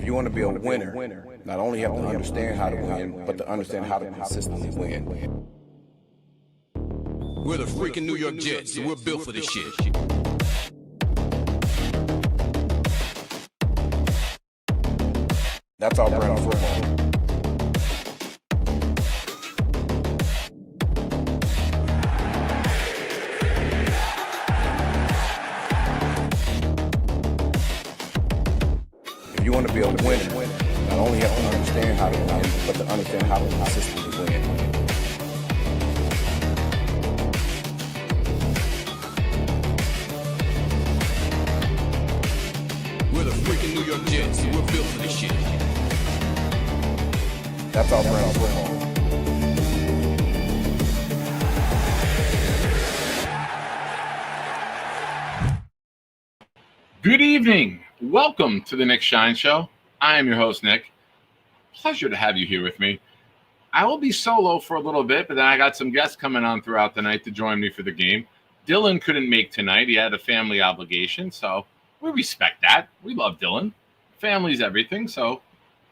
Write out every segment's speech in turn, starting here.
you want to be a winner, not only have to understand how to win, but to understand how to consistently win. We're the freaking New York Jets, so we're built for this shit. That's our brand of football. If you want to be a winner, not only have to understand how to win, but to understand how to consistently win. We're the freaking New York Jets, so we're built for this shit. That's our brand of football. Good evening. Welcome to the Nick Shine Show. I am your host, Nick. Pleasure to have you here with me. I will be solo for a little bit, but then I got some guests coming on throughout the night to join me for the game. Dylan couldn't make tonight. He had a family obligation, so we respect that. We love Dylan. Family's everything, so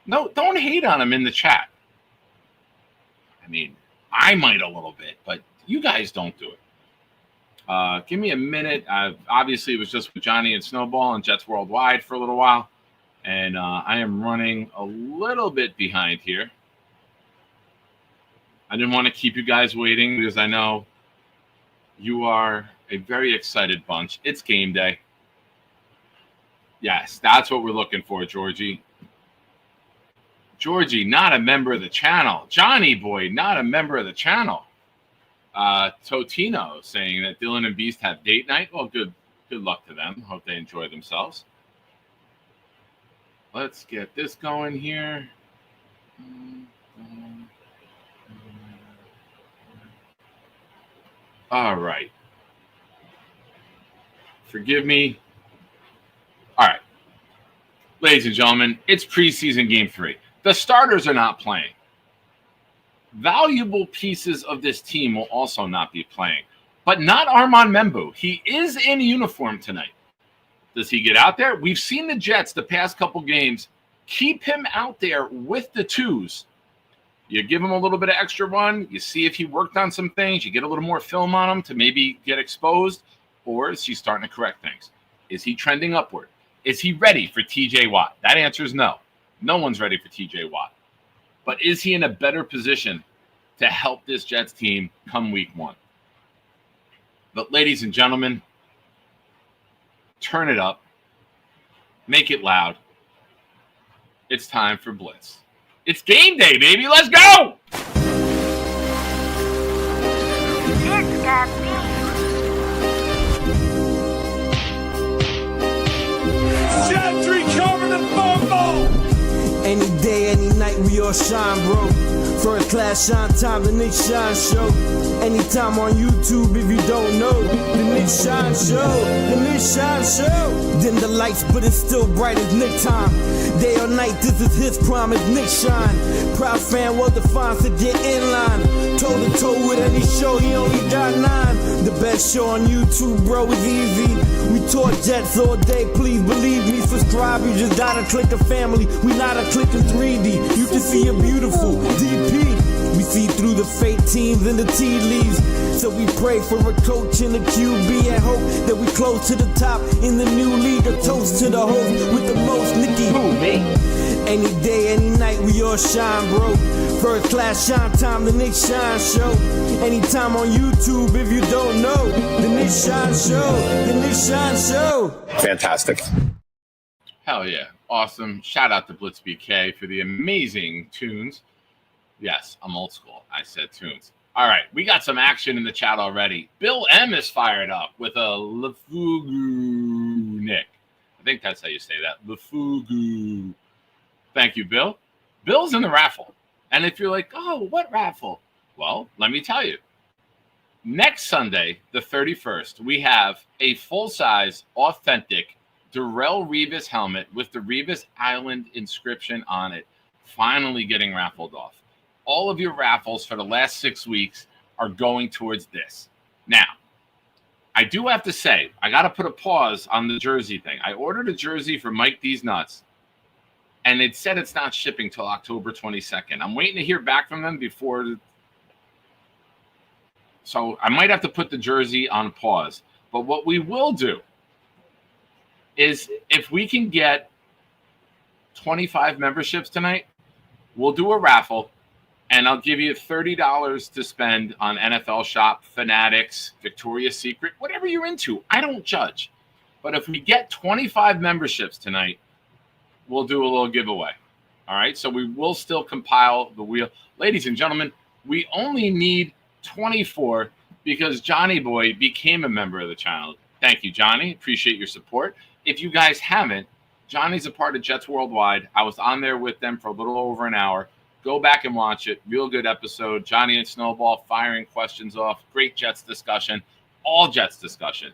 no, don't hate on him in the chat. I mean, I might a little bit, but you guys don't do it. Give me a minute. Obviously, it was just with Johnny and Snowball and Jets Worldwide for a little while, and I am running a little bit behind here. I didn't want to keep you guys waiting because I know you are a very excited bunch. It's game day. Yes, that's what we're looking for, Georgie. Georgie, not a member of the channel. Johnny boy, not a member of the channel. Totino saying that Dylan and Beast have date night. Well, good luck to them. Hope they enjoy themselves. Let's get this going here. All right. Forgive me. All right. Ladies and gentlemen, it's preseason game 3. The starters are not playing. Valuable pieces of this team will also not be playing, but not Armand Membu. He is in uniform tonight. Does he get out there? We've seen the Jets the past couple games keep him out there with the twos. You give him a little bit of extra run. You see if he worked on some things. You get a little more film on him to maybe get exposed, or is he starting to correct things? Is he trending upward? Is he ready for TJ Watt? That answer is no. No one's ready for TJ Watt. But is he in a better position to help this Jets team come week 1? But ladies and gentlemen, turn it up. Make it loud. It's time for Blitz. It's game day, baby. Let's go! It's got me. Gentry covered in football. Any day, any night, we all shine, bro. First class shine time, the Nick Shine Show. Anytime on YouTube, if you don't know, the Nick Shine Show, the Nick Shine Show. Dim the lights, but it's still bright as Nick time. Day or night, this is his prime, it's Nick Shine. Proud fan, well defined, to get in line. Toe to toe with any show, he only got 9. The best show on YouTube, bro, is easy. We talk Jets all day, please believe me. Subscribe, you just gotta click a family. We not a click in 3D. You can see a beautiful DP. We see through the fake teams and the tea leaves. So we pray for a coach and a QB and hope that we close to the top in the new league. A toast to the host with the most, Nicky. Who, me? Any day, any night, we all shine, bro. First class shine time, the Nick Shine Show. Anytime on YouTube, if you don't know, the Nick Shine Show, the Nick Shine Show. Fantastic. Hell yeah. Awesome. Shout out to Blitz BK for the amazing tunes. Yes, I'm old school. I said tunes. All right, we got some action in the chat already. Bill M is fired up with a Lefugu Nick. I think that's how you say that. Lefugu. Thank you, Bill. Bill's in the raffle. And if you're like, oh, what raffle? Well, let me tell you. Next Sunday, the 31st, we have a full-size, authentic Darrelle Revis helmet with the Revis Island inscription on it, finally getting raffled off. All of your raffles for the last 6 weeks are going towards this. Now, I do have to say, I got to put a pause on the jersey thing. I ordered a jersey for Mike D's Nuts, and it said it's not shipping till October 22nd. I'm waiting to hear back from them so I might have to put the jersey on pause. But what we will do is if we can get 25 memberships tonight, we'll do a raffle, and I'll give you $30 to spend on NFL Shop, Fanatics, Victoria's Secret, whatever you're into. I don't judge. But if we get 25 memberships tonight, we'll do a little giveaway. All right? So we will still compile the wheel. Ladies and gentlemen, we only need 24 because Johnny Boy became a member of the channel. Thank you, Johnny. Appreciate your support. If you guys haven't, Johnny's a part of Jets Worldwide. I was on there with them for a little over an hour. Go back and watch it. Real good episode. Johnny and Snowball firing questions off. Great Jets discussion. All Jets discussion.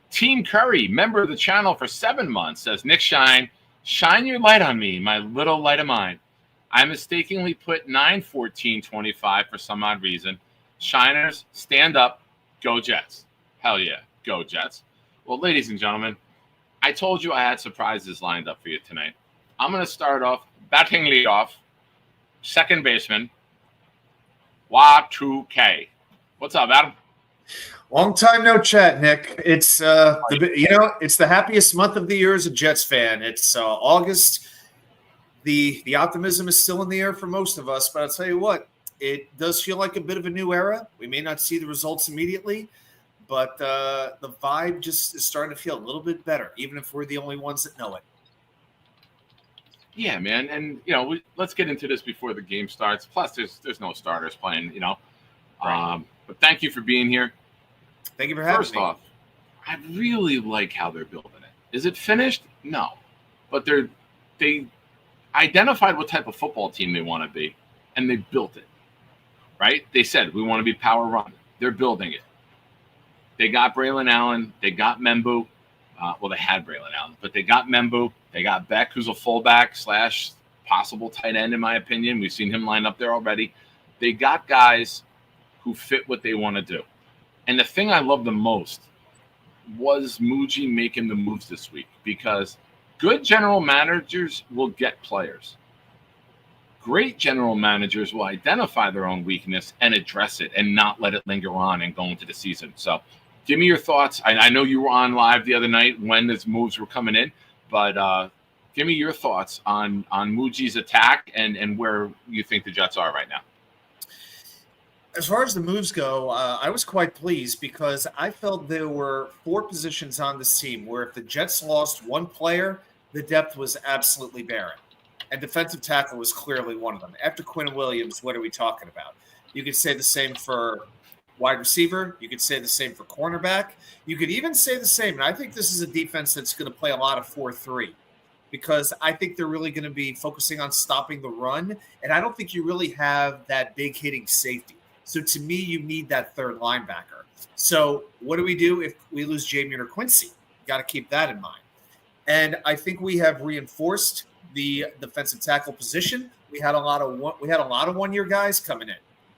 Team Curry, member of the channel for 7 months, says, Nick Shine your light on me, my little light of mine. I mistakenly put 9/14/25 for some odd reason. Shiners, stand up. Go Jets. Hell yeah. Go Jets. Well, ladies and gentlemen, I told you I had surprises lined up for you tonight. I'm going to start off batting lead off. Second baseman, Y2K. What's up, Adam? Long time no chat, Nick. It's it's the happiest month of the year as a Jets fan. It's August. The optimism is still in the air for most of us, but I'll tell you what, it does feel like a bit of a new era. We may not see the results immediately, but the vibe just is starting to feel a little bit better, even if we're the only ones that know it. Yeah, man, and let's get into this before the game starts. Plus, there's no starters playing, Right. But thank you for being here. Thank you for having me. First off, I really like how they're building it. Is it finished? No, but they identified what type of football team they want to be, and they built it. Right? They said we want to be power run. They're building it. They got Braylon Allen. They got Membu. They had Braylon Allen, but they got Membu. They got Beck, who's a fullback / possible tight end, in my opinion. We've seen him line up there already. They got guys who fit what they want to do. And the thing I love the most was Emoji making the moves this week, because good general managers will get players. Great general managers will identify their own weakness and address it and not let it linger on and go into the season. So give me your thoughts. I know you were on live the other night when these moves were coming in, but give me your thoughts on Muji's attack and where you think the Jets are right now. As far as the moves go, I was quite pleased because I felt there were 4 positions on this team where if the Jets lost one player, the depth was absolutely barren. And defensive tackle was clearly one of them. After Quinn Williams, what are we talking about? You could say the same for wide receiver. You could say the same for cornerback. You could even say the same. And I think this is a defense that's going to play a lot of 4-3 because I think they're really going to be focusing on stopping the run. And I don't think you really have that big hitting safety. So to me, you need that third linebacker. So what do we do if we lose Jamian or Quincy? You got to keep that in mind. And I think we have reinforced the defensive tackle position. We had a lot of 1-year guys coming in.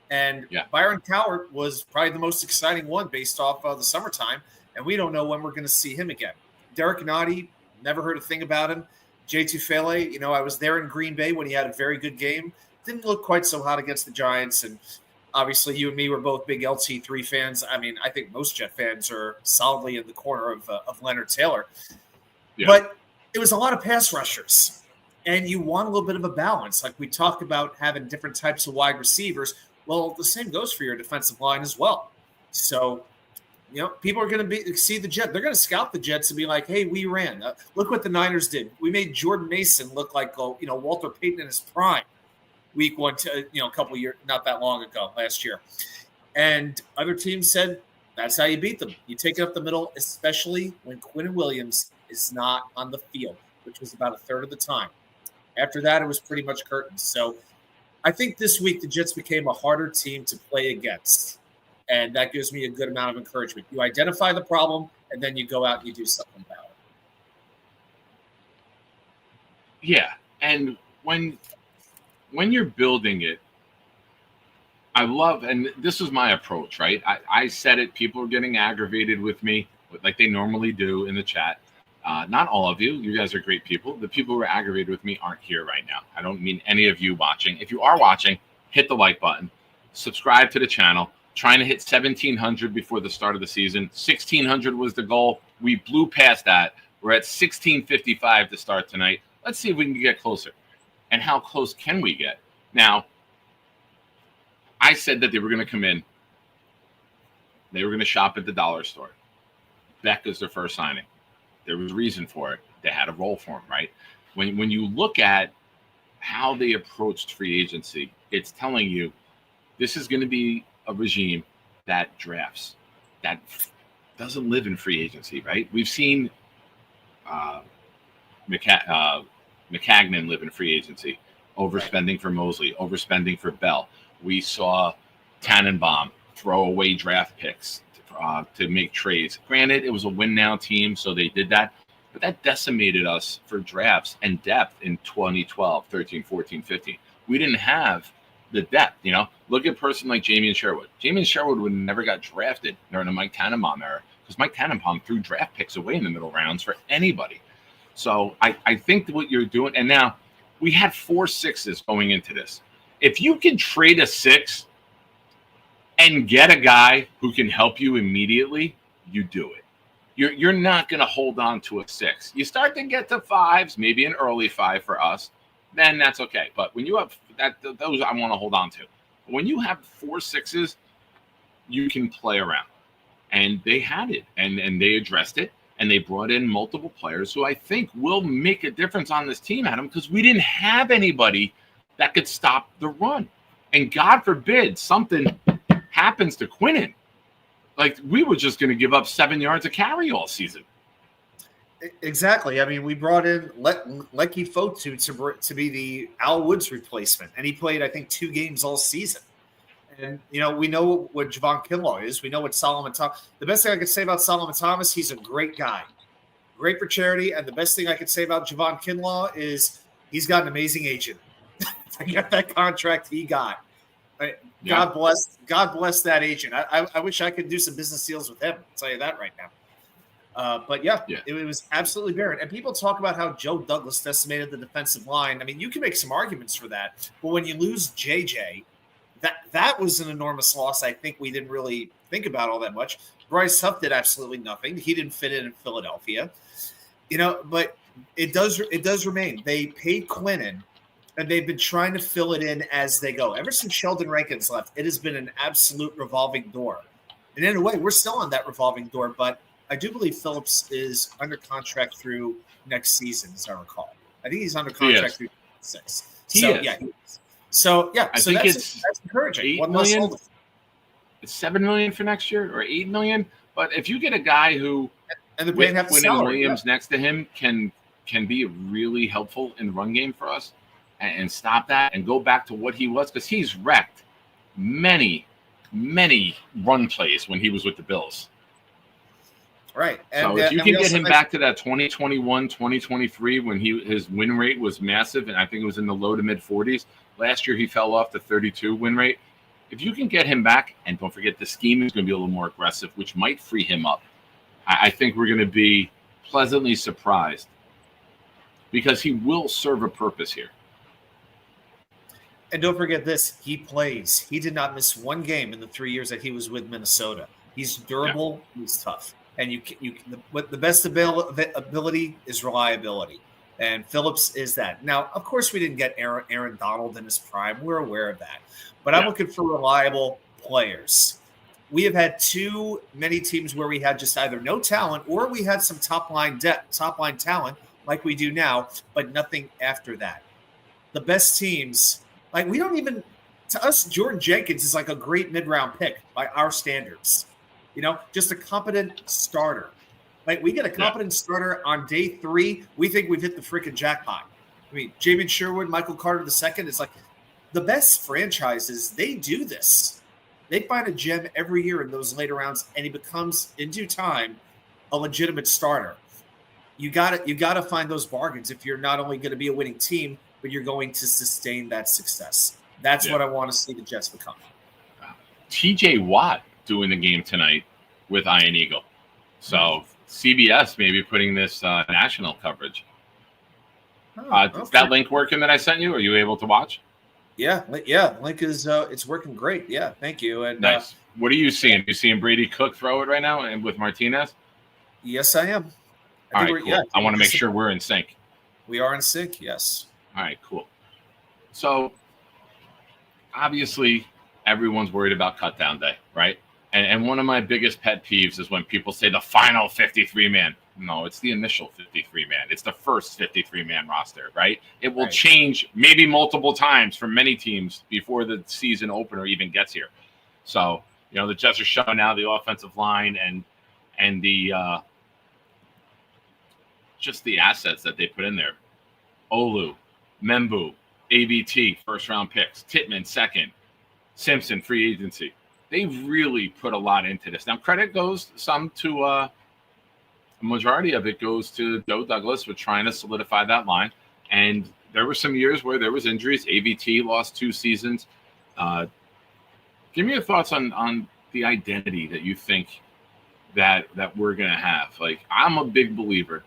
And Byron Cowart was probably the most exciting one based off of the summertime, and we don't know when we're going to see him again. Derek Nottie, never heard a thing about him. Jay Tufele, I was there in Green Bay when he had a very good game. Didn't look quite so hot against the Giants, and obviously you and me were both big LT3 fans. I mean, I think most Jet fans are solidly in the corner of Leonard Taylor. Yeah. But it was a lot of pass rushers, and you want a little bit of a balance. Like we talked about having different types of wide receivers. Well, the same goes for your defensive line as well. So, people are going to see the Jets. They're going to scout the Jets and be like, hey, we ran. Look what the Niners did. We made Jordan Mason look like, Walter Payton in his prime week 1, a couple of years, not that long ago, last year. And other teams said, that's how you beat them. You take it up the middle, especially when Quinn Williams is not on the field, which was about a third of the time. After that, it was pretty much curtains. So I think this week the Jets became a harder team to play against, and that gives me a good amount of encouragement. You identify the problem, and then you go out and you do something about it. Yeah, and when you're building it, I love, and this is my approach, right? I said it, people are getting aggravated with me, like they normally do in the chat. Not all of you. You guys are great people. The people who are aggravated with me aren't here right now. I don't mean any of you watching. If you are watching, hit the like button. Subscribe to the channel. Trying to hit 1,700 before the start of the season. 1,600 was the goal. We blew past that. We're at 1,655 to start tonight. Let's see if we can get closer. And how close can we get? Now, I said that they were going to come in. They were going to shop at the dollar store. Beck is their first signing. There was a reason for it. They had a role for him, right? When you look at how they approached free agency, it's telling you this is going to be a regime that drafts, that doesn't live in free agency, right? We've seen McCagnon live in free agency, overspending for Mosley, overspending for Bell. We saw Tannenbaum throw away draft picks to make trades. Granted, it was a win-now team, so they did that. But that decimated us for drafts and depth in 2012, 13, 14, 15. We didn't have the depth, Look at a person like Jamie Sherwood. Jamie Sherwood would have never got drafted during the Mike Tannenbaum era because Mike Tannenbaum threw draft picks away in the middle rounds for anybody. So I think what you're doing, and now we had 4 sixes going into this. If you can trade a 6 and get a guy who can help you immediately, you do it. You're not going to hold on to a 6. You start to get to 5s, maybe an early 5 for us, then that's okay. But when you have those I want to hold on to. But when you have 4 sixes, you can play around. And they had it, and they addressed it, and they brought in multiple players who I think will make a difference on this team, Adam, because we didn't have anybody that could stop the run. And God forbid something happens to Quinnen. Like, we were just going to give up 7 yards a carry all season. Exactly. I mean, we brought in Lecky Fotu to be the Al Woods replacement, and he played, I think, 2 games all season. And, we know what Javon Kinlaw is. We know what Solomon Thomas. The best thing I could say about Solomon Thomas, he's a great guy. Great for charity. And the best thing I could say about Javon Kinlaw is he's got an amazing agent. I got that contract he got. Yeah. God bless that agent. I wish I could do some business deals with him. I'll tell you that right now. But it was absolutely barren. And people talk about how Joe Douglas decimated the defensive line. I mean, you can make some arguments for that. But when you lose JJ, that was an enormous loss. I think we didn't really think about all that much. Bryce Huff did absolutely nothing. He didn't fit in Philadelphia. But it does remain. They paid Quinnen, and they've been trying to fill it in as they go. Ever since Sheldon Rankins left, it has been an absolute revolving door. And in a way, we're still on that revolving door, but I do believe Phillips is under contract through next season, as I recall. I think he's under contract through 6. He is. So, I think that's encouraging. $8 million. It's $7 million for next year, or $8 million. But if you get a guy who, and the with have Quinnen Williams next to him, can be really helpful in the run game for us and stop that and go back to what he was, because he's wrecked many run plays when he was with the Bills. Right. So if you can get him back to that 2021, 2023, when his win rate was massive, and I think it was in the low to mid 40s. Last year he fell off to 32 win rate. If you can get him back, and don't forget the scheme is going to be a little more aggressive, which might free him up, I think we're going to be pleasantly surprised, because he will serve a purpose here. And don't forget this, he plays. He did not miss one game in the 3 years that he was with Minnesota. He's durable. Yeah. He's tough. And the best ability is reliability. And Phillips is that. Now, of course, we didn't get Aaron Donald in his prime. We're aware of that. But I'm looking for reliable players. We have had too many teams where we had just either no talent, or we had some top-line talent like we do now, but nothing after that. The best teams, like, we don't even – to us, Jordan Jenkins is like a great mid-round pick by our standards. Just a competent starter. Like, we get a competent starter on day 3, we think we've hit the freaking jackpot. I mean, Jamin Sherwood, Michael Carter II, it's like the best franchises, they do this. They find a gem every year in those later rounds, and he becomes, in due time, a legitimate starter. You gotta find those bargains if you're not only going to be a winning team, but you're going to sustain that success. That's what I want to see the Jets become. TJ Watt doing the game tonight with Iron Eagle. So CBS maybe putting this national coverage. Oh, Is that link working that I sent you? Are you able to watch? Yeah. Link is it's working great. Yeah, thank you. And Nice. What are you seeing? You seeing Brady Cook throw it right now and with Martinez? yes, I am. All right, cool. I want to make sure we're in sync. We are in sync. Yes. All right, cool. So obviously everyone's worried about cut down day, right? And one of my biggest pet peeves is when people say the final 53 man. No, it's the initial 53 man. It's the first 53 man roster, right? It will change maybe multiple times for many teams before the season opener even gets here. So, the Jets are showing now the offensive line and the just the assets that they put in there. Olu, Membu, ABT, first round picks, Tittman, second, Simpson, free agency. They've really put a lot into this. Now, credit goes some to a majority of it goes to Joe Douglas for trying to solidify that line. And there were some years where there was injuries. ABT lost 2 seasons. Give me your thoughts on the identity that you think that we're going to have. Like, I'm a big believer.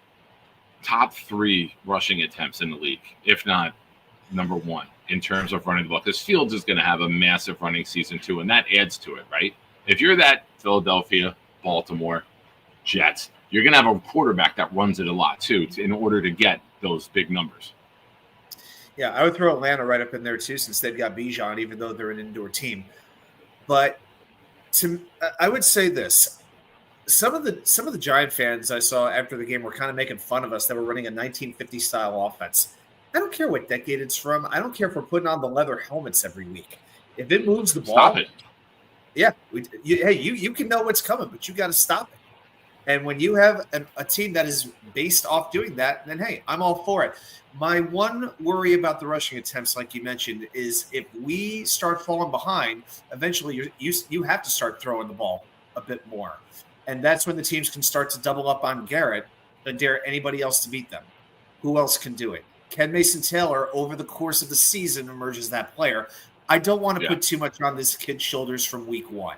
Top 3 rushing attempts in the league, if not number 1 in terms of running the ball. Because Fields is going to have a massive running season too, and that adds to it, right? If you're that Philadelphia, Baltimore, Jets, you're going to have a quarterback that runs it a lot too in order to get those big numbers. Yeah, I would throw Atlanta right up in there too, since they've got Bijan, even though they're an indoor team. But I would say this: some of the Giant fans I saw after the game were kind of making fun of us that were running a 1950 style offense. I don't care what decade it's from. I don't care if we're putting on the leather helmets every week. If it moves the ball, stop it. Yeah, you can know what's coming, but you got to stop it. And when you have a team that is based off doing that, then hey, I'm all for it. My one worry about the rushing attempts, like you mentioned, is if we start falling behind, eventually you have to start throwing the ball a bit more. And that's when the teams can start to double up on Garrett and dare anybody else to beat them. Who else can do it? Ken Mason-Taylor, over the course of the season, emerges that player. I don't want to put too much on this kid's shoulders from week 1.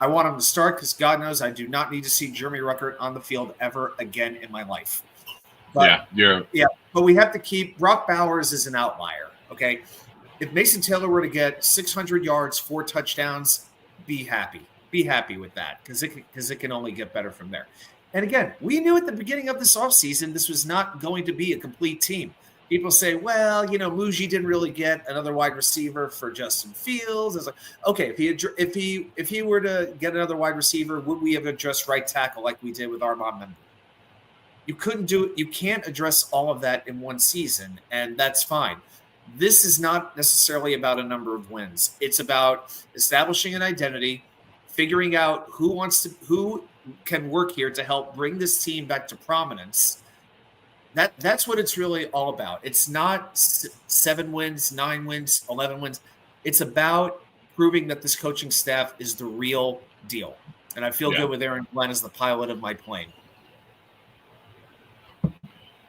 I want him to start because God knows I do not need to see Jeremy Ruckert on the field ever again in my life. But, but we have to keep – Brock Bowers is an outlier, okay? If Mason-Taylor were to get 600 yards, 4 touchdowns, be happy. Be happy with that because it can only get better from there. And again, we knew at the beginning of this offseason this was not going to be a complete team. People say, well, Emoji didn't really get another wide receiver for Justin Fields. It's like, okay, if he were to get another wide receiver, would we have addressed right tackle like we did with Armand Member? You couldn't do it. You can't address all of that in one season, and that's fine. This is not necessarily about a number of wins. It's about establishing an identity, figuring out who can work here to help bring this team back to prominence. That's what it's really all about. It's not 7 wins, 9 wins, 11 wins. It's about proving that this coaching staff is the real deal. And I feel good with Aaron Glenn as the pilot of my plane.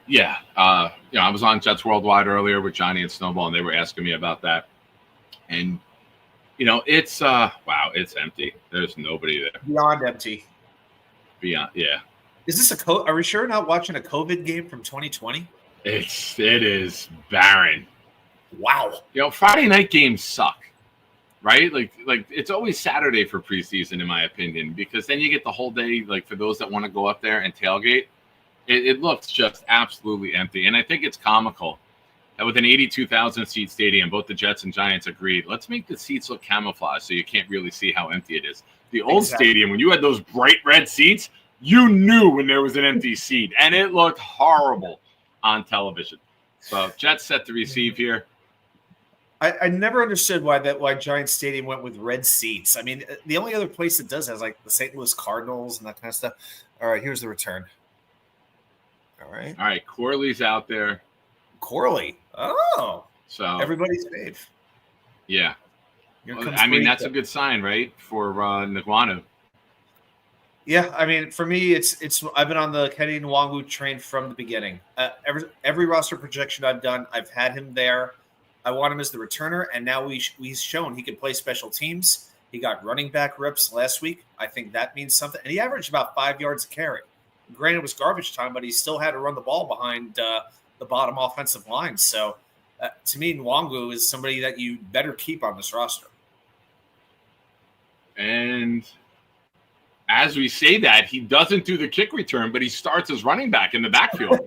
Yeah. I was on Jets Worldwide earlier with Johnny and Snowball, and they were asking me about that. And, it's it's empty. There's nobody there. Beyond empty. Beyond, yeah. Is this are we sure not watching a COVID game from 2020? It is barren. Wow. Friday night games suck, right? Like it's always Saturday for preseason, in my opinion, because then you get the whole day. Like for those that want to go up there and tailgate, it looks just absolutely empty. And I think it's comical that with an 82,000 seat stadium, both the Jets and Giants agreed, let's make the seats look camouflaged so you can't really see how empty it is. The old stadium, when you had those bright red seats, you knew when there was an empty seat, and it looked horrible on television. So Jets set to receive here. I never understood why Giants Stadium went with red seats. I mean, the only other place that does has like the St. Louis Cardinals and that kind of stuff. All right, here's the return. All right, Corley's out there. Corley. Oh, so everybody's fave. Yeah, I mean that's a good sign, right, for Nguanu. Yeah, I mean, for me, it's. I've been on the Kenny Nwangu train from the beginning. Every roster projection I've done, I've had him there. I want him as the returner, and now he's shown he can play special teams. He got running back reps last week. I think that means something. And he averaged about 5 yards a carry. Granted, it was garbage time, but he still had to run the ball behind the bottom offensive line. So, to me, Nwangu is somebody that you better keep on this roster. And as we say that, he doesn't do the kick return, but he starts as running back in the backfield.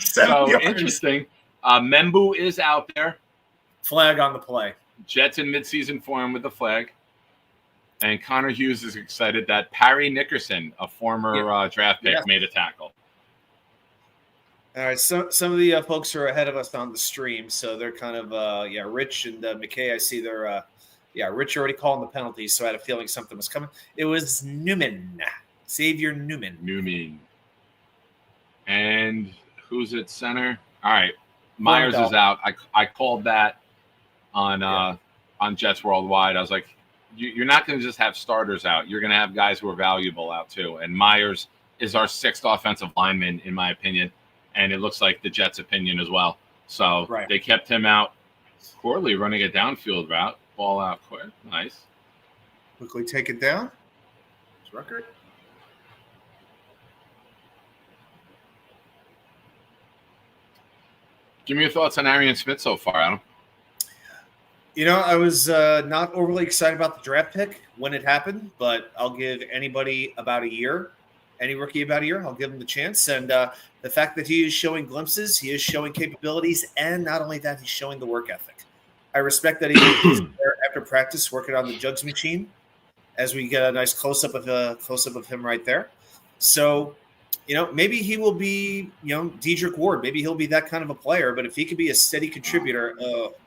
So interesting. Membu is out there. Flag on the play. Jets in midseason form with the flag. And Connor Hughes is excited that Parry Nickerson, a former draft pick, made a tackle. All right, some of the folks are ahead of us on the stream, so they're kind of Rich and McKay. I see they're Rich already calling the penalties, so I had a feeling something was coming. It was Newman, Xavier Newman. And who's at center? All right, Myers is out. I called that on Jets Worldwide. I was like, you're not going to just have starters out. You're going to have guys who are valuable out too. And Myers is our 6th offensive lineman, in my opinion. And it looks like the Jets' opinion as well. So They kept him out. Corley running a downfield route. Ball out quick. Nice. Quickly take it down. It's record. Give me your thoughts on Arian Smith so far, Adam. I was not overly excited about the draft pick when it happened, but I'll give anybody about a year, any rookie about a year, I'll give him the chance. And the fact that he is showing glimpses, he is showing capabilities, and not only that, he's showing the work ethic. I respect that he's there after practice working on the jugs machine as we get a nice close-up of him right there. So, maybe he will be, Dedrick Ward. Maybe he'll be that kind of a player. But if he could be a steady contributor,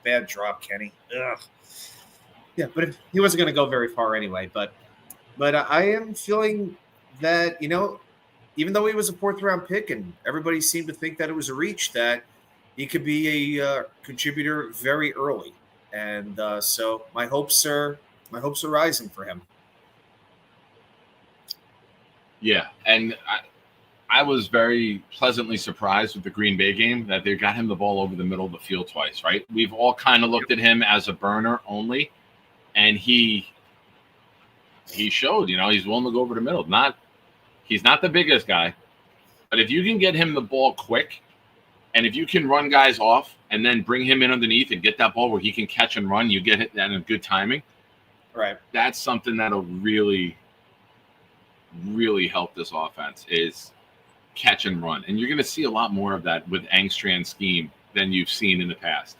bad drop, Kenny. Ugh. Yeah, but he wasn't going to go very far anyway. But I am feeling that, even though he was a 4th-round pick and everybody seemed to think that it was a reach, that he could be a contributor very early. And so my hopes are rising for him. Yeah, and I was very pleasantly surprised with the Green Bay game that they got him the ball over the middle of the field twice, right? We've all kind of looked at him as a burner only, and he showed, he's willing to go over the middle. He's not the biggest guy, but if you can get him the ball quick, and if you can run guys off and then bring him in underneath and get that ball where he can catch and run, you get it in a good timing. Right. That's something that'll really, really help this offense is catch and run. And you're going to see a lot more of that with Angstran's scheme than you've seen in the past.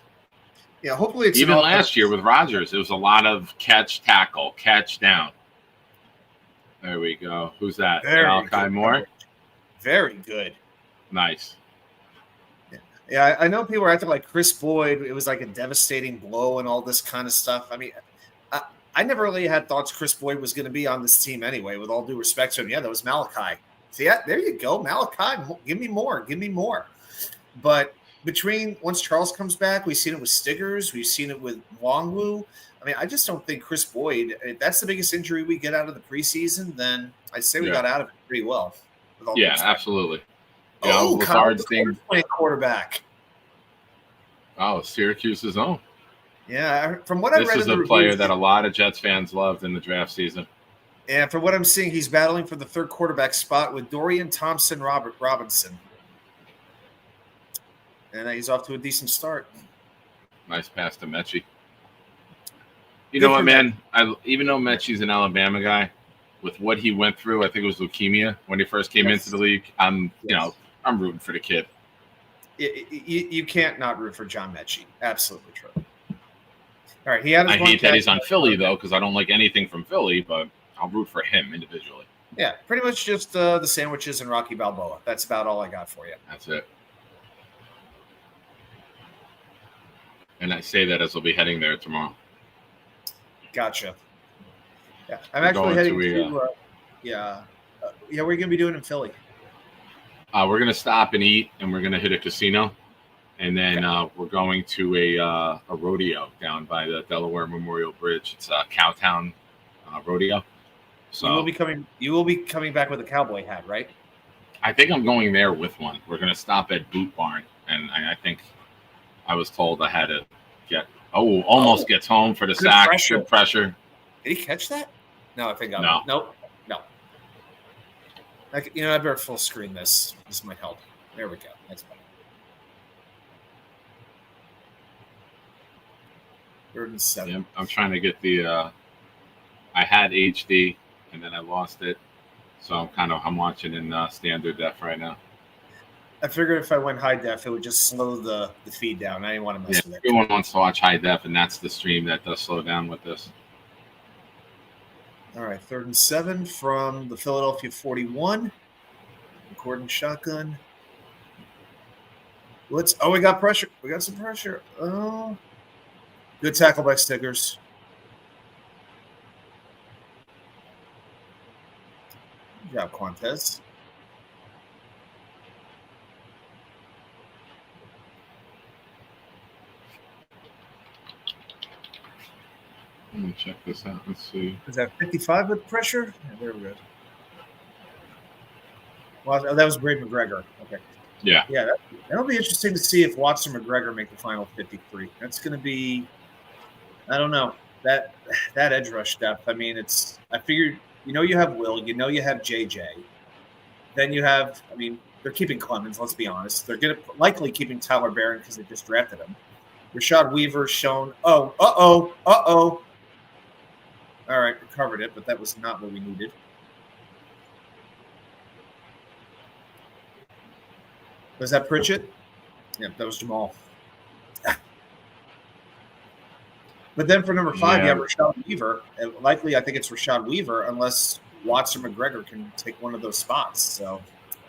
Yeah, hopefully it's even last year with Rodgers, it was a lot of catch, tackle, catch, down. There we go. Who's that? Malachi Moore? Very good. Nice. Yeah, I know people are acting like Chris Boyd. It was like a devastating blow and all this kind of stuff. I mean, I never really had thoughts Chris Boyd was going to be on this team anyway, with all due respect to him. Yeah, that was Malachi. See, there you go. Malachi, give me more. But once Charles comes back, we've seen it with Stiggers. We've seen it with Longwu. I mean, I just don't think Chris Boyd, if that's the biggest injury we get out of the preseason, then I'd say we got out of it pretty well. Yeah, absolutely. Lazard's playing quarterback. Oh, Syracuse's own. Yeah, from what I read, this is a player that a lot of Jets fans loved in the draft season. And from what I'm seeing, he's battling for the 3rd quarterback spot with Dorian Thompson-Robinson. And he's off to a decent start. Nice pass to Mechie. You know what, man? Even though Mechie's an Alabama guy, with what he went through, I think it was leukemia when he first came into the league. I'm rooting for the kid. You can't not root for John Mechie. Absolutely true. All right, I hate that he's on Philly though, because I don't like anything from Philly, but I'll root for him individually. Yeah, pretty much just the sandwiches and Rocky Balboa. That's about all I got for you. That's it. And I say that as we'll be heading there tomorrow. Gotcha. Yeah, I'm actually heading to where are you going to be doing in Philly? We're going to stop and eat, and we're going to hit a casino. And then we're going to a rodeo down by the Delaware Memorial Bridge. It's a Cowtown rodeo. So you will be coming back with a cowboy hat, right? I think I'm going there with one. We're going to stop at Boot Barn, and I think I was told I had to almost gets home for the sack. Good pressure. Did he catch that? No, I think no. Nope. I better full screen this. This might help. There we go. That's better. 3rd and 7. Yeah, I'm trying to get the. I had HD and then I lost it, so I'm watching in standard def right now. I figured if I went high def, it would just slow the feed down. I didn't want to mess with it. Everyone wants to watch high def, and that's the stream that does slow down with this. All right, 3rd and 7 from the Philadelphia 41. Recording shotgun. We got pressure. We got some pressure. Oh, good tackle by Stiggers. Good job, Quantez. Let me check this out. Let's see. Is that 55 with pressure? Yeah, there we go. Well, that was Brady McGregor. Okay. Yeah. Yeah, that'll be interesting to see if Watson or McGregor make the final 53. That's going to be, I don't know, that edge rush depth. I mean, I figured, you have Will, you have JJ. Then you have, they're keeping Clemens, let's be honest. They're likely keeping Tyler Barron because they just drafted him. Rashad Weaver's shown, All right, we covered it, but that was not what we needed. Was that Pritchett? Yeah, that was Jamal. But then for number 5, you have Rashad Weaver. And likely, I think it's Rashad Weaver, unless Watson or McGregor can take one of those spots. So,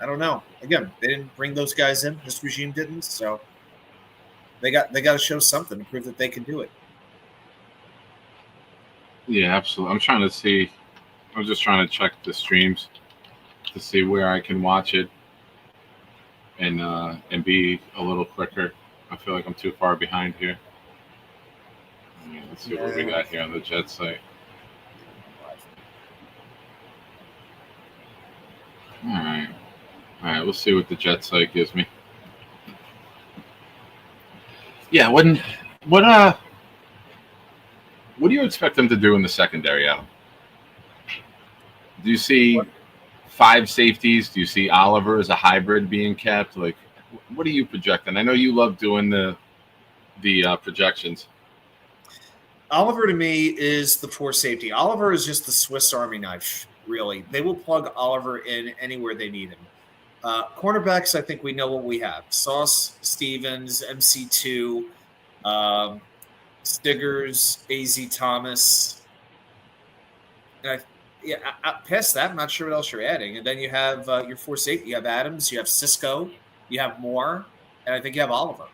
I don't know. Again, they didn't bring those guys in. This regime didn't. So, they got to show something to prove that they can do it. Yeah, absolutely. I'm just trying to check the streams to see where I can watch it and be a little quicker. I feel like I'm too far behind here. Let's see what we got here on the Jets site. All right, we'll see what the Jets site gives me. Yeah, what do you expect them to do in the secondary, Adam? Do you see 5 safeties? Do you see Oliver as a hybrid being kept? Like, what are you projecting? I know you love doing the projections. Oliver, to me, is the 4 safety. Oliver is just the Swiss Army knife, really. They will plug Oliver in anywhere they need him. Cornerbacks, I think we know what we have. Sauce, Stevens, MC2, Stiggers, AZ Thomas. And past that, I'm not sure what else you're adding. And then you have your 4 safety. You have Adams, you have Cisco, you have Moore, and I think you have Oliver.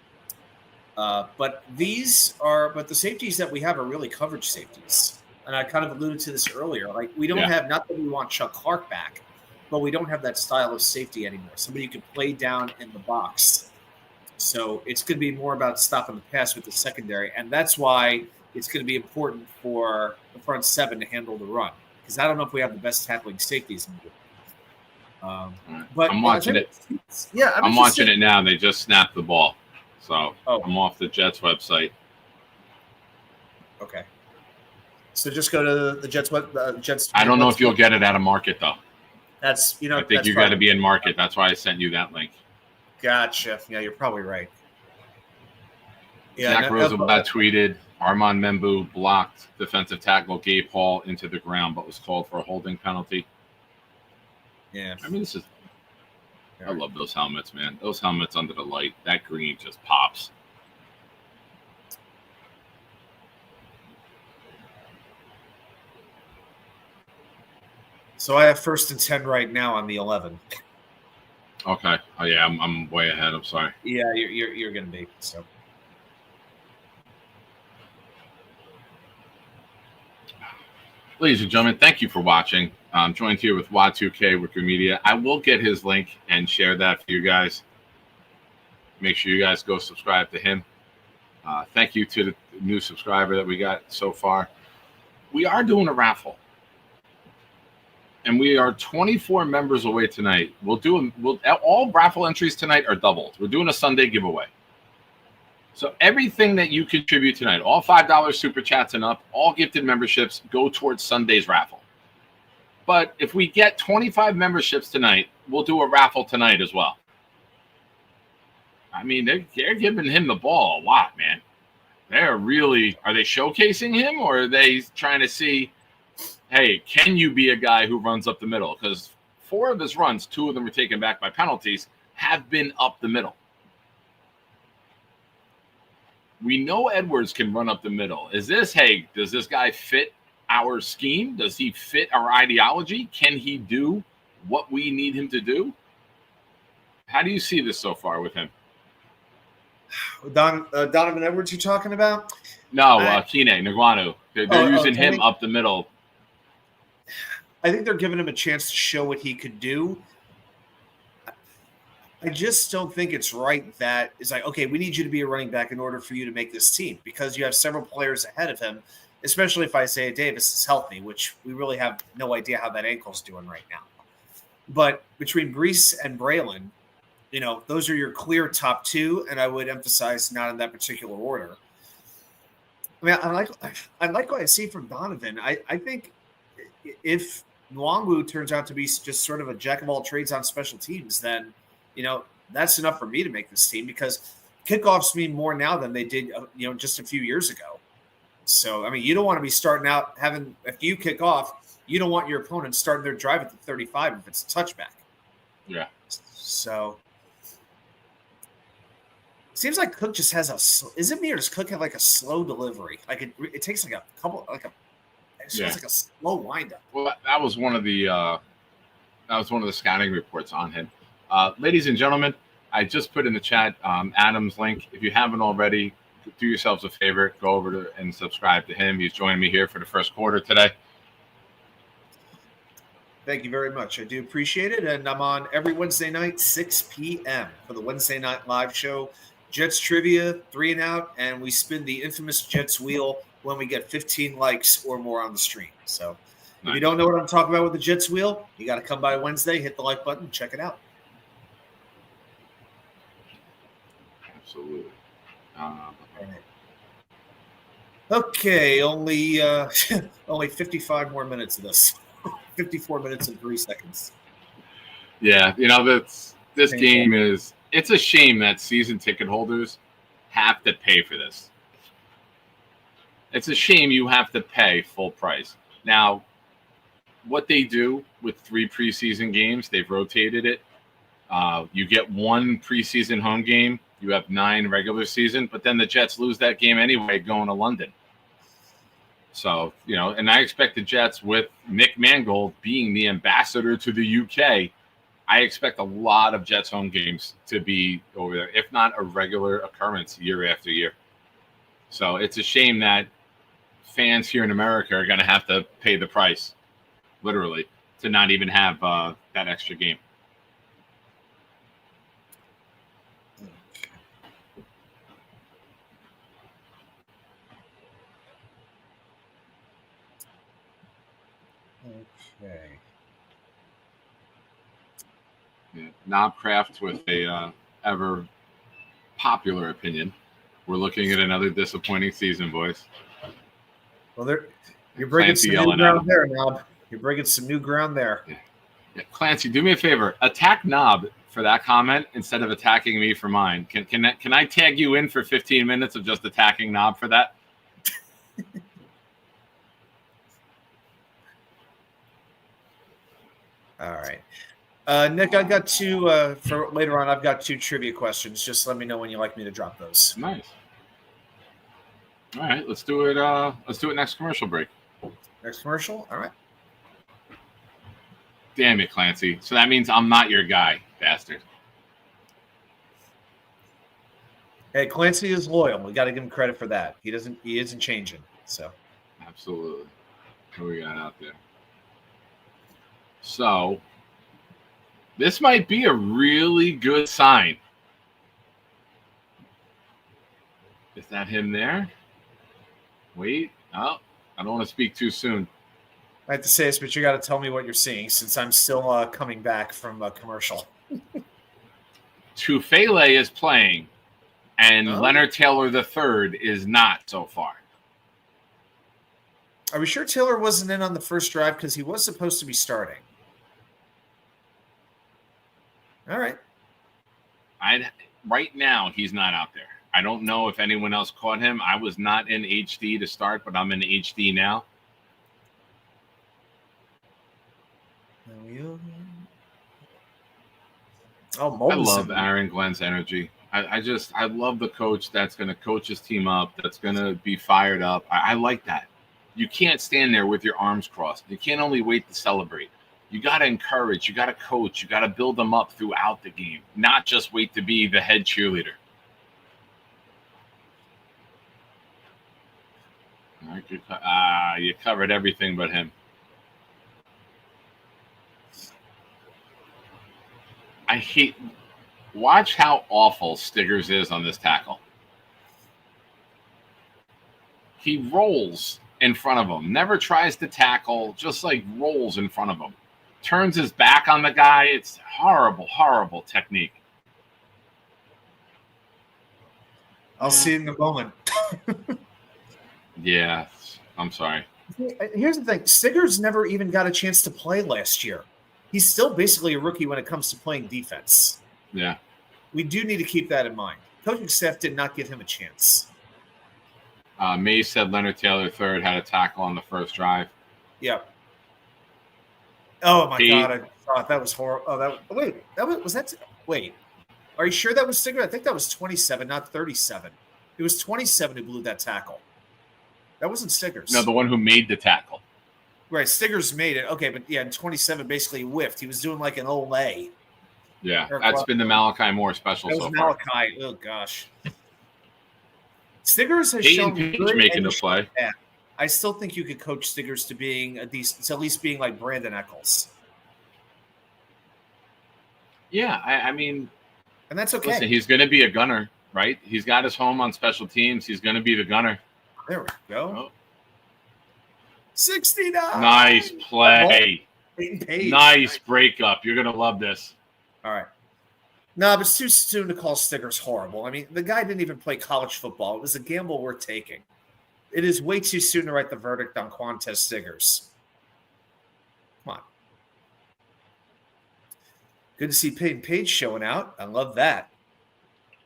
But the safeties that we have are really coverage safeties. And I kind of alluded to this earlier. Like, we don't have, not that we want Chuck Clark back, but we don't have that style of safety anymore. Somebody who can play down in the box. So it's going to be more about stopping the pass with the secondary. And that's why it's going to be important for the front 7 to handle the run. Because I don't know if we have the best tackling safeties in the game. But I'm watching it. Yeah, I'm watching it now. They just snapped the ball. So I'm off the Jets website. Okay. So just go to the Jets Jets. I don't know if you'll get it out of market, though. That's, I think you got to be in market. That's why I sent you that link. Gotcha. Yeah, you're probably right. Yeah, Zach Rosenblatt tweeted, Armand Membu blocked defensive tackle Gabe Hall into the ground, but was called for a holding penalty. Yeah. I mean, I love those helmets, man. Those helmets under the light, that green just pops. So I have 1st and 10 right now on the 11. Okay. Oh yeah, I'm way ahead. I'm sorry. Yeah, you're going to be so. Ladies and gentlemen, thank you for watching. I'm joined here with Y2K Wicker Media. I will get his link and share that for you guys. Make sure you guys go subscribe to him. Thank you to the new subscriber that we got so far. We are doing a raffle. And we are 24 members away tonight. All raffle entries tonight are doubled. We're doing a Sunday giveaway. So everything that you contribute tonight, all $5 super chats and up, all gifted memberships go towards Sunday's raffle. But if we get 25 memberships tonight, we'll do a raffle tonight as well. I mean, they're giving him the ball a lot, man. Are they showcasing him, or are they trying to see, hey, can you be a guy who runs up the middle? Because 4 of his runs, 2 of them were taken back by penalties, have been up the middle. We know Edwards can run up the middle. Does this guy fit our scheme? Does he fit our ideology? Can he do what we need him to do? How do you see this so far with him? Donovan Edwards, you talking about? No, Kine Nguanu. They're using him up the middle. I think they're giving him a chance to show what he could do. I just don't think it's right that it's like, okay, we need you to be a running back in order for you to make this team, because you have several players ahead of him, especially if Isaiah Davis is healthy, which we really have no idea how that ankle's doing right now. But between Brees and Braylon, those are your clear top 2, and I would emphasize not in that particular order. I mean, I like what I see from Donovan. I think if Nwangwu turns out to be just sort of a jack of all trades on special teams, then that's enough for me to make this team, because kickoffs mean more now than they did, just a few years ago. So, I mean, you don't want to be starting out if you kick off, you don't want your opponent starting their drive at the 35 if it's a touchback. Yeah. So, seems like Cook just has is it me, or does Cook have like a slow delivery? Like it takes like a couple, it feels like a slow windup. Well, that was one of the scouting reports on him. Ladies and gentlemen, I just put in the chat Adam's link. If you haven't already, do yourselves a favor, go over and subscribe to him. He's joining me here for the first quarter today. Thank you very much. I do appreciate it. And I'm on every Wednesday night, 6 p.m. for the Wednesday night live show. Jets trivia, 3 and out, and we spin the infamous Jets wheel when we get 15 likes or more on the stream. So if you don't know what I'm talking about with the Jets wheel, you got to come by Wednesday, hit the like button, check it out. Absolutely. Okay, only 55 more minutes of this. 54 minutes and 3 seconds. Yeah, this game is. It's a shame that season ticket holders have to pay for this. It's a shame you have to pay full price. Now, what they do with 3 preseason games, they've rotated it. You get 1 preseason home game. You have 9 regular season, but then the Jets lose that game anyway going to London. So, and I expect the Jets, with Nick Mangold being the ambassador to the UK, I expect a lot of Jets home games to be over there, if not a regular occurrence year after year. So it's a shame that fans here in America are going to have to pay the price, literally, to not even have that extra game. Okay. Yeah. Knobcraft with a ever popular opinion. We're looking at another disappointing season, boys. Well, you're breaking Clancy some new yelling at ground him. there, Knob. You're breaking some new ground there. Yeah. Clancy, do me a favor. Attack Knob for that comment instead of attacking me for mine. Can I tag you in for 15 minutes of just attacking Knob for that? All right. Nick, I got 2 for later on. I've got 2 trivia questions. Just let me know when you'd like me to drop those. Nice. All right, let's do it. Let's do it next commercial break. Next commercial? All right. Damn it, Clancy. So that means I'm not your guy, bastard. Hey, Clancy is loyal. We got to give him credit for that. He isn't changing. So Absolutely. What we got out there? So this might be a really good sign. Is that him there? Wait. Oh, I don't want to speak too soon. I have to say this, but you got to tell me what you're seeing since I'm still coming back from a commercial. Tufele is playing, and Oh. Leonard Taylor III is not so far. Are we sure Taylor wasn't in on the first drive because he was supposed to be starting? All right. Right now, he's not out there. I don't know if anyone else caught him. I was not in HD to start, but I'm in HD now. Oh, I love Aaron Glenn's energy. I love the coach that's going to coach his team up, that's going to be fired up. I like that. You can't stand there with your arms crossed. You can't only wait to celebrate. You got to encourage. You got to coach. You got to build them up throughout the game, not just wait to be the head cheerleader. All right, you covered everything but him. Watch how awful Stiggers is on this tackle. He rolls in front of him, never tries to tackle, just like rolls in front of him. Turns his back on the guy. It's horrible, horrible technique. I'll see it in a moment. Yeah, I'm sorry. Here's the thing. Stiggers never even got a chance to play last year. He's still basically a rookie when it comes to playing defense. Yeah. We do need to keep that in mind. Coaching staff did not give him a chance. Mays said Leonard Taylor III had a tackle on the first drive. Yeah. Oh, my God. I thought that was horrible. Oh, wait. Are you sure that was Stiggers? I think that was 27, not 37. It was 27 who blew that tackle. That wasn't Stiggers. No, the one who made the tackle. Right, Stiggers made it. Okay, but yeah, in 27 basically whiffed. He was doing like an Olay. Yeah, that's been the Malachi Moore special so far. Malachi. Oh, gosh. Stiggers has Peyton shown Page good making the play. I still think you could coach Stiggers to being a decent, to at least being like Brandon Eccles. Yeah, I mean, and that's okay. Listen, he's going to be a gunner, right? He's got his home on special teams. He's going to be the gunner. There we go. Oh. 69. Nice play. Nice breakup. You're going to love this. All right. No, but it's too soon to call Stiggers horrible. I mean, the guy didn't even play college football. It was a gamble worth taking. It is way too soon to write the verdict on Quantez Stiggers. Come on. Good to see Peyton Page showing out. I love that.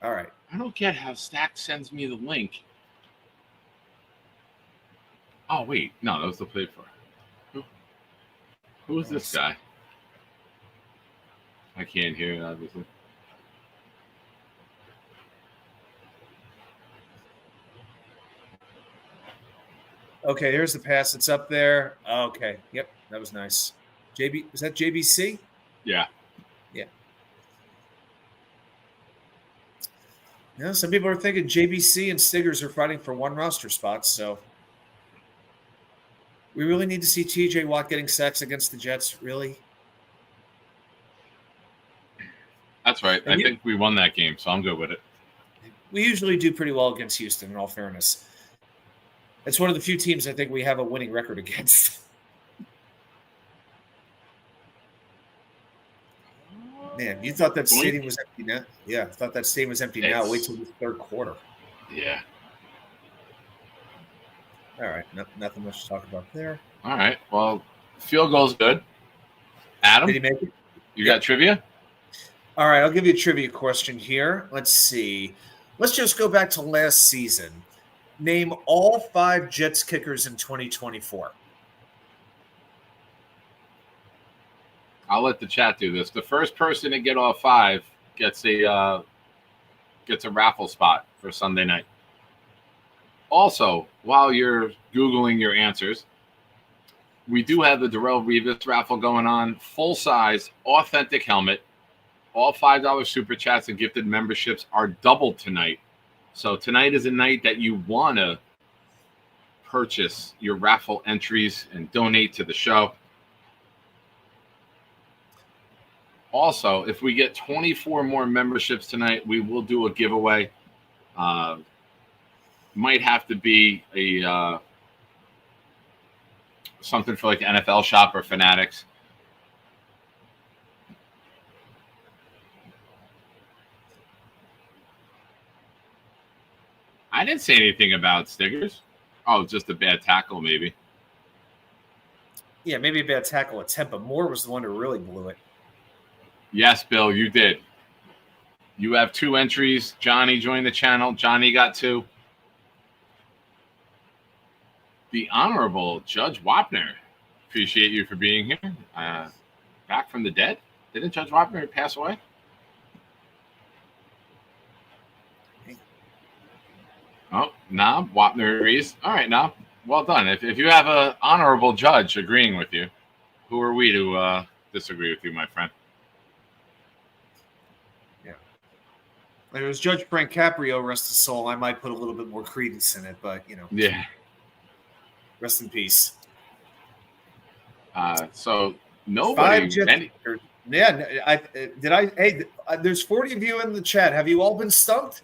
All right. I don't get how Stack sends me the link. Oh, wait. No, that was the play for. Who is this guy? I can't hear it, obviously. Okay, here's the pass. It's up there. Okay. Yep, that was nice. Was that JBC? Yeah. Yeah. Some people are thinking JBC and Stiggers are fighting for one roster spot, so we really need to see TJ Watt getting sacks against the Jets, really? That's right. I think we won that game, so I'm good with it. We usually do pretty well against Houston, in all fairness. It's one of the few teams I think we have a winning record against. Man, you thought that stadium was empty now? Yeah, I thought that stadium was empty now. Wait till the third quarter. Yeah. All right, nothing much to talk about there. All right, well, field goal's good. Adam? Did he make it? You got trivia? All right, I'll give you a trivia question here. Let's see. Let's just go back to last season. Name all 5 Jets kickers in 2024. I'll let the chat do this. The first person to get all 5 gets a raffle spot for Sunday night. Also, while you're Googling your answers, we do have the Darrelle Revis raffle going on. Full-size, authentic helmet. All $5 super chats and gifted memberships are doubled tonight. So tonight is a night that you want to purchase your raffle entries and donate to the show. Also, if we get 24 more memberships tonight, we will do a giveaway. Might have to be a something for like NFL Shop or Fanatics. I didn't say anything about Stiggers. Oh, just a bad tackle, maybe. Yeah, maybe a bad tackle attempt, but Moore was the one who really blew it. Yes, Bill, you did. You have 2 entries. Johnny joined the channel. Johnny got 2. The Honorable Judge Wapner. Appreciate you for being here. Back from the dead. Didn't Judge Wapner pass away? Oh, Knob, Wapner agrees. All right, Knob. Well done. If you have an honorable judge agreeing with you, who are we to disagree with you, my friend? Yeah. If it was Judge Frank Caprio, rest his soul, I might put a little bit more credence in it, but, Yeah. Rest in peace. So nobody. There's 40 of you in the chat. Have you all been stumped?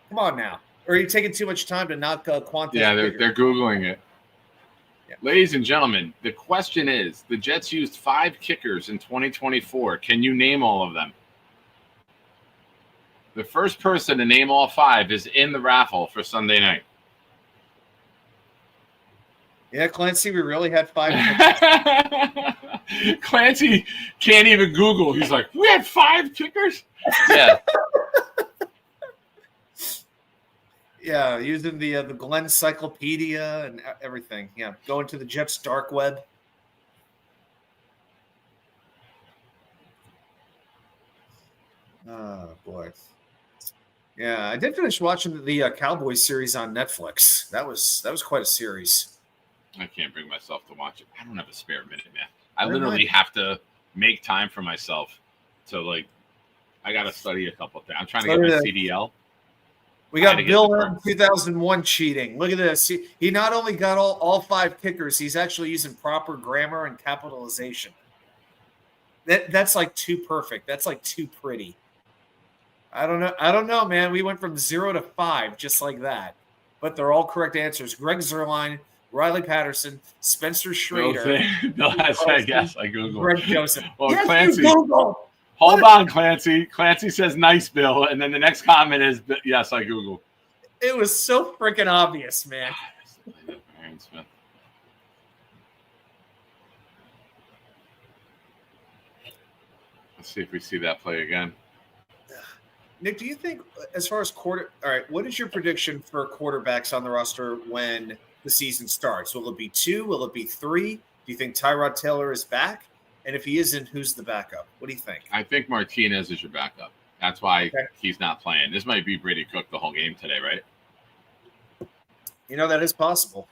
Come on now. Or are you taking too much time to not quantify? Yeah, they're Googling it. Yeah. Ladies and gentlemen, the question is, the Jets used 5 kickers in 2024. Can you name all of them? The first person to name all 5 is in the raffle for Sunday night. Yeah, Clancy, we really had 5 kickers. Clancy can't even Google. He's like, we had 5 kickers? Yeah. Yeah, using the Glenn Encyclopedia and everything. Yeah, going to the Jets dark web. Oh boy. Yeah, I did finish watching the Cowboys series on Netflix. That was quite a series. I can't bring myself to watch it. I don't have a spare minute, man. I literally have to make time for myself to I got to study a couple of things. I'm trying to get my CDL. We got Bill in 2001 cheating. Look at this. He not only got all 5 kickers, he's actually using proper grammar and capitalization. That's like too perfect. That's like too pretty. I don't know, man. We went from 0 to 5 just like that. But they're all correct answers. Greg Zuerlein, Riley Patterson, Spencer Schrader. Bill has said yes. I Googled. Greg Joseph. Well, yes, Clancy. Hold on, Clancy. Clancy says nice, Bill. And then the next comment is, yes, I Googled. It was so freaking obvious, man. Let's see if we see that play again. Nick, do you think, as far as all right, what is your prediction for quarterbacks on the roster when the season starts? Will it be 2? Will it be 3? Do you think Tyrod Taylor is back? And if he isn't, who's the backup? What do you think? I think Martinez is your backup. That's why he's not playing. This might be Brady Cook the whole game today, right? That is possible.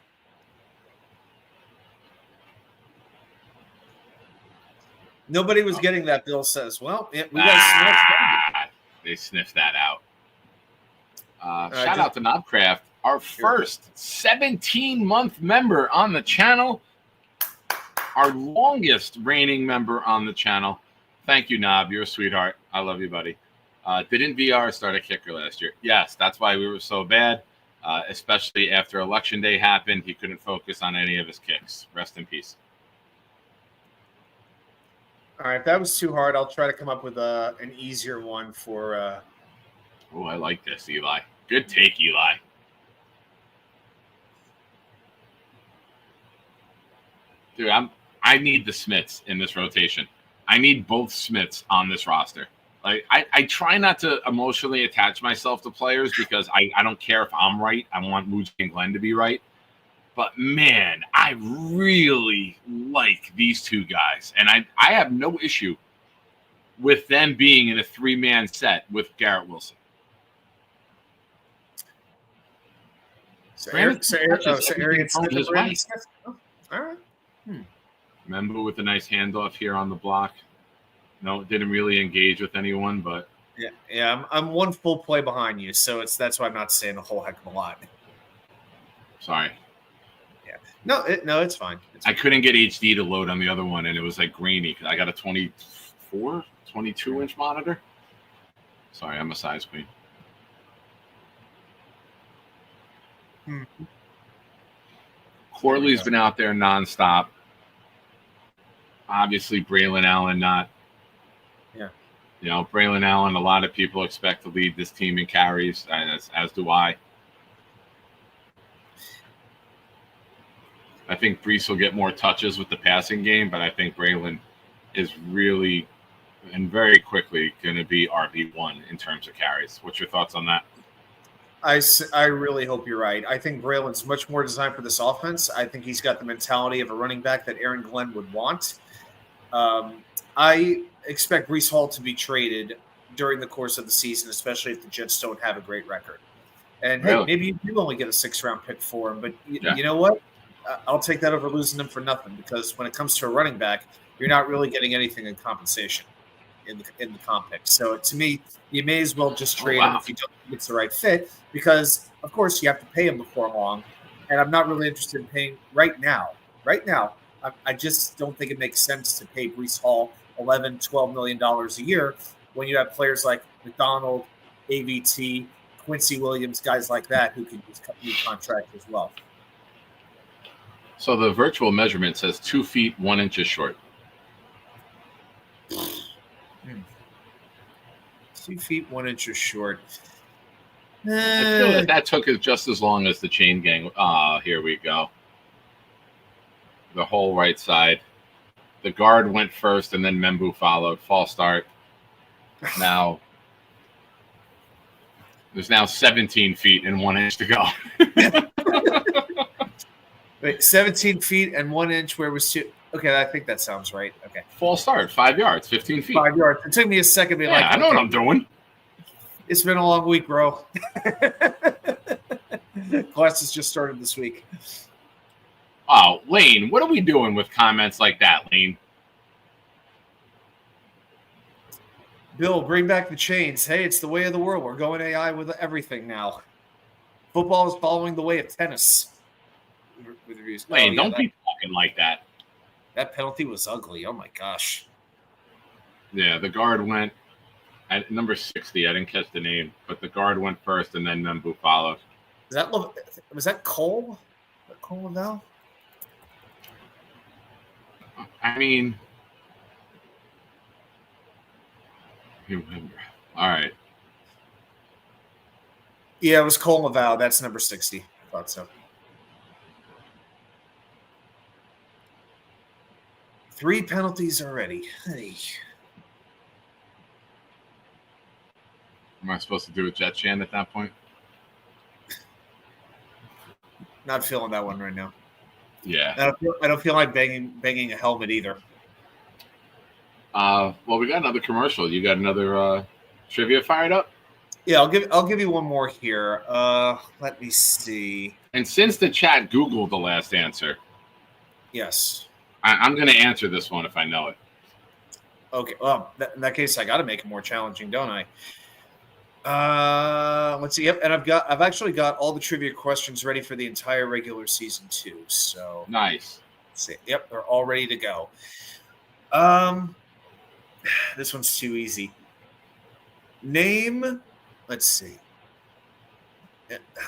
Nobody was getting that, Bill says. Well, we got they sniffed that out. Shout out to Knobcraft, our first 17-month member on the channel. Our longest reigning member on the channel. Thank you, Knob. You're a sweetheart. I love you, buddy. Didn't VR start a kicker last year? Yes, that's why we were so bad, especially after Election Day happened. He couldn't focus on any of his kicks. Rest in peace. All right, if that was too hard, I'll try to come up with an easier one for Oh, I like this, Eli. Good take, Eli. Dude, I need the Smiths in this rotation. I need both Smiths on this roster. I try not to emotionally attach myself to players because I don't care if I'm right. I want Mooji and Glenn to be right. But, man, I really like these 2 guys. And I have no issue with them being in a 3-man set with Garrett Wilson. Arian Smith is right. All right. Remember with a nice handoff here on the block. No, didn't really engage with anyone, but yeah. I'm one full play behind you, so that's why I'm not saying a whole heck of a lot. Sorry. Yeah. No, it's fine. I couldn't get HD to load on the other one, and it was grainy because I got a 22-inch monitor. Sorry, I'm a size queen. Corley's been out there nonstop. Obviously, Braylon Allen not. Yeah. Braylon Allen, a lot of people expect to lead this team in carries, as do I. I think Brees will get more touches with the passing game, but I think Braylon is really and very quickly going to be RB1 in terms of carries. What's your thoughts on that? I really hope you're right. I think Braylon's much more designed for this offense. I think he's got the mentality of a running back that Aaron Glenn would want. I expect Brees Hall to be traded during the course of the season, especially if the Jets don't have a great record. And hey, Really? maybe you only get a 6th-round pick for him, but you know what? I'll take that over losing him for nothing, because when it comes to a running back, you're not really getting anything in compensation in the comp pick. So to me, you may as well just trade him if you don't think it's the right fit, because of course you have to pay him before long, and I'm not really interested in paying right now. Right now, I just don't think it makes sense to pay Brees Hall $11, $12 million a year when you have players like McDonald, AVT, Quincy Williams, guys like that who can use new contracts as well. So the virtual measurement says 2 feet 1 inch short. 2 feet 1 inch short. I feel that took us just as long as the chain gang. Here we go. The whole right side. The guard went first, and then Membu followed. False start. Now there's now 17 feet and 1 inch to go. Wait, 17 feet and 1 inch. Where was two? Okay, I think that sounds right. Okay, False start. 5 yards. 15 feet. 5 yards. It took me a second to be like, I know what I'm doing. It's been a long week, bro. Classes just started this week. Oh, Lane, what are we doing with comments like that, Lane? Bill, bring back the chains. Hey, it's the way of the world. We're going AI with everything now. Football is following the way of tennis. With reviews. Lane, don't be talking like that. That penalty was ugly. Oh my gosh. Yeah, the guard went at number 60. I didn't catch the name, but the guard went first, and then Membu followed. Was that Cole? Cole Lavelle? I mean, all right. Yeah, it was Cole Lavelle. That's number 60. I thought so. 3 penalties already. Hey. Am I supposed to do a jet chant at that point? Not feeling that one right now. Yeah. I don't feel like banging a helmet either. Well, we got another commercial. You got another trivia fired up? Yeah, I'll give you one more here. Let me see. And since the chat Googled the last answer, Yes. I'm going to answer this one if I know it. Okay. Well, in that case, I got to make it more challenging, don't I? Let's see. Yep, and I've actually got all the trivia questions ready for the entire regular season too. So Nice. let's see. Yep, they're all ready to go. This one's too easy. Name. Let's see.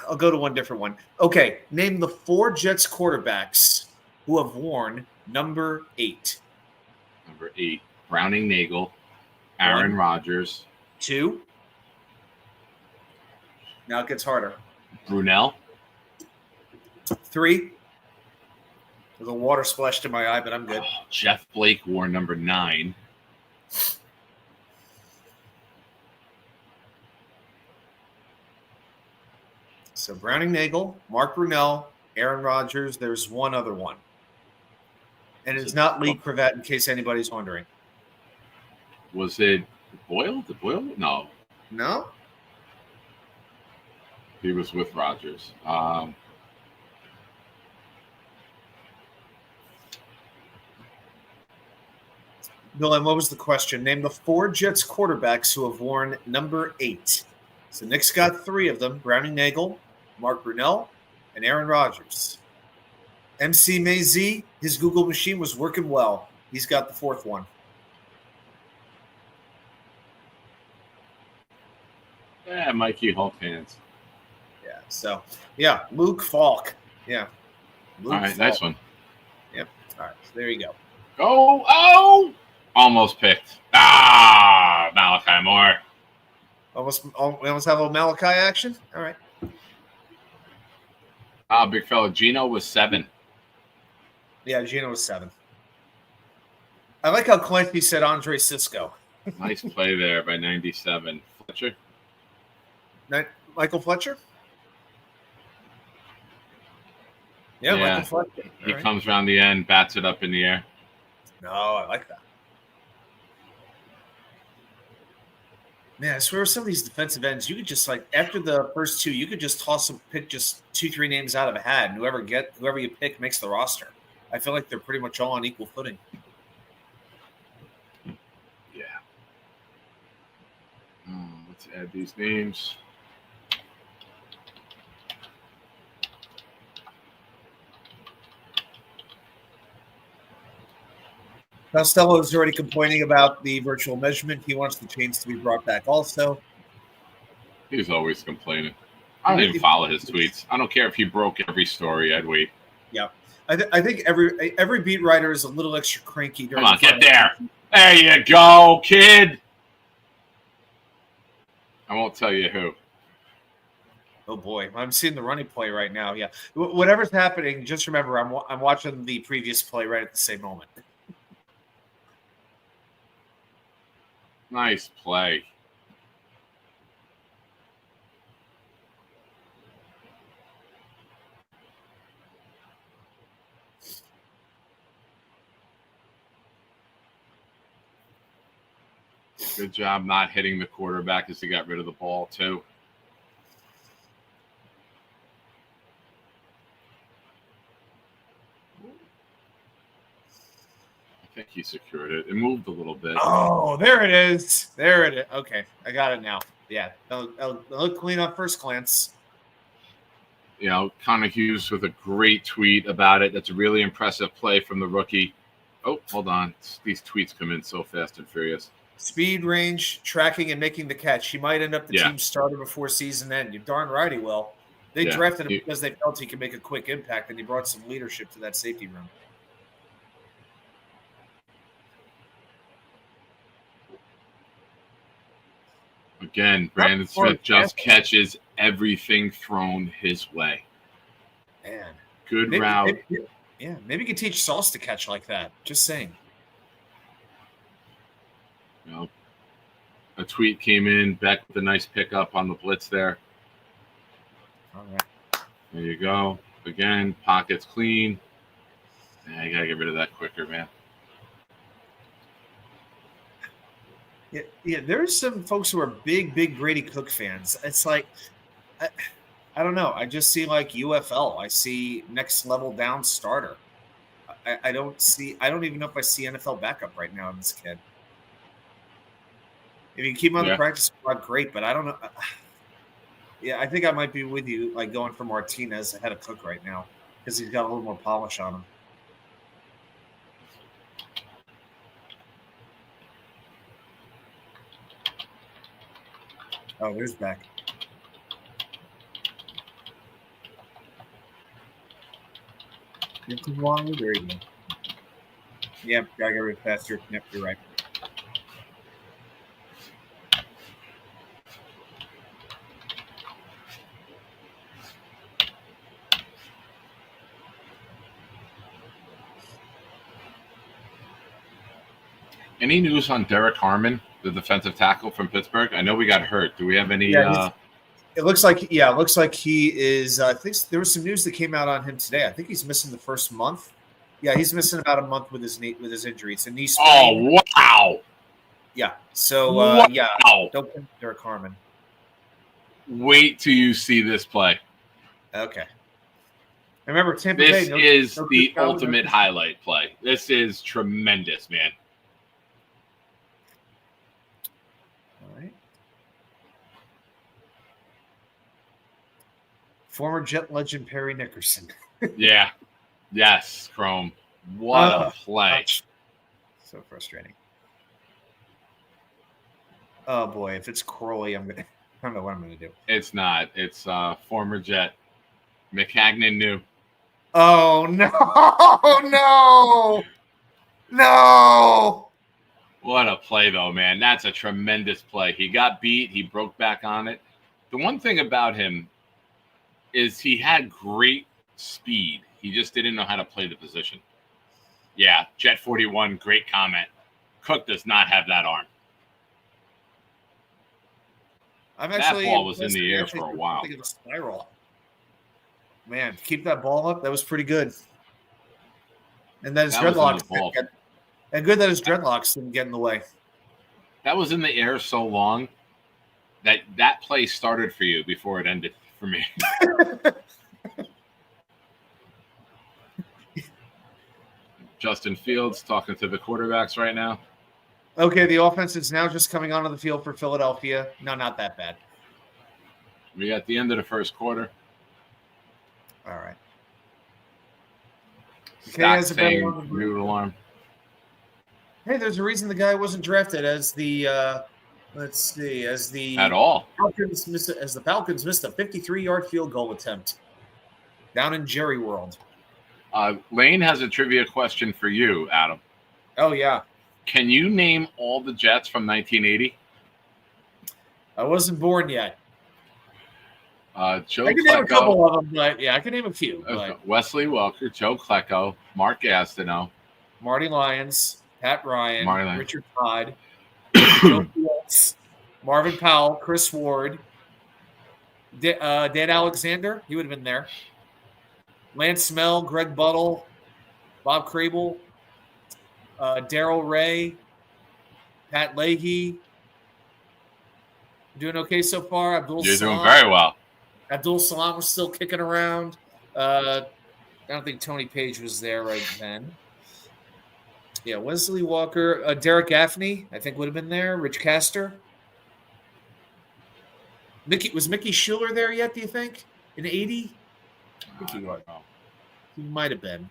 I'll go to one different one. Okay, name the 4 Jets quarterbacks who have worn number 8. Number 8, Browning Nagel, Aaron Rodgers. 2. Now it gets harder. Brunell. 3. There's a water splashed in my eye, but I'm good. Jeff Blake wore number 9. So Browning Nagel, Mark Brunell, Aaron Rodgers. There's one other one. And it's not Lee Cravat, in case anybody's wondering. Was it Boyle? Did Boyle? No. No? He was with Rodgers. Bill, and what was the question? Name the 4 Jets quarterbacks who have worn number 8. So Nick's got 3 of them: Browning Nagel, Mark Brunell, and Aaron Rodgers. MC Mazie, his Google machine was working well. He's got the 4th one. Yeah, Mikey Hulk hands. Yeah. So, yeah, Luke Falk. Yeah. Luke All right, Falk. nice one. Yep. All right. So there you go. Go! Oh! Almost picked. Ah! Malachi Moore. We almost have a little Malachi action. All right. Big fella. Gino was 7. Yeah, Gino was 7. I like how Clancy said Andre Cisco. Nice play there by 97. Fletcher. Michael Fletcher? Yeah, Michael Fletcher. He All right. comes around the end, bats it up in the air. No, I like that. Man, I swear some of these defensive ends, you could just like after the first 2, you could just pick just 2-3 names out of a hat, and whoever you pick makes the roster. I feel like they're pretty much all on equal footing. Yeah. Let's add these names. Costello is already complaining about the virtual measurement. He wants the chains to be brought back also. He's always complaining. I don't even follow his tweets. I don't care if he broke every story. I'd wait. Yeah. I think every beat writer is a little extra cranky. Come on, get there. There you go, kid. I won't tell you who. Oh boy, I'm seeing the running play right now. Yeah, whatever's happening, just remember I'm watching the previous play right at the same moment. Nice play. Good job not hitting the quarterback as he got rid of the ball, too. I think he secured it. It moved a little bit. Oh, there it is. There it is. Okay, I got it now. Yeah, it'll look clean on first glance. You know, Connor Hughes with a great tweet about it. That's a really impressive play from the rookie. Oh, hold on. These tweets come in so fast and furious. Speed, range, tracking, and making the catch. He might end up the team starter before season end. You're darn right he will. They drafted him because they felt he could make a quick impact, and he brought some leadership to that safety room. Again, Brandon Smith just catches everything thrown his way. Man. Good route. Maybe you could teach Sauce to catch like that. Just saying. You know, a tweet came in. Beck with a nice pickup on the blitz there. All right. There you go. Again, pockets clean. Yeah, you got to get rid of that quicker, man. Yeah, there's some folks who are big Brady Cook fans. It's like, I don't know. I just see like UFL. I see next level down starter. I don't even know if I see NFL backup right now in this kid. If you keep him on the practice squad, great, but I don't know. Yeah, I think I might be with you, like going for Martinez ahead of Cook right now because he's got a little more polish on him. Oh, there's Beck. There you go. Yeah, gotta get rid faster. Yep, you're right. Any news on Derek Harmon, the defensive tackle from Pittsburgh? I know we got hurt. Do we have any? It looks like he is. I think there was some news that came out on him today. I think he's missing the first month. Yeah, he's missing about a month with his injury. It's a knee sprain. Oh wow! Yeah. So wow. Yeah, don't put Derek Harmon. Wait till you see this play. Okay. Remember Tampa Bay. This is the ultimate highlight play. This is tremendous, man. All right. Former Jet legend Perry Nickerson. Yeah. Yes, Chrome. What a play. So frustrating. Oh boy, if it's Crowley, I don't know what I'm gonna do. It's not. It's former Jet. McHagnon knew. Oh no. What a play though, man. That's a tremendous play. He got beat, he broke back on it. The one thing about him is he had great speed. He just didn't know how to play the position. Yeah, Jet 41, great comment. Cook does not have that arm. I'm That actually ball was in impressed the that he air actually for a did while. something in the spiral. Man, keep that ball up. That was pretty good. And that his That was in dreadlocks the ball. and good that his dreadlocks didn't get in the way. That was in the air so long that play started for you before it ended for me. Justin Fields talking to the quarterbacks right now. Okay, the offense is now just coming onto the field for Philadelphia. No, not that bad. We at the end of the first quarter. All right. Stock has a better saying one. new alarm. Hey, there's a reason the guy wasn't drafted as the At all. Falcons missed a 53-yard field goal attempt down in Jerry World. Lane has a trivia question for you, Adam. Oh yeah, Can you name all the Jets from 1980? I wasn't born yet. Joe I can name a Klecko, couple of them, but yeah, I can name a few. But Wesley Welker, Joe Klecko, Mark Gastineau, Marty Lyons, Pat Ryan, Marty Lyons. Richard Todd, Joe Fields, Marvin Powell, Chris Ward, Dan Alexander, he would have been there. Lance Smell, Greg Buttle, Bob Crable, Daryl Ray, Pat Leahy. Doing okay so far. You're doing very well. Abdul Salam was still kicking around. I don't think Tony Page was there right then. Yeah, Wesley Walker, Derek Gaffney, I think would have been there. Rich Castor. Was Mickey Schuler there yet, do you think? In 80? I think he was. He might have been.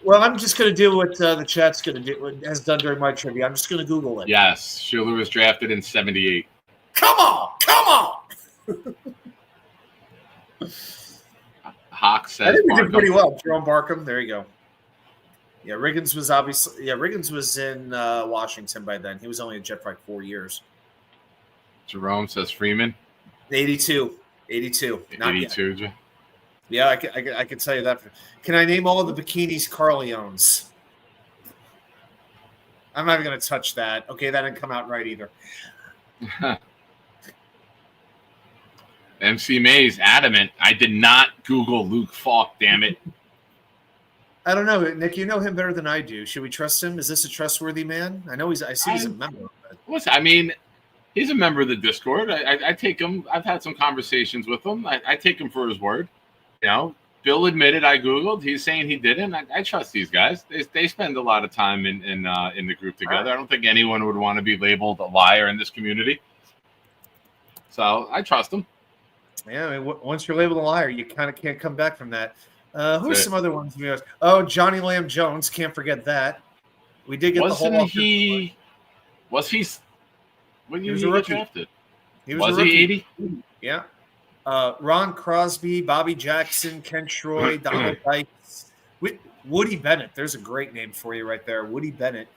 Well, I'm just going to do what the chat's going to do, has done during my trivia. I'm just going to Google it. Yes, Schuler was drafted in 78. Come on! Hawk I says think we did Barkham. pretty well. Jerome Barkham, there you go. Yeah, Riggins was in Washington by then. He was only a Jet for like 4 years. Jerome says Freeman. 82. Not 82. Yet. Yeah, I can tell you that. Can I name all of the bikinis Carly owns? I'm not even going to touch that. Okay, that didn't come out right either. MC Mays adamant. I did not Google Luke Falk. Damn it. I don't know, Nick. You know him better than I do. Should we trust him? Is this a trustworthy man? I know I see he's a member. I mean, he's a member of the Discord. I take him. I've had some conversations with him. I take him for his word. You know, Bill admitted I Googled. He's saying he didn't. I trust these guys. They spend a lot of time in the group together. I don't think anyone would want to be labeled a liar in this community. So I trust him. Yeah, I mean, once you're labeled a liar, you kind of can't come back from that. Who's some other ones? Oh, Johnny Lamb Jones. Can't forget that. We did get the whole. Was he? When He you was a get rookie. drafted? Was he 80? Yeah. Ron Crosby, Bobby Jackson, Ken Troy, Donald Dykes, Woody Bennett. There's a great name for you right there, Woody Bennett.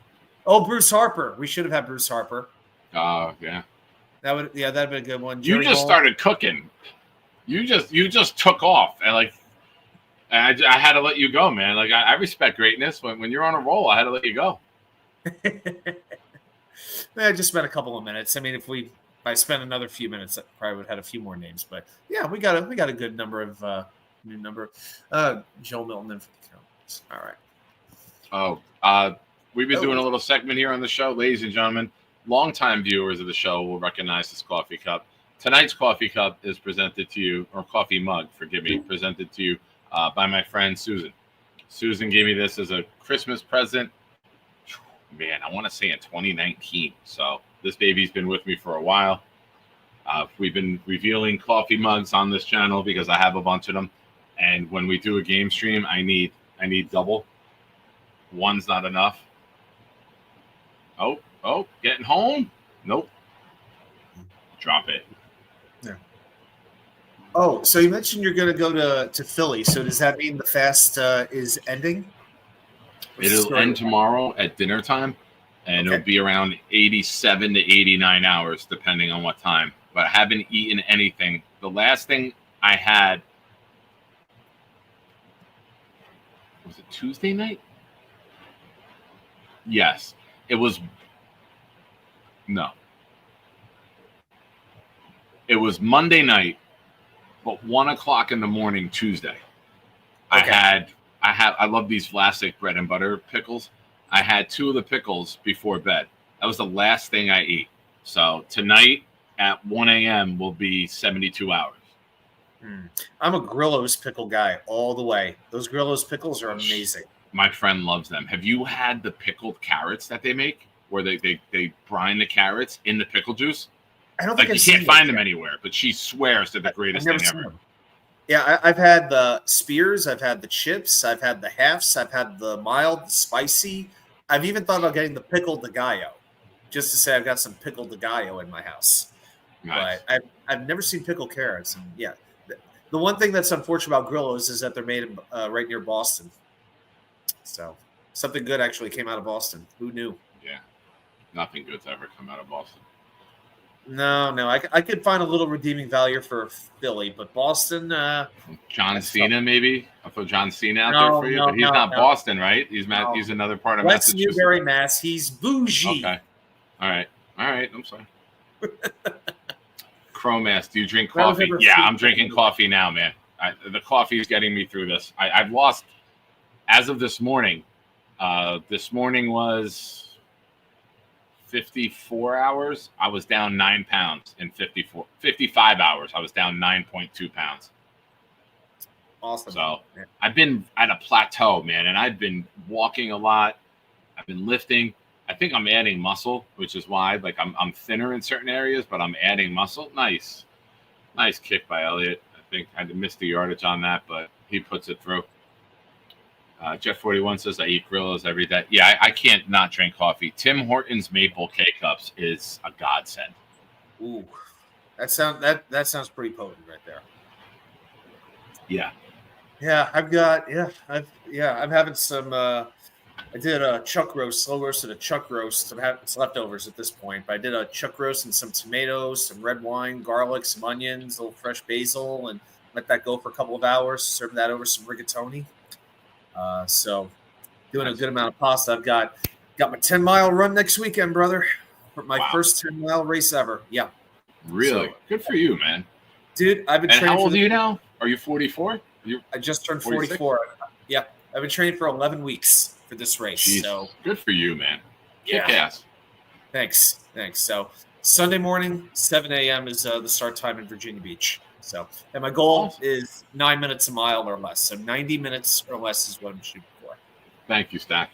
Oh, Bruce Harper. We should have had Bruce Harper. Oh, yeah. That'd been a good one. You just started cooking. You just took off, and I had to let you go, man. I respect greatness. When you're on a roll, I had to let you go. I just spent a couple of minutes. I mean, if I spent another few minutes, I probably would have had a few more names. But yeah, we got a good number of new number. Joe Milton and for the Cowboys. All right. We've been doing a little segment here on the show, ladies and gentlemen. Longtime viewers of the show will recognize this coffee cup. Tonight's coffee cup is presented to you, or coffee mug, forgive me, presented to you by my friend Susan. Susan gave me this as a Christmas present. Man, I want to say in 2019. So this baby's been with me for a while. We've been revealing coffee mugs on this channel because I have a bunch of them. And when we do a game stream, I need double. One's not enough. Oh, getting home? Nope. Drop it. Yeah. Oh, so you mentioned you're going to go to Philly. So does that mean the fast is ending? It'll end tomorrow at dinner time, and it'll be around 87 to 89 hours, depending on what time. But I haven't eaten anything. The last thing I had, was it Tuesday night? Yes. It was no. It was Monday night, but 1:00 in the morning Tuesday. Okay. I love these Vlasic bread and butter pickles. I had 2 of the pickles before bed. That was the last thing I ate. So tonight at 1 a.m. will be 72 hours. I'm a Grillo's pickle guy all the way. Those Grillo's pickles are amazing. My friend loves them. Have you had the pickled carrots that they make, where they brine the carrots in the pickle juice? I don't Like think you I've can't seen find those them yet. anywhere, but she swears they're the I've greatest never thing seen ever. them. Yeah, I've had the spears, I've had the chips, I've had the halves, I've had the mild, the spicy. I've even thought about getting the pickled de gallo, just to say I've got some pickled de gallo in my house. Nice. But I've never seen pickled carrots. And yeah, the one thing that's unfortunate about Grillo's is that they're made in, right near Boston. So something good actually came out of Boston. Who knew? Yeah, nothing good's ever come out of Boston. No, I could find a little redeeming value for Philly, but Boston. John That's Cena, tough. maybe. I'll throw John Cena out No, there for you, no, but he's no, not no. Boston, right? He's No. He's another part of West Massachusetts. Newbury, Mass. He's bougie. Okay. All right. I'm sorry. Chromass, do you drink That was coffee? ever Yeah, sweet. I'm drinking coffee now, man. The coffee is getting me through this. I've lost, as of this morning. This morning was 54 hours. I was down 9 pounds in 55 hours. I was down 9.2 pounds. Awesome. So Yeah. I've been at a plateau, man, and I've been walking a lot. I've been lifting. I think I'm adding muscle, which is why, like, I'm thinner in certain areas, but I'm adding muscle. Nice kick by Elliott. I think I missed the yardage on that, but he puts it through. Jeff 41 says I eat Grillos every day. Yeah, I can't not drink coffee. Tim Hortons Maple K-Cups is a godsend. Ooh, that sounds pretty potent right there. Yeah. Yeah, I'm having some. I did a chuck roast, slow roasted a chuck roast. It's leftovers at this point, but I did a chuck roast and some tomatoes, some red wine, garlic, some onions, a little fresh basil, and let that go for a couple of hours. Serve that over some rigatoni. So doing a good amount of pasta. I've got my 10-mile run next weekend, brother. For my first 10-mile race ever. Yeah. Really? So, good for you, man. Dude, I've been And training. how old are you now? Are you 44? I just turned 46? 44. Yeah. I've been training for 11 weeks for this race. Jeez. So Good for you, man. Kick Yeah. ass. Thanks. So Sunday morning, 7 a.m. is the start time in Virginia Beach. So, and my goal is 9 minutes a mile or less. So 90 minutes or less is what I'm shooting for. Thank you, Stack.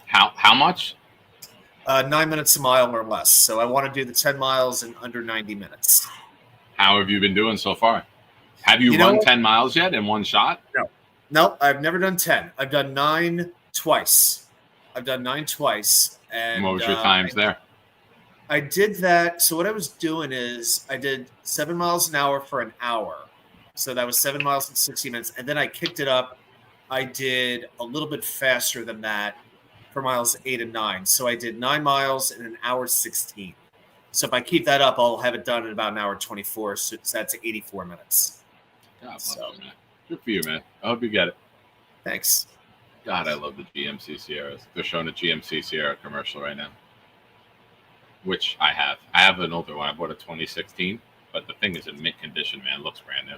How much? 9 minutes a mile or less. So I want to do the 10 miles in under 90 minutes. How have you been doing so far? Have you know run what? 10 miles yet in one shot? No, I've never done 10. I've done 9 twice. And What was your times there? I did that. So what I was doing is I did 7 miles an hour for an hour. So that was 7 miles in 60 minutes. And then I kicked it up. I did a little bit faster than that for miles 8 and 9. So I did 9 miles in an hour 16. So if I keep that up, I'll have it done in about an hour 24. So that's 84 minutes. God bless So- you, man. Good for you, man. I hope you get it. Thanks. God, I love the GMC Sierras. They're showing a GMC Sierra commercial right now, which I have. I have an older one. I bought a 2016, but the thing is in mint condition, man. It looks brand new.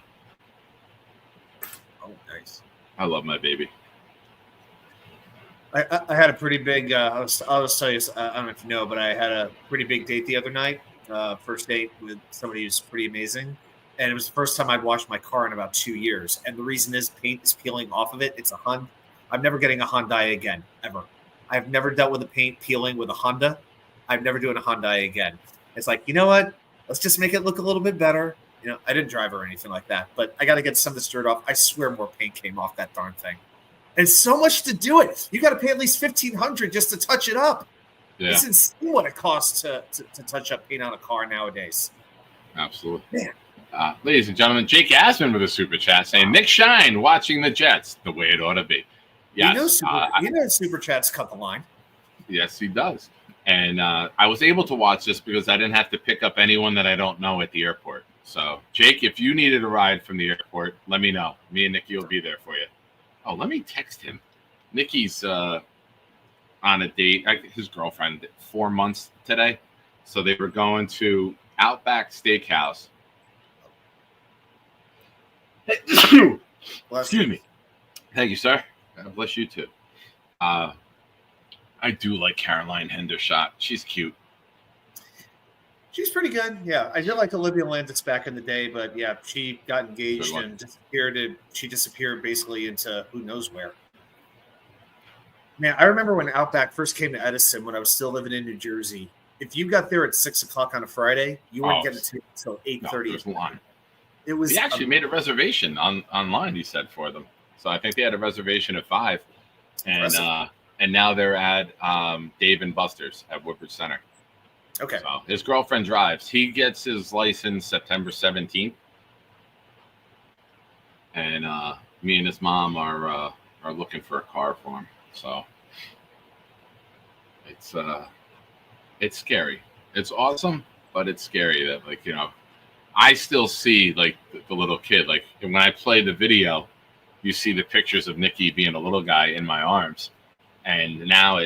Oh, nice. I love my baby. I had a pretty big. I'll just tell you. I don't know if you know, but I had a pretty big date the other night. First date with somebody who's pretty amazing, and it was the first time I'd washed my car in about 2 years. And the reason is paint is peeling off of it. It's a Honda. I'm never getting a Hyundai again, ever. I've never dealt with the paint peeling with a Honda. I'm never doing a Hyundai again. It's like, you know what? Let's just make it look a little bit better. You know, I didn't drive or anything like that, but I got to get some of this dirt off. I swear more paint came off that darn thing. And so much to do it. You got to pay at least $1,500 just to touch it up. Yeah, It's insane what it costs to touch up paint on a car nowadays. absolutely. Man. Ladies and gentlemen, Jake Asman with a super chat saying, Nick Shine watching the Jets the way it ought to be. Yes, You know Super Chats cut the line. yes, he does. And I was able to watch this because I didn't have to pick up anyone that I don't know at the airport. So, Jake, if you needed a ride from the airport, let me know. Me and Nikki will be there for you. Oh, let me text him. Nikki's on a date. His girlfriend 4 months today, so they were going to Outback Steakhouse. Excuse me. Thank you, sir. God bless you too. I do like Caroline Hendershot. She's cute. She's pretty good. Yeah, I did like Olivia Landis back in the day, but yeah, she got engaged and disappeared. She disappeared basically into who knows where. Man, I remember when Outback first came to Edison when I was still living in New Jersey. If you got there at 6 o'clock on a Friday, you weren't getting to until 8:30. No, it was. He actually made a reservation online. He said for them, so I think they had a reservation at 5, and now they're at Dave and Buster's at Woodbridge Center. Okay. So his girlfriend drives. He gets his license September 17th, and me and his mom are looking for a car for him. So it's scary. It's awesome, but it's scary that I still see like the little kid. Like when I play the video, you see the pictures of Nicky being a little guy in my arms, and now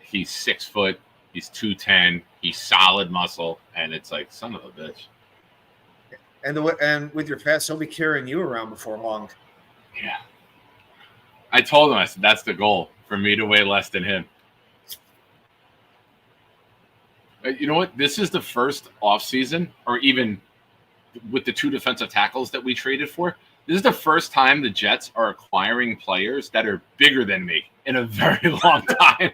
he's 6 foot, he's 210, he's solid muscle, and it's like, son of a bitch. And with your fast, he'll be carrying you around before long. Yeah. I told him, I said, that's the goal, for me to weigh less than him. You know what? This is the first offseason, or even with the 2 defensive tackles that we traded for, this is the first time the Jets are acquiring players that are bigger than me in a very long time.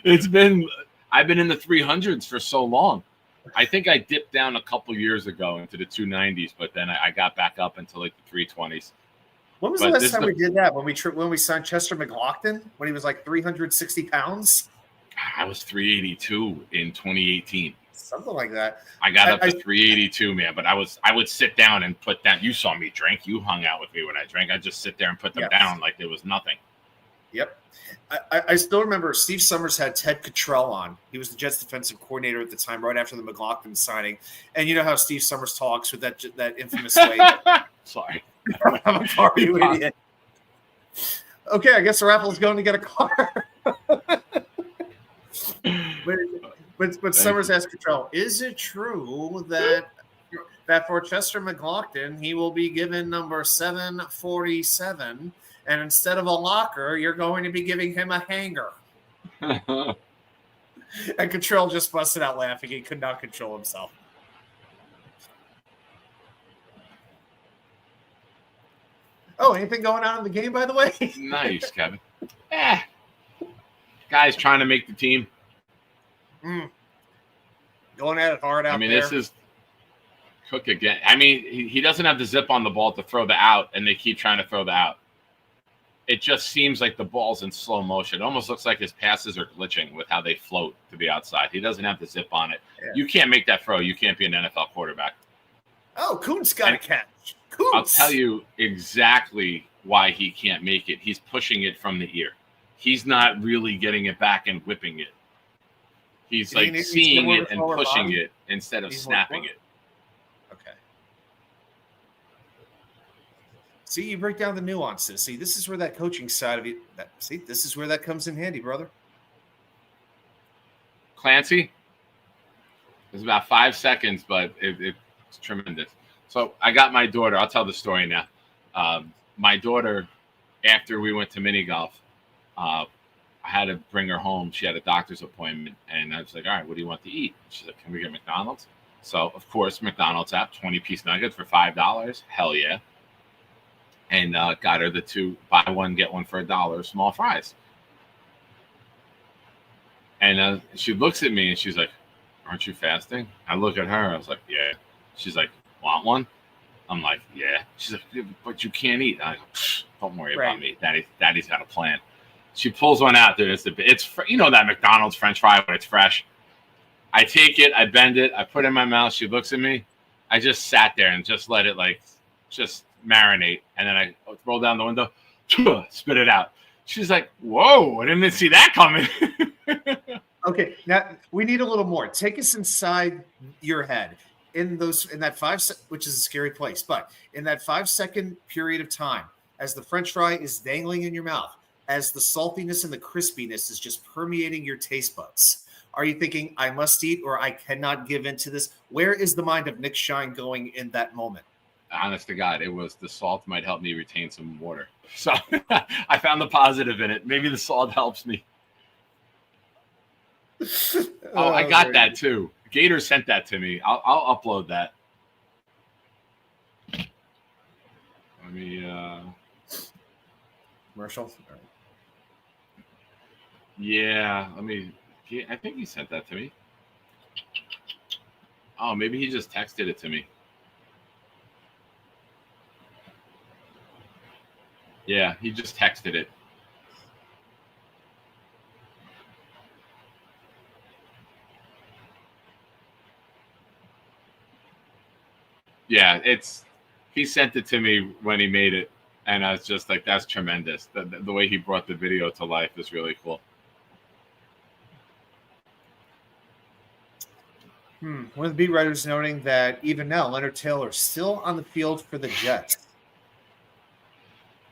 I've been in the 300s for so long. I think I dipped down a couple years ago into the 290s, but then I got back up into like the 320s. When was the last time we did that? When we signed Chester McLaughlin, when he was like 360 pounds? I was 382 in 2018. Something like that. I got up to 382, man. But I would sit down and put down. You saw me drink. You hung out with me when I drank. I'd just sit there and put them down like there was nothing. Yep. I still remember Steve Summers had Ted Cottrell on. He was the Jets defensive coordinator at the time, right after the McLaughlin signing. And you know how Steve Summers talks with that infamous way. Sorry. I'm a car, you idiot. Okay, I guess the Raffles going to get a car. But Summers asked Cottrell, is it true that for Chester McLaughlin, he will be given number 747, and instead of a locker, you're going to be giving him a hanger? And Cottrell just busted out laughing. He could not control himself. Oh, anything going on in the game, by the way? Nice, Kevin. Guys trying to make the team. Going at it hard out there. This is Cook again. He doesn't have the zip on the ball to throw the out, and they keep trying to throw the out. It just seems like the ball's in slow motion. It almost looks like his passes are glitching with how they float to the outside. He doesn't have the zip on it. Yeah. You can't make that throw. You can't be an NFL quarterback. Oh, Kuntz got a catch. Kuntz. I'll tell you exactly why he can't make it. He's pushing it from the ear. He's not really getting it back and whipping it. He's seeing it and pushing it instead of snapping it. Okay. See, you break down the nuances. See, this is where that coaching side of it. This is where that comes in handy, brother. Clancy. It's about 5 seconds, but it's tremendous. So I got my daughter. I'll tell the story now. My daughter, after we went to mini golf, I had to bring her home. She had a doctor's appointment, and I was like, all right, what do you want to eat? She's like, can we get McDonald's? So, of course, McDonald's app, 20-piece nuggets for $5. Hell yeah. And got her the 2 buy one, get one for $1 small fries. And she looks at me, and she's like, aren't you fasting? I look at her. I was like, yeah. She's like, want one? I'm like, yeah. She's like, yeah, but you can't eat. I go, don't worry about me. Daddy's got a plan. She pulls one out there. It's that McDonald's French fry when it's fresh. I take it, I bend it, I put it in my mouth. She looks at me. I just sat there and just let it just marinate. And then I roll down the window, spit it out. She's like, whoa, I didn't see that coming. Okay, now we need a little more. Take us inside your head in that 5 which is a scary place, but in that 5 second period of time, as the French fry is dangling in your mouth, as the saltiness and the crispiness is just permeating your taste buds? Are you thinking, I must eat or I cannot give in to this? Where is the mind of Nick Shine going in that moment? Honest to God, it was the salt might help me retain some water. So I found the positive in it. Maybe the salt helps me. Oh, I got that too. Gator sent that to me. I'll upload that. Let me Commercial. yeah, I think he sent that to me. Oh, maybe he just texted it to me. Yeah, he just texted it. Yeah, he sent it to me when he made it, and I was just like, that's tremendous. The way he brought the video to life is really cool. One of the beat writers noting that even now, Leonard Taylor still on the field for the Jets.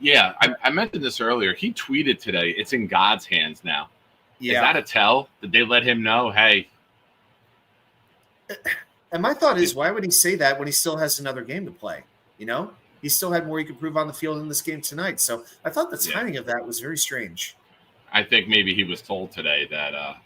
Yeah, I mentioned this earlier. He tweeted today, it's in God's hands now. Yeah. Is that a tell? Did they let him know, hey? And my thought is, why would he say that when he still has another game to play? You know, he still had more he could prove on the field in this game tonight. So I thought the timing of that was very strange. I think maybe he was told today that,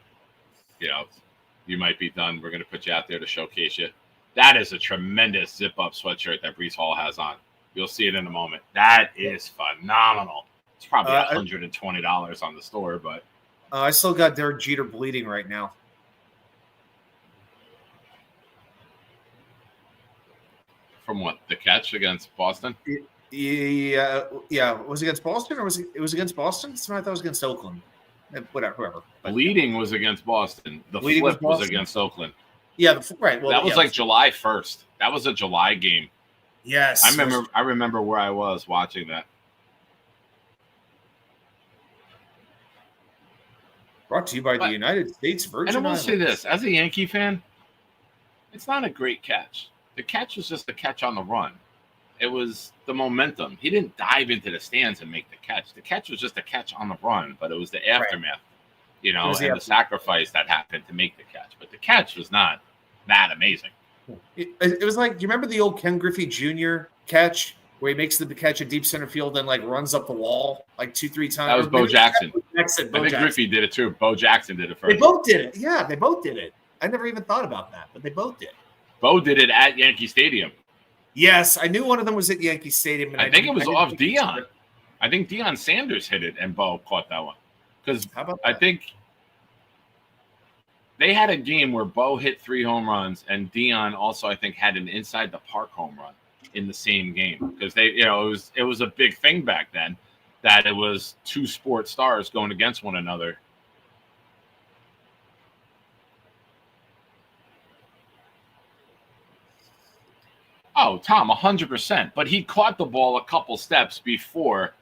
you might be done. We're going to put you out there to showcase you. That is a tremendous zip-up sweatshirt that Breece Hall has on. You'll see it in a moment. That is phenomenal. It's probably $120 on the store, but I still got Derek Jeter bleeding right now. From what? The catch against Boston? Yeah. Was it against Boston or was it was against Boston? So I thought it was against Oakland. Whoever. But, bleeding was against Boston. The bleeding flip was against Oakland. Yeah, right. Well, that was like July 1st. That was a July game. Yes. I remember where I was watching that. Brought to you by the United States Virgin And I will Islands. say this, as a Yankee fan, it's not a great catch. The catch was just a catch on the run. It was the momentum. He didn't dive into the stands and make the catch. The catch was just a catch on the run, but it was the aftermath, and the sacrifice that happened to make the catch. But the catch was not that amazing. It was like, do you remember the old Ken Griffey Jr. catch where he makes the catch at deep center field and like runs up the wall like 2-3 times? That was Bo Jackson. I think Jackson. Griffey did it too. Bo Jackson did it first. They both did it. Yeah, they both did it. I never even thought about that, but they both did. Bo did it at Yankee Stadium. Yes, I knew one of them was at Yankee Stadium. And I think it was off Deion. I think Deion Sanders hit it and Bo caught that one. Because I think they had a game where Bo hit 3 home runs and Deion also, I think, had an inside the park home run in the same game. Because it was a big thing back then that it was 2 sports stars going against one another. Oh, Tom, 100%. But he caught the ball a couple steps before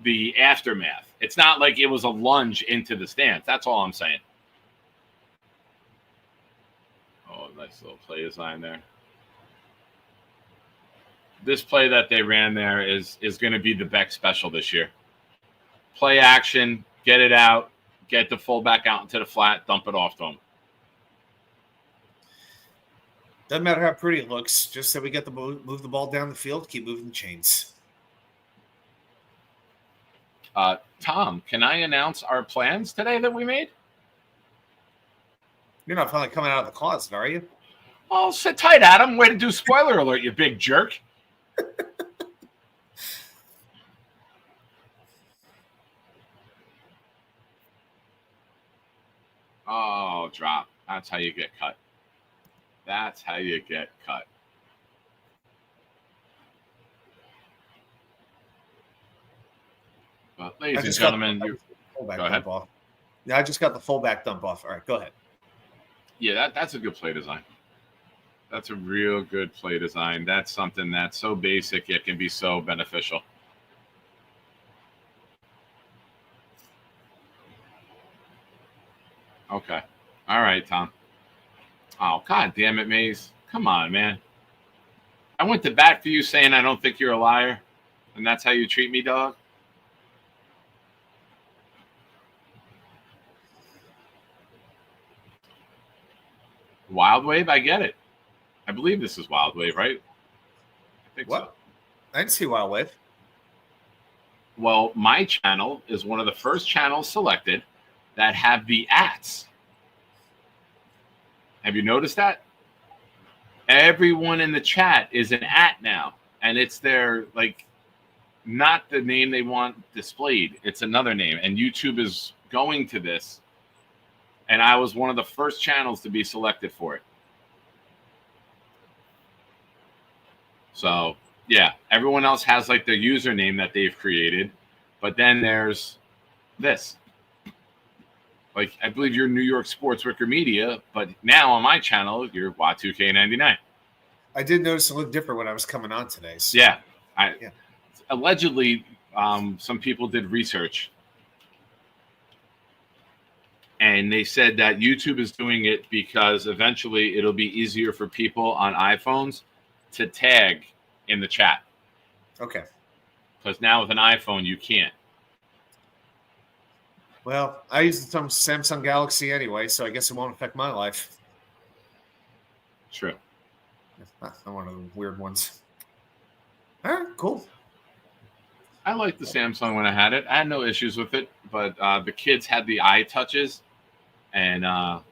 the aftermath. It's not like it was a lunge into the stands. That's all I'm saying. Oh, nice little play design there. This play that they ran there is going to be the Beck special this year. Play action, get it out, get the fullback out into the flat, dump it off to him. Doesn't matter how pretty it looks, just that we get the move the ball down the field, keep moving the chains. Tom, can I announce our plans today that we made? You're not finally coming out of the closet, are you? Well, sit tight, Adam. Way to do spoiler alert, you big jerk. Oh, drop. That's how you get cut. That's how you get cut. But, ladies and gentlemen, go ahead. Yeah, I just got the fullback dump off. All right, go ahead. Yeah, that's a good play design. That's a real good play design. That's something that's so basic yet can be so beneficial. Okay. All right, Tom. Oh, God damn it, Maze. Come on, man. I went to bat for you saying I don't think you're a liar. And that's how you treat me, dog? Wild Wave, I get it. I believe this is Wild Wave, right? I think What? I didn't see Wild Wave. Well, my channel is one of the first channels selected that have the ats. Have you noticed that? Everyone in the chat is an at now, and it's their, like, not the name they want displayed. It's another name, and YouTube is going to this, and I was one of the first channels to be selected for it. So, yeah, everyone else has, like, their username that they've created, but then there's this. Like, I believe you're New York Sports Wicker Media, but now on my channel, you're WA2K99. I did notice it looked different when I was coming on today. So. Yeah. Yeah. Allegedly, some people did research, and they said that YouTube is doing it because eventually it'll be easier for people on iPhones to tag in the chat. Okay. Because now with an iPhone, you can't. Well, I use the Samsung Galaxy anyway, so I guess it won't affect my life. True. I'm one of the weird ones. All right, cool. I liked the Samsung when I had it. I had no issues with it, but the kids had the eye touches, and I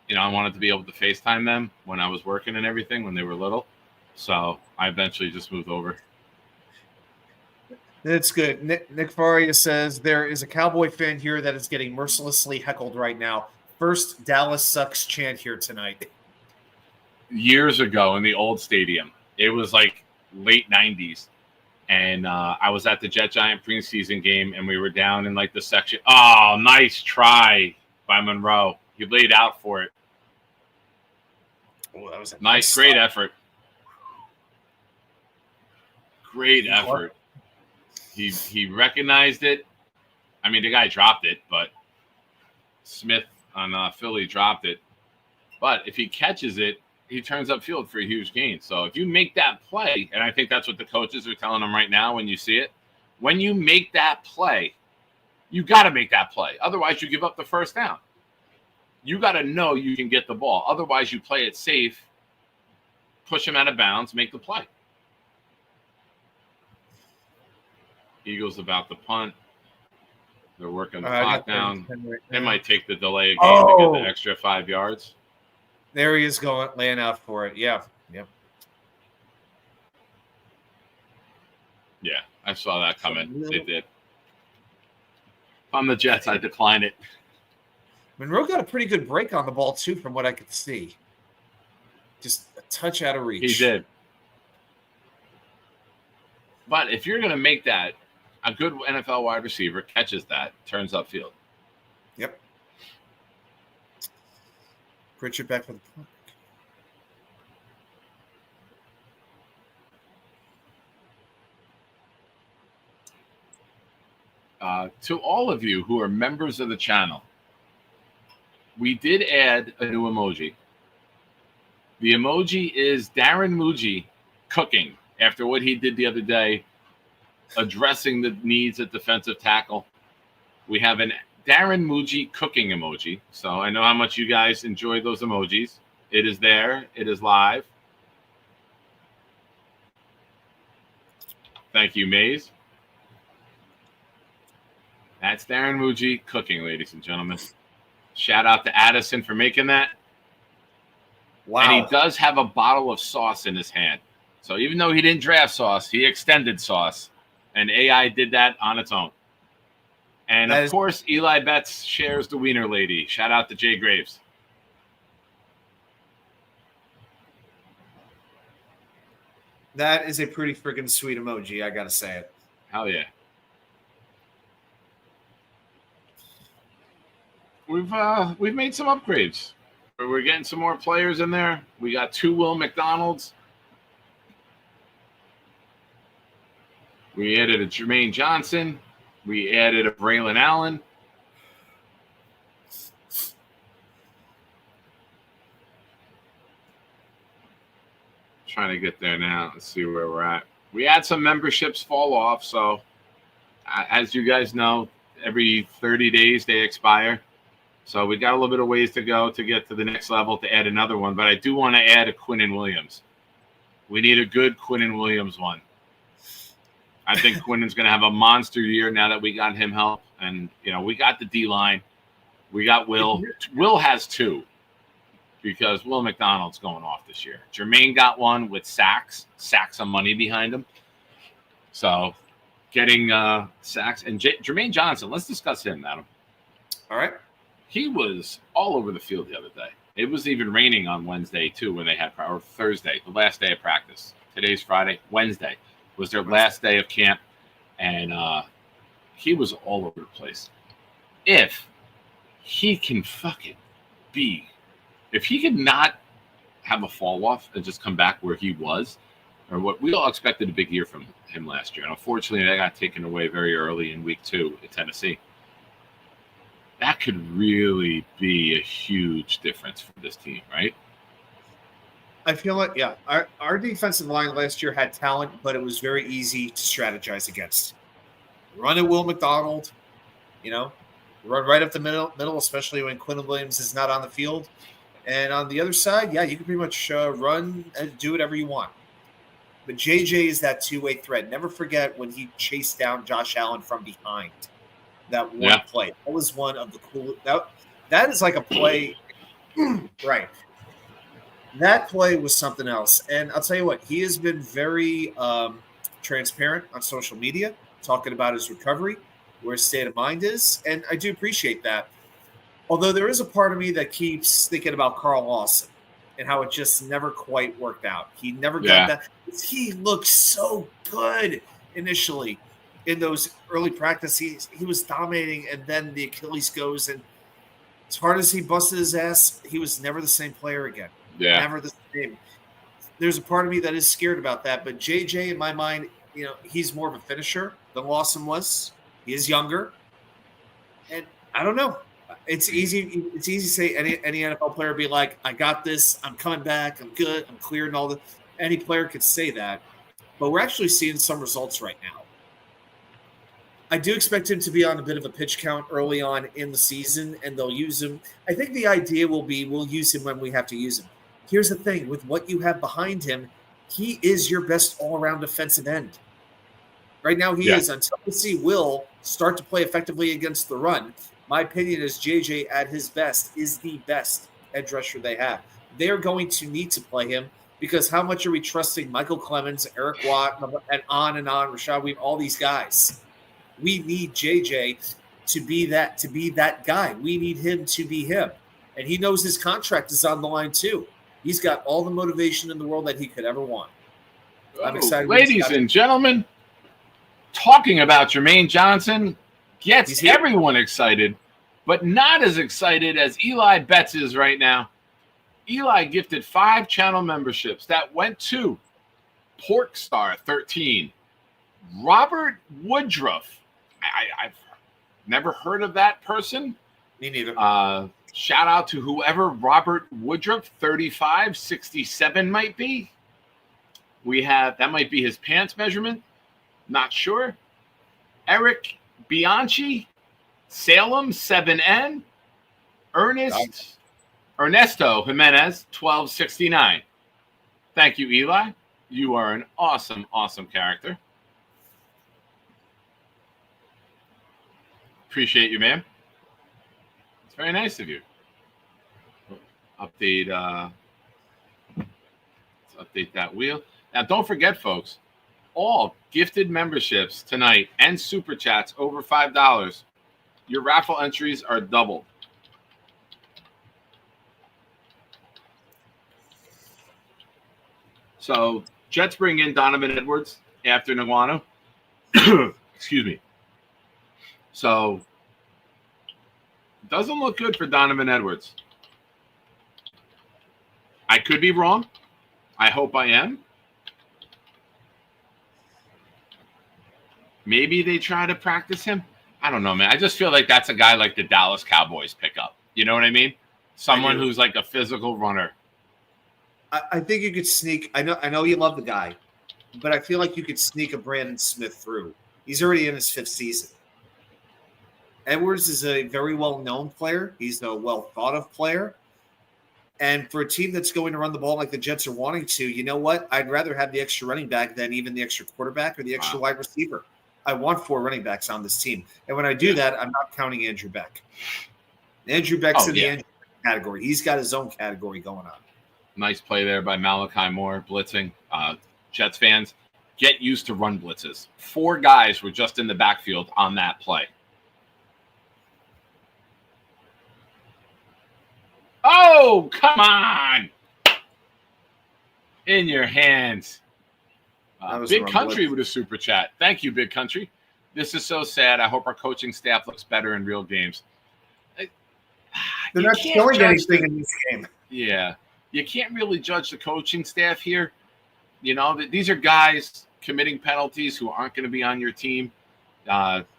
wanted to be able to FaceTime them when I was working and everything when they were little. So I eventually just moved over. That's good. Nick Faria says there is a Cowboy fan here that is getting mercilessly heckled right now. First Dallas sucks chant here tonight. Years ago in the old stadium, it was like late 90s. And I was at the Jet Giant preseason game, and we were down in like the section. Oh, nice try by Monroe. He laid out for it. Oh, that was a Nice, great effort. Great effort. He recognized it. I mean, the guy dropped it, but Smith on Philly dropped it. But if he catches it, he turns upfield for a huge gain. So if you make that play, and I think that's what the coaches are telling him right now when you see it, when you make that play, you got to make that play. Otherwise, you give up the first down. You got to know you can get the ball. Otherwise, you play it safe, push him out of bounds, make the play. Eagles about the punt. They're working the clock down. They might take the delay of game to get the extra 5 yards. There he is going, laying out for it. Yeah. Yep. Yeah, I saw that coming. They did. If I'm the Jets, I decline it. Monroe got a pretty good break on the ball, too, from what I could see. Just a touch out of reach. He did. But if you're going to make that, a good NFL wide receiver catches that, turns upfield. Yep. Pritchard back for the punt. To all of you who are members of the channel, we did add a new emoji. The emoji is Darren Muji cooking after what he did the other day, addressing the needs at defensive tackle. We have an Darren Muji cooking emoji. So I know how much you guys enjoy those emojis. It is there. It is live. Thank you, Maze. That's Darren Muji cooking, ladies and gentlemen. Shout out to Addison for making that. Wow. And he does have a bottle of sauce in his hand. So even though he didn't draft sauce, he extended sauce. And AI did that on its own. And, of course, Eli Betts shares the wiener lady. Shout out to Jay Graves. That is a pretty freaking sweet emoji, I got to say it. Hell yeah. We've made some upgrades. We're getting some more players in there. We got 2 Will McDonalds. We added a Jermaine Johnson. We added a Braylon Allen. Trying to get there now. Let's see where we're at. We had some memberships fall off. So, as you guys know, every 30 days they expire. So we got a little bit of ways to go to get to the next level to add another one. But I do want to add a Quinnen Williams. We need a good Quinnen Williams one. I think Quinnen's going to have a monster year now that we got him help. And, we got the D-line. We got Will. Will has 2 because Will McDonald's going off this year. Jermaine got 1 with sacks of money behind him. So getting sacks. And Jermaine Johnson, let's discuss him, Adam. All right. He was all over the field the other day. It was even raining on Wednesday, too, when they had – or Thursday, the last day of practice. Today's Friday. Wednesday was their last day of camp, and he was all over the place. If he can fucking be – if he could not have a fall-off and just come back where he was, or what we all expected a big year from him last year. And unfortunately, that got taken away very early in week 2 at Tennessee. That could really be a huge difference for this team, right? I feel like, yeah, our defensive line last year had talent, but it was very easy to strategize against. Run at Will McDonald, run right up the middle, especially when Quinnen Williams is not on the field. And on the other side, yeah, you can pretty much run and do whatever you want. But JJ is that two-way threat. Never forget when he chased down Josh Allen from behind. That one play. That was one of the cool. That is like a play, right? That play was something else. And I'll tell you what, he has been very transparent on social media, talking about his recovery, where his state of mind is, and I do appreciate that. Although there is a part of me that keeps thinking about Carl Lawson and how it just never quite worked out. He never got that. He looked so good initially. In those early practices, he was dominating, and then the Achilles goes, and as hard as he busted his ass, he was never the same player again. Yeah. Never the same. There's a part of me that is scared about that, but JJ, in my mind, he's more of a finisher than Lawson was. He is younger, and I don't know. It's easy to say any NFL player be like, I got this, I'm coming back, I'm good, I'm clear, and all that. Any player could say that, but we're actually seeing some results right now. I do expect him to be on a bit of a pitch count early on in the season, and they'll use him. I think the idea will be we'll use him when we have to use him. Here's the thing. With what you have behind him, he is your best all-around defensive end. Right now he is. Until we see Will start to play effectively against the run, my opinion is JJ at his best is the best edge rusher they have. They're going to need to play him because how much are we trusting Michael Clemens, Eric Watt, and on, Rashad Weave, all these guys? We need JJ to be that guy. We need him to be him. And he knows his contract is on the line too. He's got all the motivation in the world that he could ever want. I'm excited. Ladies and gentlemen, talking about Jermaine Johnson gets everyone excited, but not as excited as Eli Betts is right now. Eli gifted 5 channel memberships that went to Porkstar 13, Robert Woodruff. I've never heard of that person. Me neither. Shout out to whoever Robert Woodruff 3567 might be. That might be his pants measurement. Not sure. Eric Bianchi, Salem 7N, Ernesto Jimenez 1269. Thank you, Eli. You are an awesome, awesome character. Appreciate you, man. It's very nice of you. Update. Let's update that wheel. Now, don't forget, folks, all gifted memberships tonight and super chats over $5, your raffle entries are doubled. So, Jets bring in Donovan Edwards after Nagwano. Excuse me. So, doesn't look good for Donovan Edwards. I could be wrong. I hope I am. Maybe they try to practice him. I don't know, man. I just feel like that's a guy like the Dallas Cowboys pick up. You know what I mean? Someone who's like a physical runner. I think you could sneak. I know you love the guy. but I feel like you could sneak a Brandon Smith through. He's already in his 5th season. Edwards is a very well-known player. He's a well-thought-of player. And for a team that's going to run the ball like the Jets are wanting to, you know what? I'd rather have the extra running back than even the extra quarterback or the extra wide receiver. I want 4 running backs on this team. And when I do that, I'm not counting Andrew Beck. Andrew Beck's in the Andrew Beck category. He's got his own category going on. Nice play there by Malachi Moore, blitzing. Jets fans, get used to run blitzes. 4 guys were just in the backfield on that play. Oh, come on. In your hands. Big Country with a super chat. Thank you, Big Country. This is so sad. I hope our coaching staff looks better in real games. They're not showing anything in this game. Yeah. You can't really judge the coaching staff here. You know, these are guys committing penalties who aren't going to be on your team.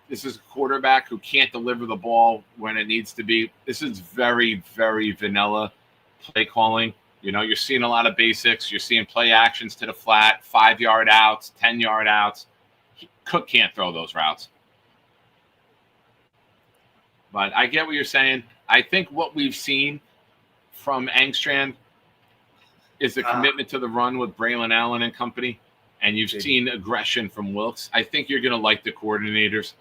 This is a quarterback who can't deliver the ball when it needs to be. This is very, very vanilla play calling. You know, you're seeing a lot of basics. You're seeing play actions to the flat, 5-yard outs, 10-yard outs. Cook can't throw those routes. But I get what you're saying. I think what we've seen from Engstrand is the commitment to the run with Braylon Allen and company. And you've seen aggression from Wilkes. I think you're going to like the coordinators.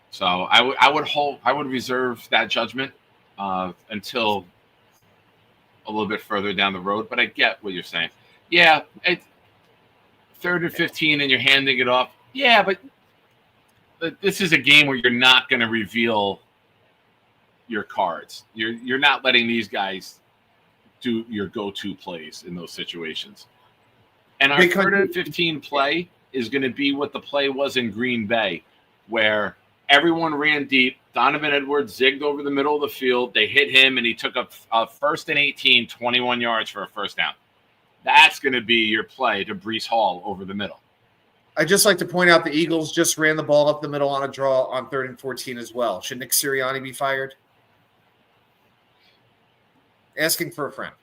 So I would reserve that judgment until a little bit further down the road. But I get what you're saying. Yeah, 3rd and 15 and you're handing it off. Yeah, but this is a game where you're not going to reveal your cards. You're not letting these guys do your go-to plays in those situations. And our 3rd and 15 play is going to be what the play was in Green Bay, where everyone ran deep. Donovan Edwards zigged over the middle of the field. They hit him, and he took a 1st and 18, 21 yards for a first down. That's going to be your play to Breece Hall over the middle. I'd just like to point out the Eagles just ran the ball up the middle on a draw on 3rd and 14 as well. Should Nick Sirianni be fired? Asking for a friend.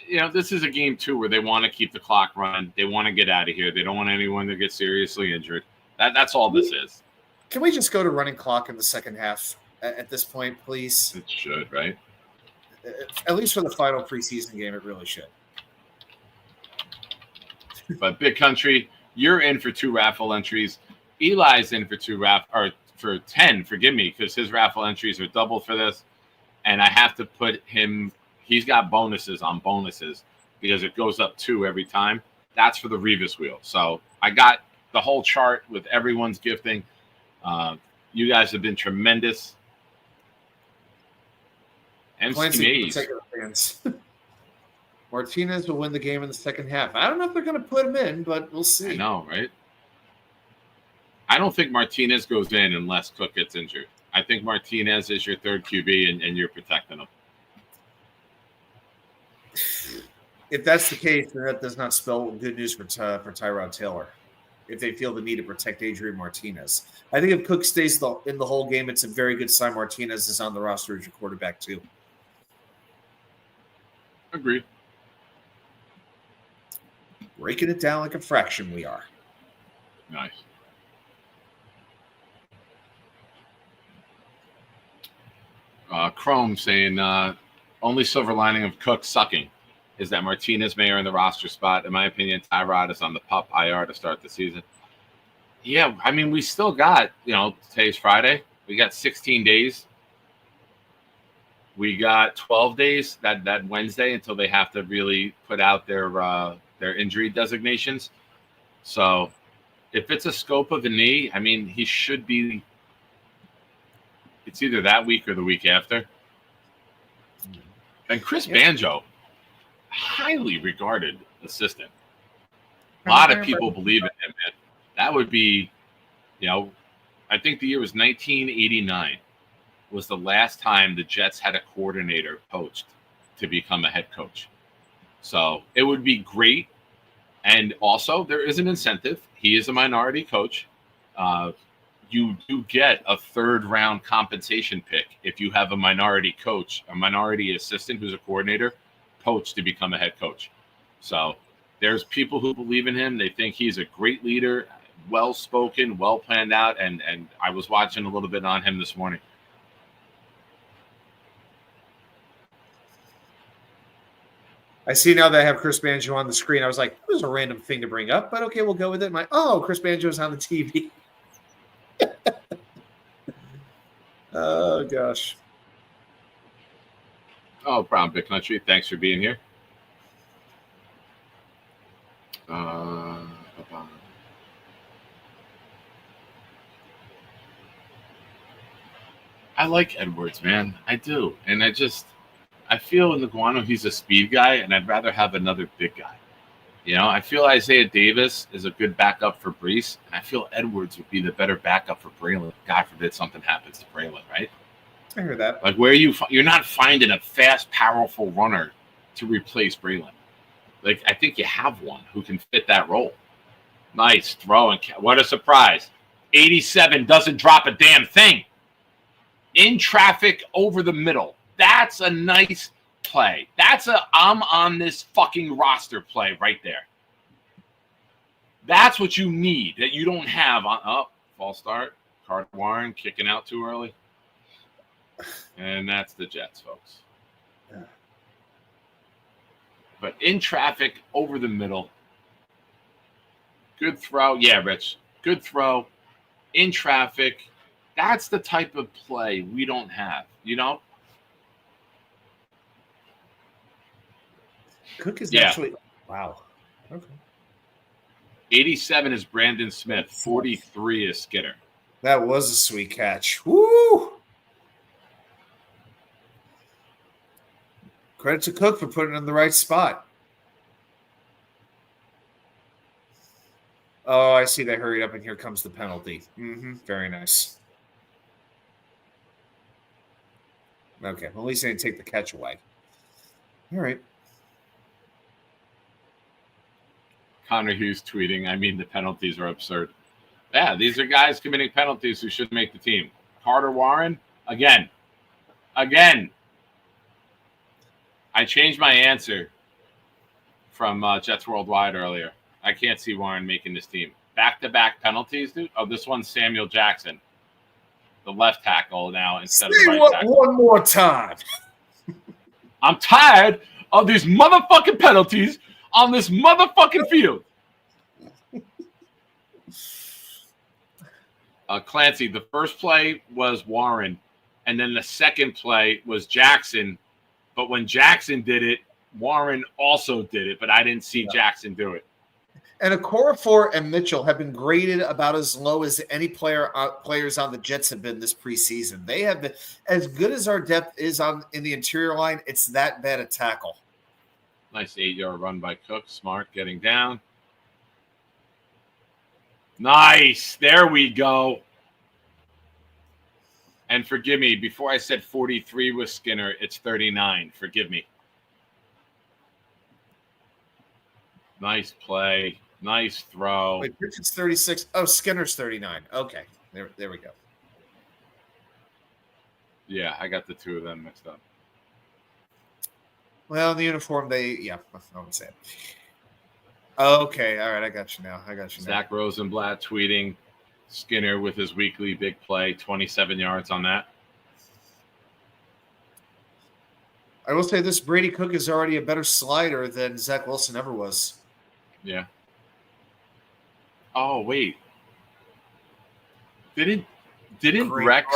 You know, this is a game, too, where they want to keep the clock running. They want to get out of here. They don't want anyone to get seriously injured. That's all this is. Can we just go to running clock in the second half at this point, please? It should, right? At least for the final preseason game, it really should. But Big Country, you're in for 2 raffle entries. Eli's in for 10, forgive me, because his raffle entries are double for this. And I have to put him, he's got bonuses on bonuses because it goes up 2 every time. That's for the Revis wheel. So I got the whole chart with everyone's gifting. You guys have been tremendous. MC Mays. Martinez will win the game in the second half. I don't know if they're going to put him in, but we'll see. I know, right? I don't think Martinez goes in unless Cook gets injured. I think Martinez is your 3rd QB, and you're protecting him. If that's the case, then that does not spell good news for Tyrod Taylor. If they feel the need to protect Adrian Martinez, I think if Cook stays in the whole game, it's a very good sign. Martinez is on the roster as your quarterback too. Agreed. Breaking it down like a fraction, we are. Nice. Chrome saying only silver lining of Cook sucking is that Martinez may earn the roster spot. In my opinion, Tyrod is on the PUP IR to start the season. Yeah, I mean, we still got, today's Friday. We got 16 days. We got 12 days that Wednesday until they have to really put out their injury designations. So if it's a scope of a knee, I mean, he should be – it's either that week or the week after. And Chris Banjo, highly regarded assistant. A lot of people believe in him, man. That would be, I think the year was 1989 was the last time the Jets had a coordinator poached to become a head coach. So it would be great. And also there is an incentive. He is a minority coach. You do get a 3rd-round compensation pick if you have a minority coach, a minority assistant who's a coordinator, poached to become a head coach. So There's people who believe in him. They think he's a great leader, well-spoken, well-planned out, and I was watching a little bit on him this morning. I see now that I have Chris Banjo on the screen. I was like, "This is a random thing to bring up," but okay, we'll go with it. Chris Banjo's on the TV. Oh gosh. Oh, Brown Big Country, thanks for being here. I like Edwards, man. I do. And I feel in the Guano he's a speed guy, and I'd rather have another big guy. You know, I feel Isaiah Davis is a good backup for Brees, and I feel Edwards would be the better backup for Braylon. God forbid something happens to Braylon, right? I hear that. Like you're not finding a fast, powerful runner to replace Braylon. Like, I think you have one who can fit that role. Nice throw, and what a surprise. 87 doesn't drop a damn thing. In traffic over the middle. That's a nice play. That's a I'm on this fucking roster play right there. That's what you need that you don't have on false start. Carter Warren kicking out too early. And that's the Jets, folks. But in traffic over the middle. Good throw. Yeah, Rich. Good throw. In traffic. That's the type of play we don't have, you know? Cook is actually wow. Okay. 87 is Brandon Smith. 43 is Skinner. That was a sweet catch. Woo! Credit to Cook for putting it in the right spot. Oh, I see they hurried up, and here comes the penalty. Very nice. Okay, well, at least they didn't take the catch away. All right. Connor Hughes tweeting, I mean, the penalties are absurd. Yeah, these are guys committing penalties who shouldn't make the team. Carter Warren, again. I changed my answer from Jets Worldwide earlier. I can't see Warren making this team. Back-to-back penalties, dude? Oh, this one's Samuel Jackson. The left tackle now instead of the right tackle. One more time. I'm tired of these motherfucking penalties on this motherfucking field. Clancy, the first play was Warren, and then the second play was Jackson. But when Jackson did it, Warren also did it, but I didn't see Jackson do it. And Okorafor and Mitchell have been graded about as low as any players on the Jets have been this preseason. They have been as good as our depth is in the interior line. It's that bad a tackle. Nice 8-yard run by Cook. Smart getting down. Nice. There we go. And forgive me, before I said 43 with Skinner, it's 39. Forgive me. Nice play. Nice throw. Wait, Richard's 36. Oh, Skinner's 39. Okay. There we go. Yeah, I got the two of them mixed up. Well, in the uniform, I would say it. Okay, all right, I got you now. Zach Rosenblatt tweeting Skinner with his weekly big play, 27 yards on that. I will say this, Brady Cook is already a better slider than Zach Wilson ever was. Yeah. Oh, wait. Didn't Rex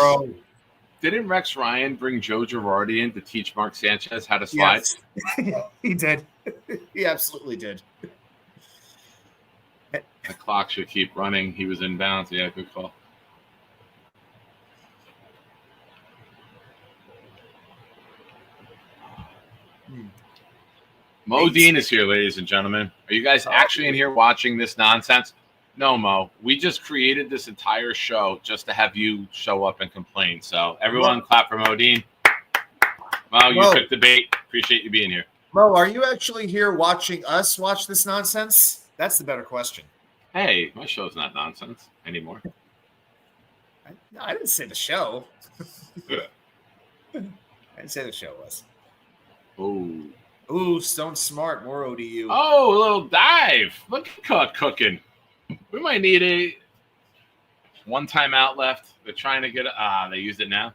Ryan bring Joe Girardi in to teach Mark Sanchez how to slide? Yes. He did. He absolutely did. The clock should keep running. He was inbounds. Yeah, good call. Mo Dean is here, ladies and gentlemen. Are you guys actually in here watching this nonsense? No, Mo. We just created this entire show just to have you show up and complain. So everyone clap for Mo Dean. Mo, you took the bait. Appreciate you being here. Mo, are you actually here watching us watch this nonsense? That's the better question. Hey, my show's not nonsense anymore. I didn't say the show. I didn't say the show was. Oh, Ooh, Stone Smart, more ODU. Oh, a little dive. Look at Cook cooking. We might need a one timeout left. They're trying to get they used it now.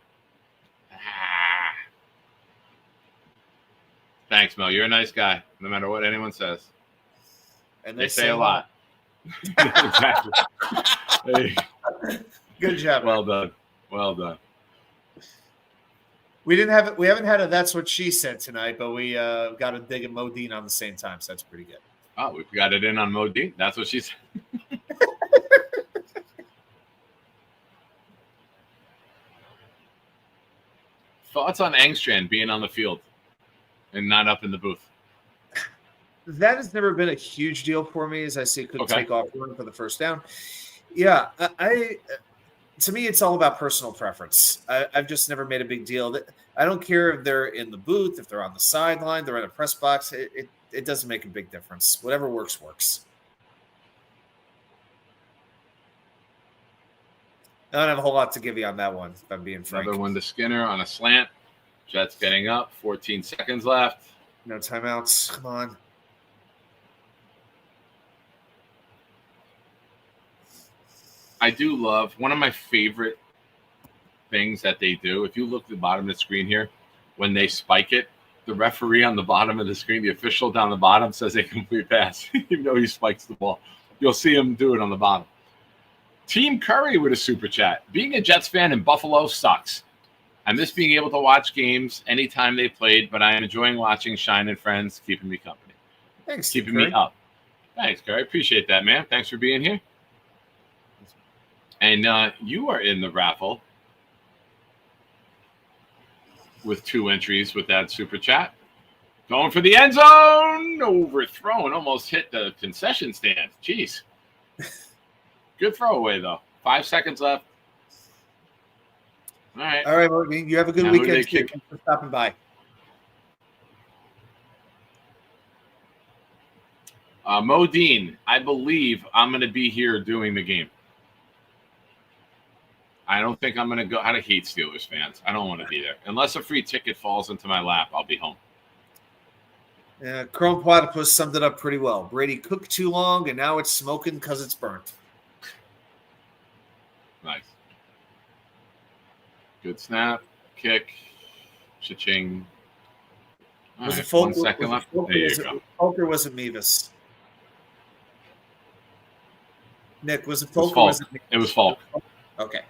Thanks, Mel. You're a nice guy, no matter what anyone says. And They say a lot. Exactly. Hey. Good job. Well done. Well done. We haven't had a That's What She Said tonight, but we got a dig at Modine on the same time, so that's pretty good. Oh, we've got it in on Modine. That's what she said. Thoughts on Engstrand being on the field and not up in the booth? That has never been a huge deal for me, as I see Cook Okay. take off running for the first down. Yeah, to me, it's all about personal preference. I've just never made a big deal. I don't care if they're in the booth, if they're on the sideline, they're in a press box. It doesn't make a big difference. Whatever works, works. I don't have a whole lot to give you on that one, if I'm being frank. Another one to Skinner on a slant. Jets getting up. 14 seconds left. No timeouts. Come on. I do love one of my favorite things that they do. If you look at the bottom of the screen here, when they spike it, the referee on the bottom of the screen, the official down the bottom says a complete pass, even though he spikes the ball. You'll see him do it on the bottom. Team Curry with a super chat. Being a Jets fan in Buffalo sucks. I miss being able to watch games anytime they played, but I am enjoying watching Shine and Friends keeping me company. Thanks, Keeping Curry. me up. Thanks, Curry. Appreciate that, man. Thanks for being here. And you are in the raffle with 2 entries with that super chat. Going for the end zone. Overthrown. Almost hit the concession stand. Jeez. Good throwaway, though. 5 seconds left. All right. All right, Martin, you have a good Now who do weekend. they kick? Thanks for stopping by. Modine, I believe I'm going to be here doing the game. I don't think I'm going to go. I hate Steelers fans. I don't want to be there. Unless a free ticket falls into my lap, I'll be home. Yeah, Chrome Platypus summed it up pretty well. Brady cooked too long, and now it's smoking because it's burnt. Nice. Good snap. Kick. Cha-ching. All Was right, it Folk? 1 second left. There you go. Folk or was it Mevis? Nick, was it It was Folk or Falk. was it Mevis? It was Falk. Okay.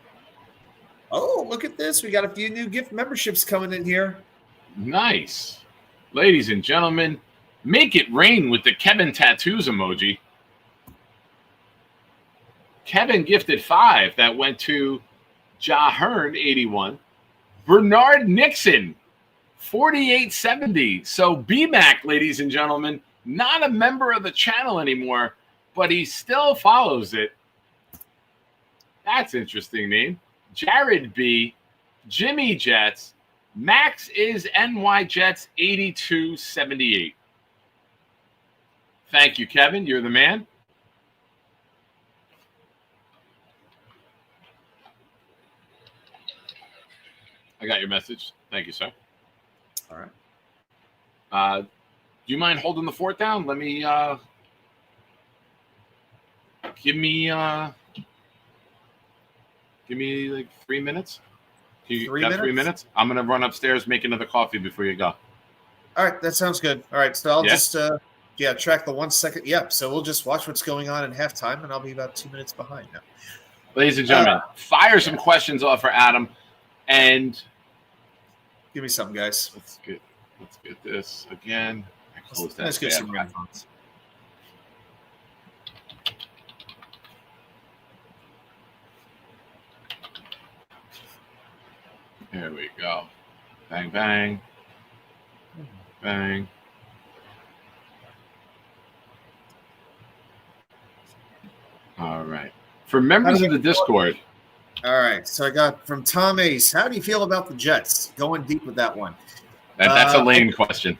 Oh, look at this. We got a few new gift memberships coming in here. Nice. Ladies and gentlemen, make it rain with the Kevin tattoos emoji. Kevin gifted 5. That went to Ja Hearn, 81. Bernard Nixon, 4870. So BMAC, ladies and gentlemen, not a member of the channel anymore, but he still follows it. That's interesting name. Jared B, Jimmy Jets, Max is NY Jets 8278. Thank you, Kevin. You're the man. I got your message. Thank you, sir. All right. Do you mind holding the fort down? Let me give me like 3 minutes. You 3 got 3 minutes? minutes? I'm gonna run upstairs, make another coffee before you go. All right, that sounds good. All right, so I'll Yeah? just track the 1 second. Yeah, so we'll just watch what's going on in halftime, and I'll be about 2 minutes behind now. Ladies and gentlemen, fire some questions off for Adam, and Give me something, guys. let's get this again. I closed that Let's get tab. some marathons. There we go. Bang, bang. Bang. All right. For members of the Discord, All right, so I got from Tom Ace. How do you feel about the Jets? Going deep with that one. that's a lane question.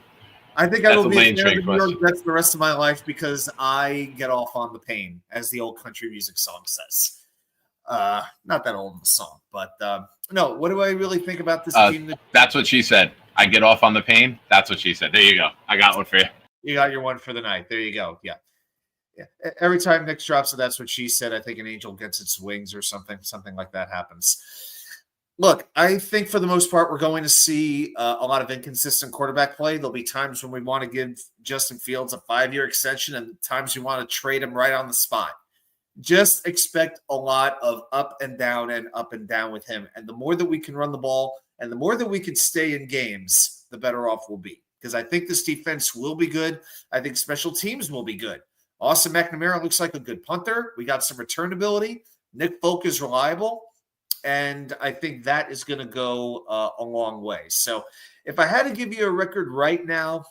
I think I That's will a be a lane fan of train the New York question. Jets the rest of my life because I get off on the pain, as the old country music song says. Not that old in the song, but no. What do I really think about this team? That's what she said. I get off on the pain. That's what she said. There you go. I got one for you. You got your one for the night. There you go. Yeah. Yeah. Every time Nick drops it, that's what she said. I think an angel gets its wings or something. Something like that happens. Look, I think for the most part, we're going to see a lot of inconsistent quarterback play. There'll be times when we want to give Justin Fields a 5-year extension and times we want to trade him right on the spot. Just expect a lot of up and down with him. And the more that we can run the ball and the more that we can stay in games, the better off we'll be. Because I think this defense will be good. I think special teams will be good. Austin McNamara looks like a good punter. We got some return ability. Nick Folk is reliable. And I think that is going to go a long way. So if I had to give you a record right now,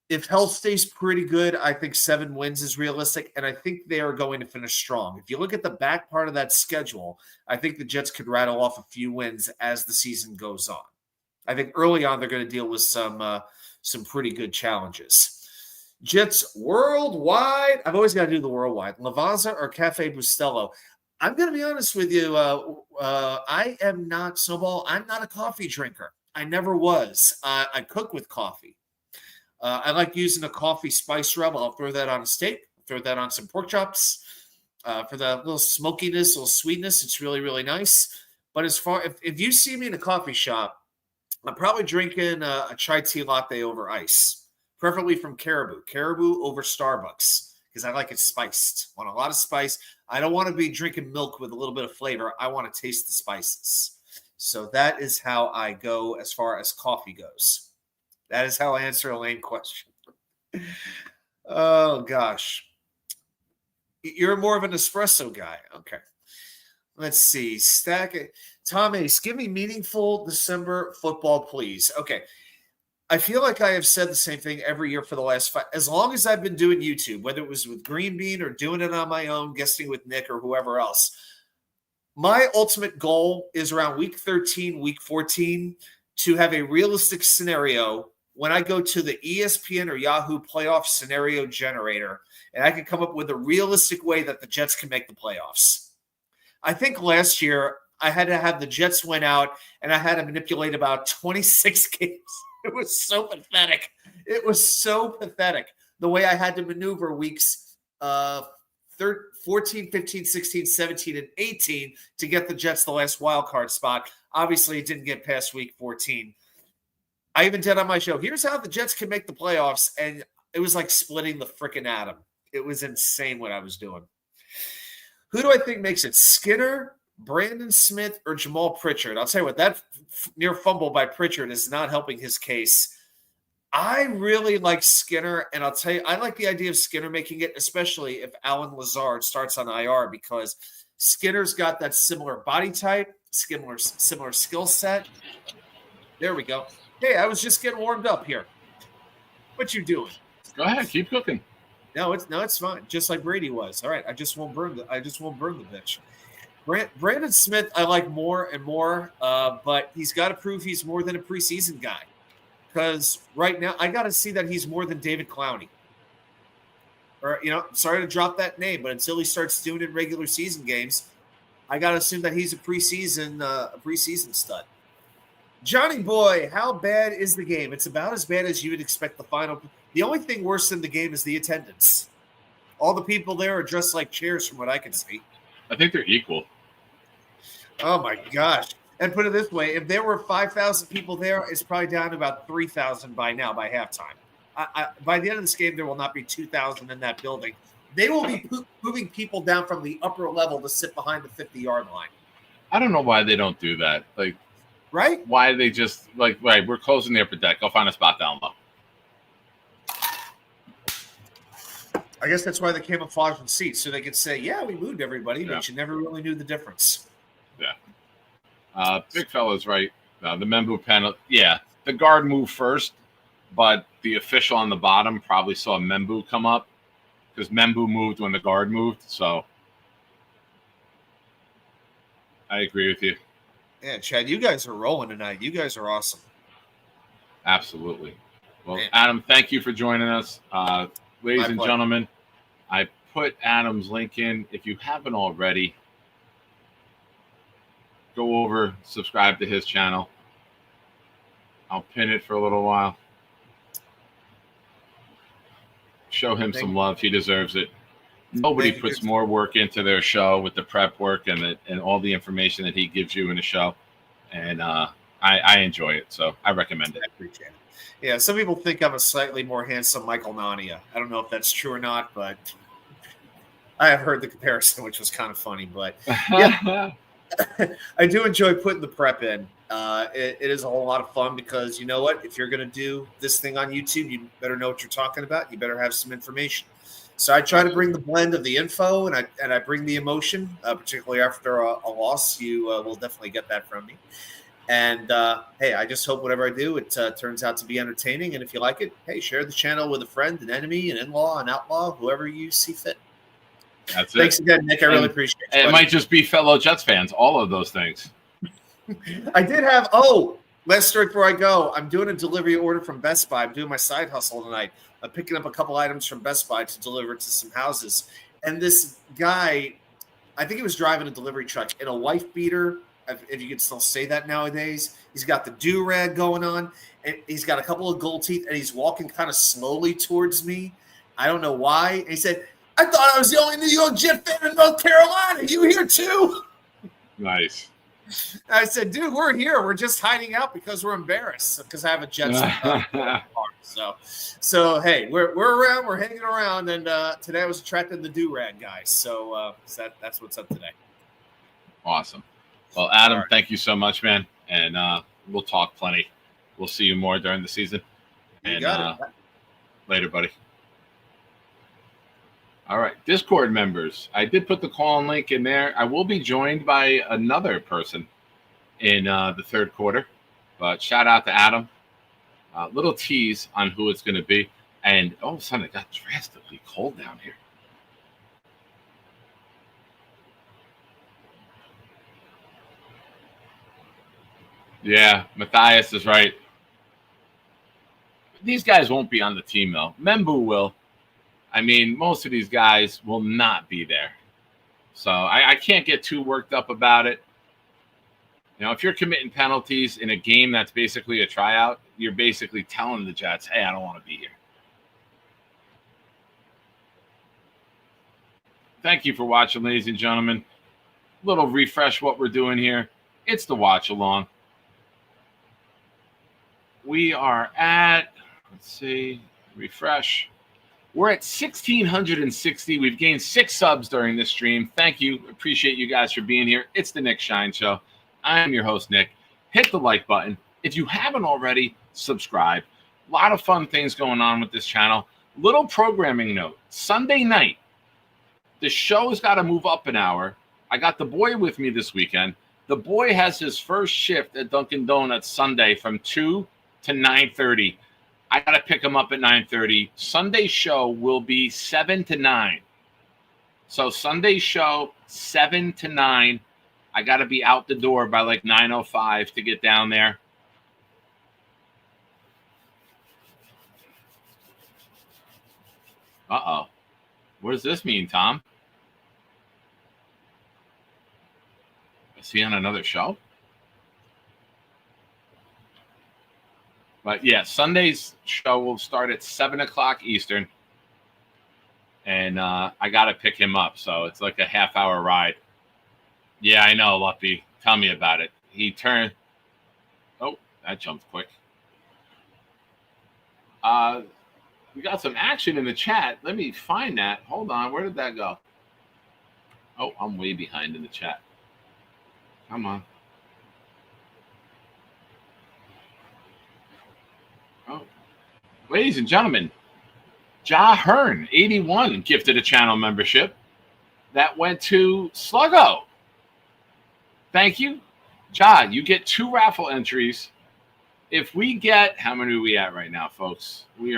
if health stays pretty good, I think 7 wins is realistic. And I think they are going to finish strong. If you look at the back part of that schedule, I think the Jets could rattle off a few wins as the season goes on. I think early on they're going to deal with some pretty good challenges. Jets worldwide. I've always got to do the worldwide. Lavazza or Cafe Bustelo? I'm going to be honest with you. I am not, Snowball, I'm not a coffee drinker. I never was. I cook with coffee. I like using a coffee spice rub. I'll throw that on a steak, throw that on some pork chops for the little smokiness, little sweetness. It's really, really nice. But as far if you see me in a coffee shop, I'm probably drinking a chai tea latte over ice, preferably from Caribou. Caribou over Starbucks because I like it spiced. Want a lot of spice. I don't want to be drinking milk with a little bit of flavor. I want to taste the spices. So that is how I go as far as coffee goes. That is how I answer a lame question. Oh, gosh. You're more of an espresso guy. Okay. Let's see. Stack it. Tom Ace, give me meaningful December football, please. Okay. I feel like I have said the same thing every year for the last 5. As long as I've been doing YouTube, whether it was with Green Bean or doing it on my own, guesting with Nick or whoever else, my ultimate goal is around week 13, week 14 to have a realistic scenario when I go to the ESPN or Yahoo playoff scenario generator, and I can come up with a realistic way that the Jets can make the playoffs. I think last year I had to have the Jets win out, and I had to manipulate about 26 games. It was so pathetic. It was so pathetic the way I had to maneuver weeks 14, 15, 16, 17, and 18 to get the Jets the last wild card spot. Obviously, it didn't get past week 14. I even did on my show, here's how the Jets can make the playoffs, and it was like splitting the freaking atom. It was insane what I was doing. Who do I think makes it? Skinner, Brandon Smith, or Jamal Pritchard? I'll tell you what, that near fumble by Pritchard is not helping his case. I really like Skinner, and I'll tell you, I like the idea of Skinner making it, especially if Alan Lazard starts on IR, because Skinner's got that similar body type, similar skill set. There we go. Hey, I was just getting warmed up here. What you doing? Go ahead, keep cooking. No, it's fine. Just like Brady was. All right, I just won't burn the bitch. Brandon Smith, I like more and more, but he's got to prove he's more than a preseason guy. Because right now, I got to see that he's more than David Clowney. Or, sorry to drop that name, but until he starts doing it in regular season games, I got to assume that he's a preseason stud. Johnny Boy, how bad is the game? It's about as bad as you would expect the final. The only thing worse than the game is the attendance. All the people there are dressed like chairs from what I can see. I think they're equal. Oh, my gosh. And put it this way, if there were 5,000 people there, it's probably down to about 3,000 by now, by halftime. By the end of this game, there will not be 2,000 in that building. They will be moving people down from the upper level to sit behind the 50-yard line. I don't know why they don't do that. Like, right? Why they just, right, we're closing the upper deck. Go find a spot down low. I guess that's why they camouflage the seats, so they could say, yeah, we moved everybody, but you never really knew the difference. Yeah. Big fella's right. The Membu penalty. Yeah, the guard moved first, but the official on the bottom probably saw Membu come up because Membu moved when the guard moved. So I agree with you. Yeah, Chad, you guys are rolling tonight. You guys are awesome. Absolutely. Well, Adam, thank you for joining us. Ladies and gentlemen, I put Adam's link in. If you haven't already, go over, subscribe to his channel. I'll pin it for a little while. Show him some love. He deserves it. Nobody puts more work into their show with the prep work and all the information that he gives you in the show. And I enjoy it, so I recommend it. I appreciate it. Yeah, some people think I'm a slightly more handsome Michael Nania. I don't know if that's true or not, but I have heard the comparison, which was kind of funny. But yeah, I do enjoy putting the prep in. It is a whole lot of fun because you know what? If you're going to do this thing on YouTube, you better know what you're talking about. You better have some information. So I try to bring the blend of the info and I bring the emotion, particularly after a loss. You will definitely get that from me. And hey, I just hope whatever I do, it turns out to be entertaining. And if you like it, hey, share the channel with a friend, an enemy, an in-law, an outlaw, whoever you see fit. That's it. Thanks again, Nick. I really appreciate it. It might just be fellow Jets fans, all of those things. I did have, last story before I go. I'm doing a delivery order from Best Buy. I'm doing my side hustle tonight. I'm picking up a couple items from Best Buy to deliver to some houses. And this guy, I think he was driving a delivery truck in a wife beater, if you could still say that nowadays. He's got the do-rag going on, and he's got a couple of gold teeth, and he's walking kind of slowly towards me. I don't know why. And he said, I thought I was the only New York Jet fan in North Carolina. You here too? Nice. I said, dude, we're here. We're just hiding out because we're embarrassed because I have a Jets car. So hey, we're around. We're hanging around, and today I was attracting the do-rag guys. So that's what's up today. Awesome. Well, Adam, thank you so much, man, and we'll talk plenty. We'll see you more during the season. You got it. Later, buddy. All right, Discord members. I did put the call-in link in there. I will be joined by another person in the third quarter, but shout out to Adam. Little tease on who it's going to be, and all of a sudden it got drastically cold down here. Yeah, Matthias is right. These guys won't be on the team, though. Membu will. I mean, most of these guys will not be there. So I can't get too worked up about it. You know, if you're committing penalties in a game that's basically a tryout, you're basically telling the Jets, hey, I don't want to be here. Thank you for watching, ladies and gentlemen. Little refresh what we're doing here. It's the watch along. We are at, let's see, refresh. We're at 1,660. We've gained 6 subs during this stream. Thank you. Appreciate you guys for being here. It's the Nick Shine Show. I am your host, Nick. Hit the like button. If you haven't already, subscribe. A lot of fun things going on with this channel. Little programming note. Sunday night, the show's got to move up an hour. I got the boy with me this weekend. The boy has his first shift at Dunkin' Donuts Sunday from 2 to 9:30. I got to pick him up at 9:30. Sunday show will be 7 to 9. So Sunday show, 7 to 9. I got to be out the door by like 9:05 to get down there. Uh-oh. What does this mean, Tom? Is he on another show? But yeah, Sunday's show will start at 7 o'clock Eastern. And I got to pick him up. So it's like a half-hour ride. Yeah, I know, Luppy. Tell me about it. He turned. Oh, that jumped quick. We got some action in the chat. Let me find that. Hold on. Where did that go? Oh, I'm way behind in the chat. Come on. Oh, ladies and gentlemen, Ja Hearn, 81, gifted a channel membership. That went to Sluggo. Thank you. Ja, you get 2 raffle entries. If we get, how many are we at right now, folks? We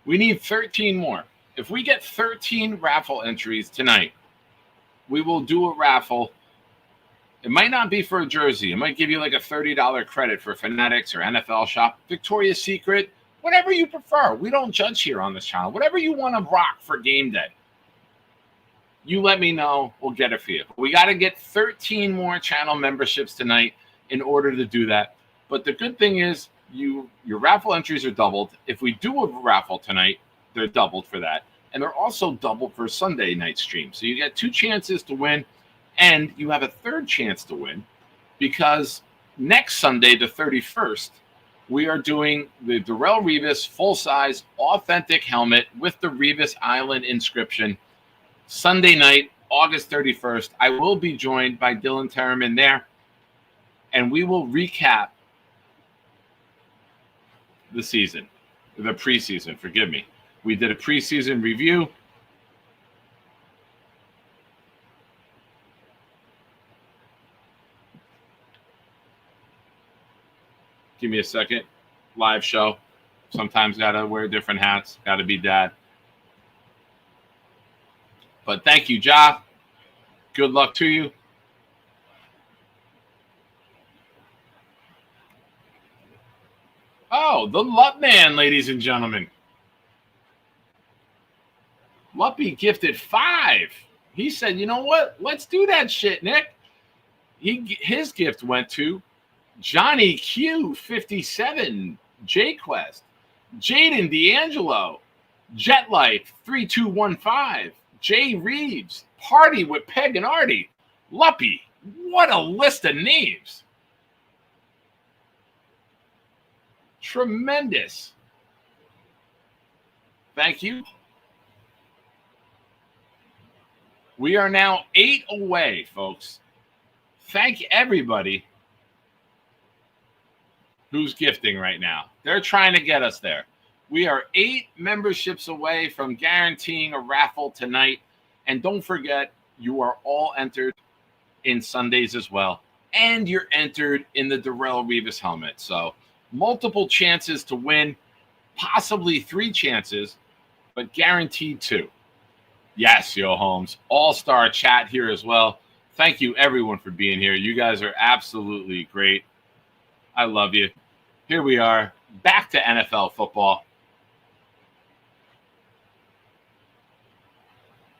need 13 more. If we get 13 raffle entries tonight, we will do a raffle. It might not be for a jersey. It might give you like a $30 credit for Fanatics or NFL Shop, Victoria's Secret, whatever you prefer. We don't judge here on this channel. Whatever you want to rock for game day, you let me know. We'll get it for you. We got to get 13 more channel memberships tonight. in order to do that. But the good thing is your raffle entries are doubled. If we do a raffle tonight, they're doubled for that. And they're also doubled for Sunday night stream. So you get 2 chances to win, and you have a 3rd chance to win because next Sunday, the 31st, we are doing the Darrell Revis full-size authentic helmet with the Revis Island inscription. Sunday night, August 31st. I will be joined by Dylan Terraman there, and we will recap the preseason, forgive me. We did a preseason review. Give me a second. Live show. Sometimes got to wear different hats. Got to be dad. But thank you, Ja. Good luck to you. Oh, the Lup Man, ladies and gentlemen. Luppy gifted 5. He said, you know what? Let's do that shit, Nick. His gift went to Johnny Q57, J-Quest, Jaden D'Angelo, Jetlife 3215, Jay Reeves, Party with Peg and Artie. Luppy, what a list of names. Tremendous. Thank you. We are now 8 away, folks. Thank everybody who's gifting right now. They're trying to get us there. We are 8 memberships away from guaranteeing a raffle tonight. And don't forget, you are all entered in Sundays as well. And you're entered in the Darrell Revis helmet. So multiple chances to win, possibly 3 chances, but guaranteed 2. Yes, Yo Holmes. All-star chat here as well. Thank you, everyone, for being here. You guys are absolutely great. I love you. Here we are, back to NFL football.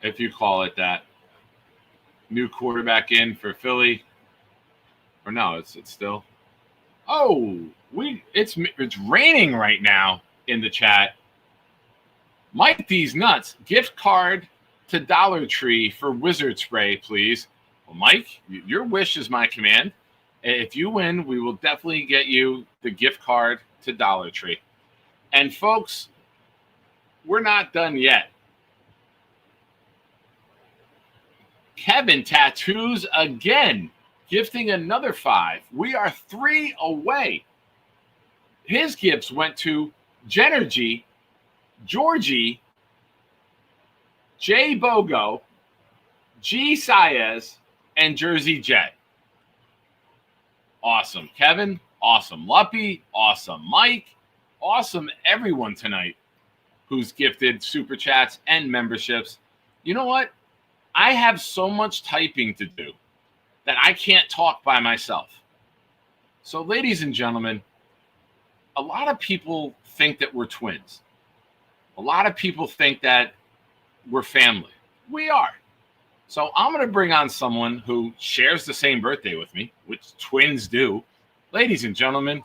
If you call it that. New quarterback in for Philly. Or no, it's still. Oh, it's raining right now in the chat. Mike D's nuts. Gift card to Dollar Tree for Wizard Spray, please. Well, Mike, your wish is my command. If you win, we will definitely get you the gift card to Dollar Tree. And folks, we're not done yet. Kevin Tattoos again, gifting another 5. We are 3 away. His gifts went to Genergy, Georgie, Jay Bogo, G. Saez, and Jersey Jet. Awesome, Kevin. Awesome, Luppy. Awesome, Mike. Awesome, everyone tonight who's gifted super chats and memberships. You know what? I have so much typing to do that I can't talk by myself. So, ladies and gentlemen, a lot of people think that we're twins. A lot of people think that we're family. We are. So I'm going to bring on someone who shares the same birthday with me, which twins do. Ladies and gentlemen,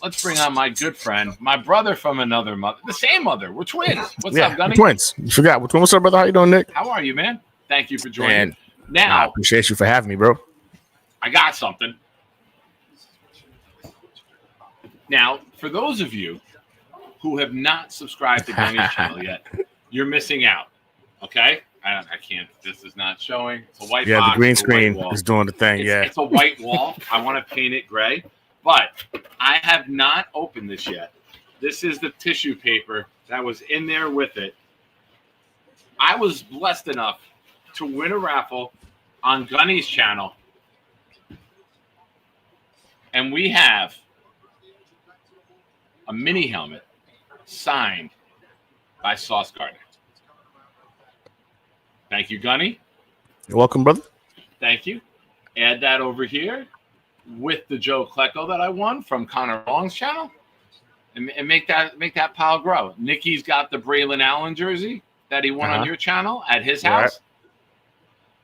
let's bring on my good friend, my brother from another mother, the same mother. We're twins. What's up, Gunny? Twins. You forgot. What's up, brother? How you doing, Nick? How are you, man? Thank you for joining. Man, now, I appreciate you for having me, bro. I got something. Now, for those of you who have not subscribed to Gunny's channel yet, you're missing out. Okay? I can't. This is not showing. It's a white box. Yeah, the green screen is doing the thing. It's a white wall. I want to paint it gray, but I have not opened this yet. This is the tissue paper that was in there with it. I was blessed enough to win a raffle on Gunny's channel, and we have a mini helmet signed by Sauce Gardner. Thank you, Gunny. You're welcome, brother. Thank you. Add that over here with the Joe Klecko that I won from Connor Long's channel, and make that pile grow. Nikki's got the Braylon Allen jersey that he won on your channel at his house.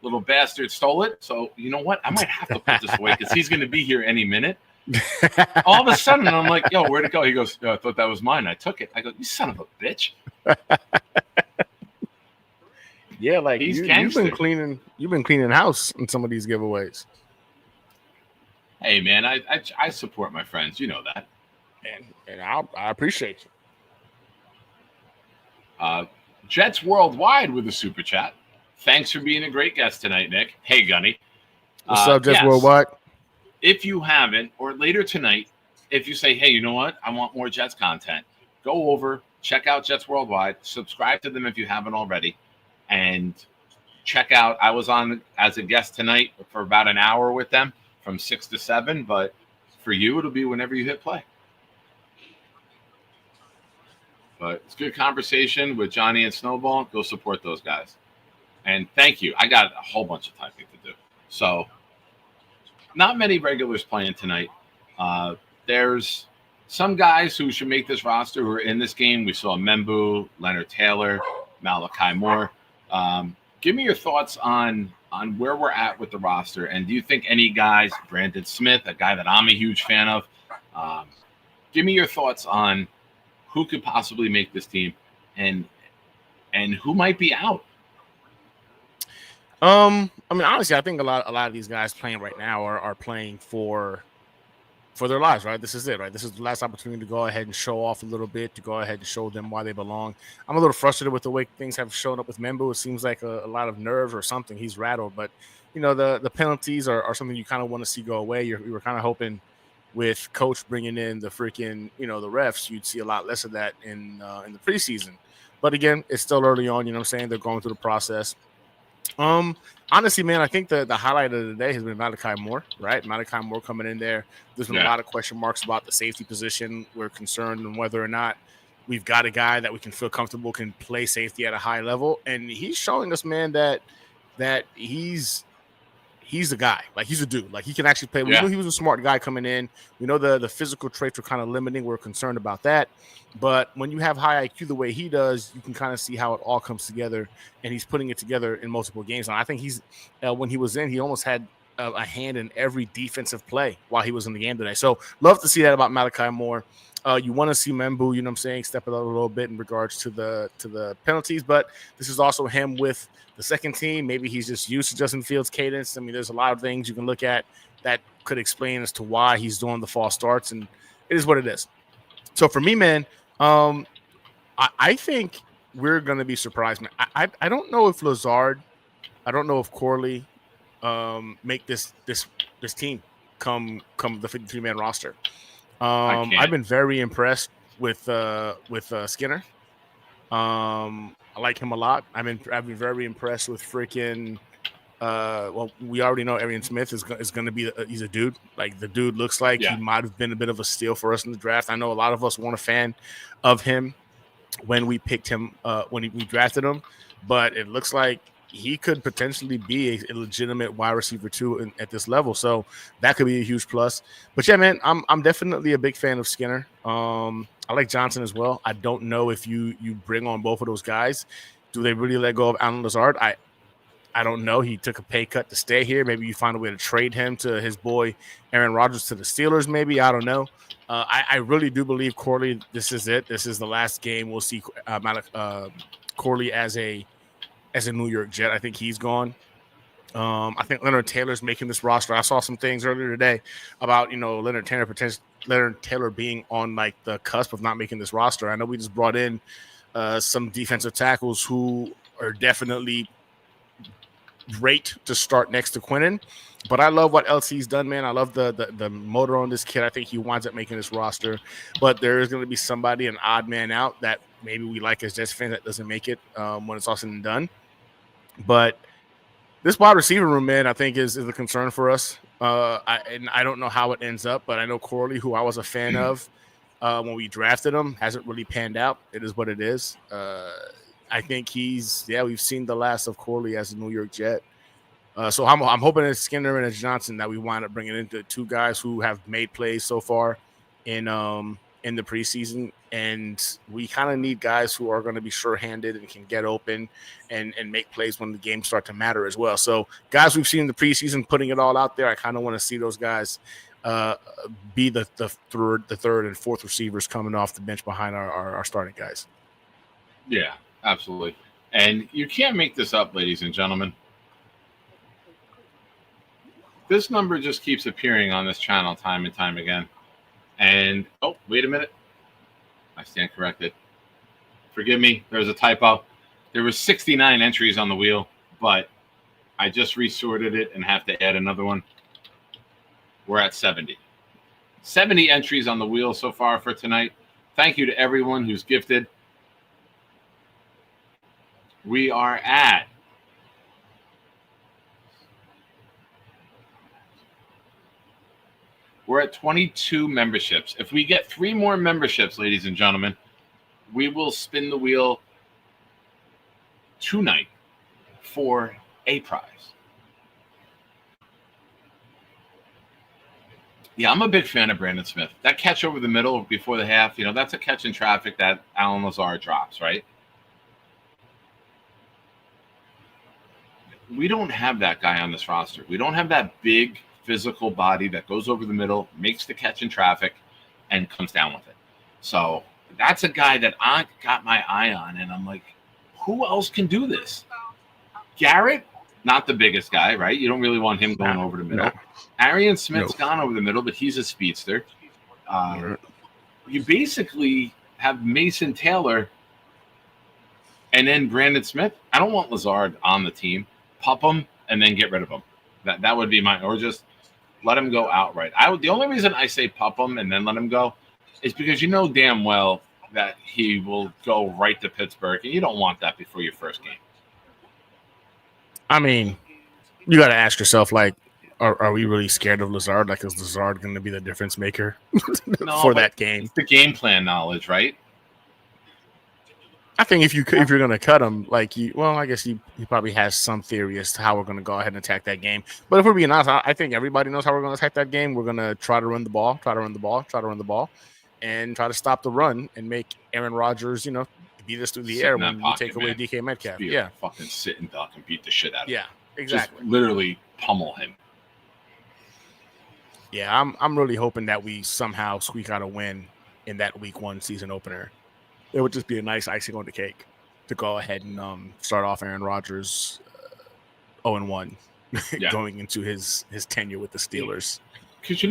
little bastard stole it. So you know what? I might have to put this away because he's going to be here any minute. All of a sudden, I'm like, yo, where'd it go? He goes, I thought that was mine. I took it. I go, you son of a bitch. Yeah, like He's you've been cleaning house in some of these giveaways. Hey, man, I support my friends. You know that. And I appreciate you. Jets Worldwide with a super chat. Thanks for being a great guest tonight, Nick. Hey, Gunny. What's up, Jets yes. Worldwide? If you haven't, or later tonight, if you say, hey, you know what? I want more Jets content, go over, check out Jets Worldwide, subscribe to them if you haven't already, and check out. I was on as a guest tonight for about an hour with them from 6 to 7, but for you, it'll be whenever you hit play. But it's good conversation with Johnny and Snowball. Go support those guys. And thank you. I got a whole bunch of typing to do. So not many regulars playing tonight. There's some guys who should make this roster who are in this game. We saw Membu, Leonard Taylor, Malachi Moore. Give me your thoughts on where we're at with the roster. And do you think any guys, Brandon Smith, a guy that I'm a huge fan of, give me your thoughts on who could possibly make this team and who might be out. I mean, honestly, I think a lot of these guys playing right now are playing for their lives, right? This is it, right? This is the last opportunity to go ahead and show off a little bit, to go ahead and show them why they belong. I'm a little frustrated with the way things have shown up with Membu. It seems like a lot of nerves or something. He's rattled, but you know, the penalties are something you kind of want to see go away. We were kind of hoping with coach bringing in the freaking, you know, the refs, you'd see a lot less of that in the preseason. But again, it's still early on. You know what I'm saying? They're going through the process. Honestly, man, I think the highlight of the day has been Malachi Moore, right? Malachi Moore coming in there. There's been a lot of question marks about the safety position. We're concerned on whether or not we've got a guy that we can feel comfortable can play safety at a high level. And he's showing us, man, that he's the guy. Like, he's a dude. Like, he can actually play. We knew he was a smart guy coming in. We know the physical traits were kind of limiting. We're concerned about that. But when you have high IQ the way he does, you can kind of see how it all comes together, and he's putting it together in multiple games. And I think he's when he was in, he almost had a hand in every defensive play while he was in the game today. So love to see that about Malachi Moore. You want to see Membu, you know what I'm saying, step it up a little bit in regards to the penalties, but this is also him with the second team. Maybe he's just used to Justin Fields' cadence. I mean, there's a lot of things you can look at that could explain as to why he's doing the false starts, and it is what it is. So for me, man, I think we're going to be surprised, man. I don't know if Lazard, I don't know if Corley make this team come the 53-man roster. I've been very impressed with Skinner. I like him a lot. I've been very impressed with freaking. Well, we already know Arian Smith is going to be. He's a dude. Like, the dude looks like he might have been a bit of a steal for us in the draft. I know a lot of us weren't a fan of him when we picked him, when we drafted him, but it looks like he could potentially be a legitimate wide receiver too at this level. So that could be a huge plus. But yeah, man, I'm definitely a big fan of Skinner. I like Johnson as well. I don't know if you bring on both of those guys. Do they really let go of Alan Lazard? I don't know. He took a pay cut to stay here. Maybe you find a way to trade him to his boy Aaron Rodgers to the Steelers. Maybe, I don't know. I really do believe Corley. This is it. This is the last game we'll see Corley as a New York Jet. I think he's gone. I think Leonard Taylor's making this roster. I saw some things earlier today about, you know, Leonard Taylor being on like the cusp of not making this roster. I know we just brought in some defensive tackles who are definitely great to start next to Quinnen, but I love what else he's done, man. I love the motor on this kid. I think he winds up making this roster, but there is going to be somebody, an odd man out, that maybe we like as Jets fans that doesn't make it when it's all said and done. But this wide receiver room, man, I think is a concern for us. I don't know how it ends up, but I know Corley, who I was a fan of when we drafted him, hasn't really panned out. It is what it is. I think we've seen the last of Corley as a New York Jet. So I'm hoping it's Skinner and it's Johnson that we wind up bringing into two guys who have made plays so far in the preseason. And we kind of need guys who are going to be sure-handed and can get open and make plays when the games start to matter as well. So guys we've seen in the preseason putting it all out there, I kind of want to see those guys be the third and fourth receivers coming off the bench behind our starting guys. Yeah, absolutely. And you can't make this up, ladies and gentlemen. This number just keeps appearing on this channel time and time again. And, oh, wait a minute. I stand corrected. Forgive me. There was a typo. There were 69 entries on the wheel, but I just resorted it and have to add another one. We're at 70. 70 entries on the wheel so far for tonight. Thank you to everyone who's gifted. We are at We're at 22 memberships. If we get 3 more memberships, ladies and gentlemen, we will spin the wheel tonight for a prize. Yeah, I'm a big fan of Brandon Smith. That catch over the middle before the half, that's a catch in traffic that Alan Lazard drops, right? We don't have that guy on this roster. We don't have that big physical body that goes over the middle, makes the catch in traffic, and comes down with it. So that's a guy that I got my eye on, and I'm like, who else can do this? Garrett, not the biggest guy, right? You don't really want him going over the middle. No. Arian Smith's gone over the middle, but he's a speedster. You basically have Mason Taylor and then Brandon Smith. I don't want Lazard on the team. Pup him and then get rid of him. That would be or just let him go outright. The only reason I say pup him and then let him go is because you know damn well that he will go right to Pittsburgh, and you don't want that before your first game. I mean, you got to ask yourself, like, are we really scared of Lazard? Like, is Lazard going to be the difference maker for that game? It's the game plan knowledge, right? I think if you're going to cut him, I guess he probably has some theory as to how we're going to go ahead and attack that game. But if we're being honest, I think everybody knows how we're going to attack that game. We're going to try to run the ball, and try to stop the run and make Aaron Rodgers, beat us through the air when we take away DK Metcalf. Yeah, fucking sit and duck and beat the shit out of him. Yeah, exactly. Just literally pummel him. Yeah, I'm really hoping that we somehow squeak out a win in that Week 1 season opener. It would just be a nice icing on the cake to go ahead and start off Aaron Rodgers 0-1 going into his tenure with the Steelers. Because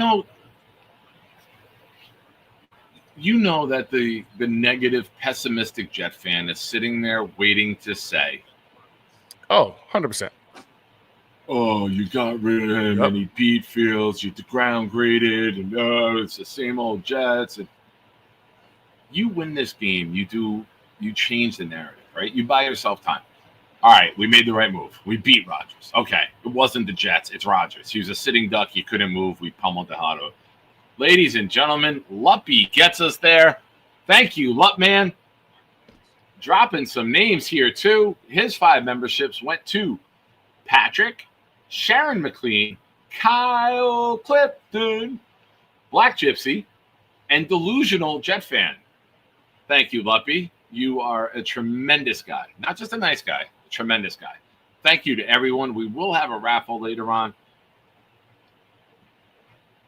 that the negative, pessimistic Jet fan is sitting there waiting to say, "Oh, 100%. Oh, you got rid of him and he beat Fields. You downgraded, and it's the same old Jets." And you win this game, you change the narrative, right? You buy yourself time. All right, we made the right move. We beat Rodgers. Okay, it wasn't the Jets. It's Rodgers. He was a sitting duck. He couldn't move. We pummeled the hot out. Ladies and gentlemen, Luppy gets us there. Thank you, Lup-man. Dropping some names here, too. His 5 memberships went to Patrick, Sharon McLean, Kyle Clifton, Black Gypsy, and Delusional Jet Fan. Thank you, Luppy. You are a tremendous guy. Not just a nice guy, a tremendous guy. Thank you to everyone. We will have a raffle later on.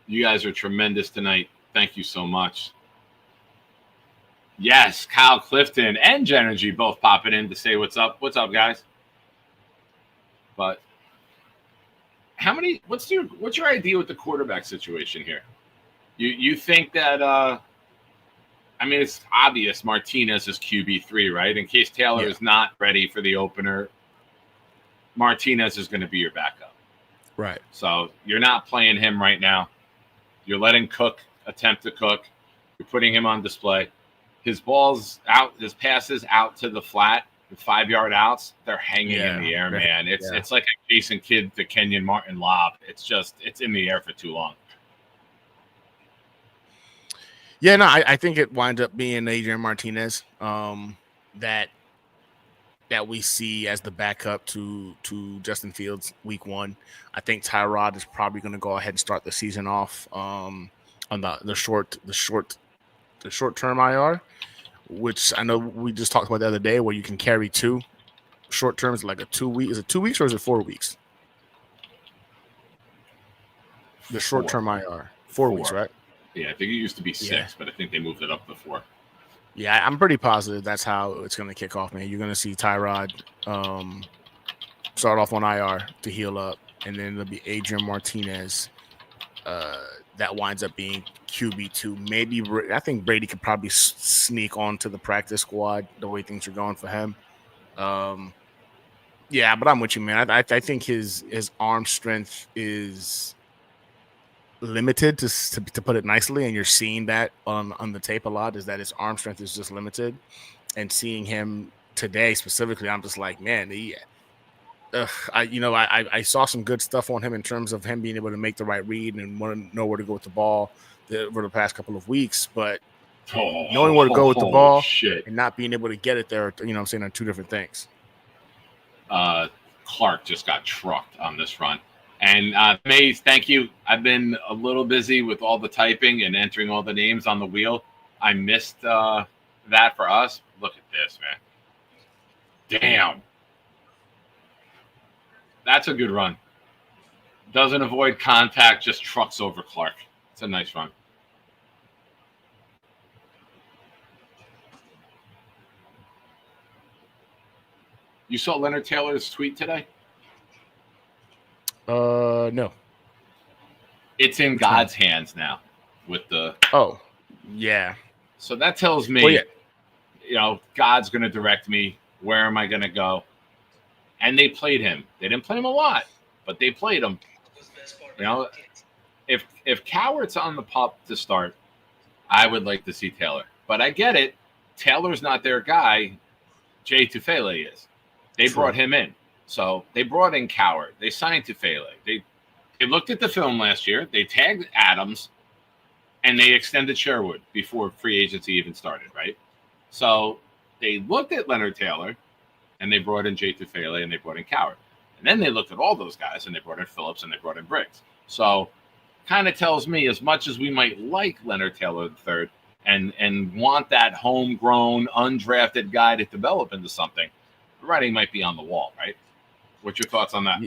You guys are tremendous tonight. Thank you so much. Yes, Kyle Clifton and Genergy both popping in to say what's up. What's up, guys? But what's your idea with the quarterback situation here? You think that it's obvious Martinez is QB3, right? In case Taylor is not ready for the opener, Martinez is going to be your backup. Right. So you're not playing him right now. You're letting Cook attempt to cook. You're putting him on display. His balls out, his passes out to the flat, the 5-yard outs, they're hanging in the air, man. It's like a Jason Kidd to Kenyon Martin lob. It's in the air for too long. Yeah, no, I think it winds up being Adrian Martinez that we see as the backup to Justin Fields Week 1. I think Tyrod is probably going to go ahead and start the season off on the short short-term IR, which I know we just talked about the other day, where you can carry 2 short terms, like a 2 week. Is it 2 weeks or is it 4 weeks? The short-term IR, 4 weeks, right? Yeah, I think it used to be 6, Yeah. but I think they moved it up to 4. Yeah, I'm pretty positive that's how it's going to kick off, man. You're going to see Tyrod start off on IR to heal up, and then there'll be Adrian Martinez that winds up being QB2. Maybe I think Brady could probably sneak onto the practice squad the way things are going for him. Yeah, but I'm with you, man. I think his arm strength is limited, to put it nicely, and you're seeing that on the tape a lot. Is that his arm strength is just limited, and seeing him today specifically, I'm just like, man, I saw some good stuff on him in terms of him being able to make the right read and want to know where to go with the ball over the past couple of weeks, but knowing where to go with the ball and not being able to get it there, I'm saying, are 2 different things. Clark just got trucked on this run. And Maze, thank you. I've been a little busy with all the typing and entering all the names on the wheel. I missed that for us. Look at this, man. Damn. That's a good run. Doesn't avoid contact, just trucks over Clark. It's a nice run. You saw Leonard Taylor's tweet today? No. It's in God's hands now with the... Oh, yeah. So that tells me, God's going to direct me. Where am I going to go? And they played him. They didn't play him a lot, but they played him. If Coward's on the pup to start, I would like to see Taylor. But I get it. Taylor's not their guy. Jay Tufele is. They brought him in. So they brought in Coward. They signed Tufele. They looked at the film last year. They tagged Adams, and they extended Sherwood before free agency even started, right? So they looked at Leonard Taylor, and they brought in Jay Tufele, and they brought in Coward. And then they looked at all those guys, and they brought in Phillips, and they brought in Briggs. So kind of tells me, as much as we might like Leonard Taylor III and want that homegrown, undrafted guy to develop into something, the writing might be on the wall, right? What's your thoughts on that?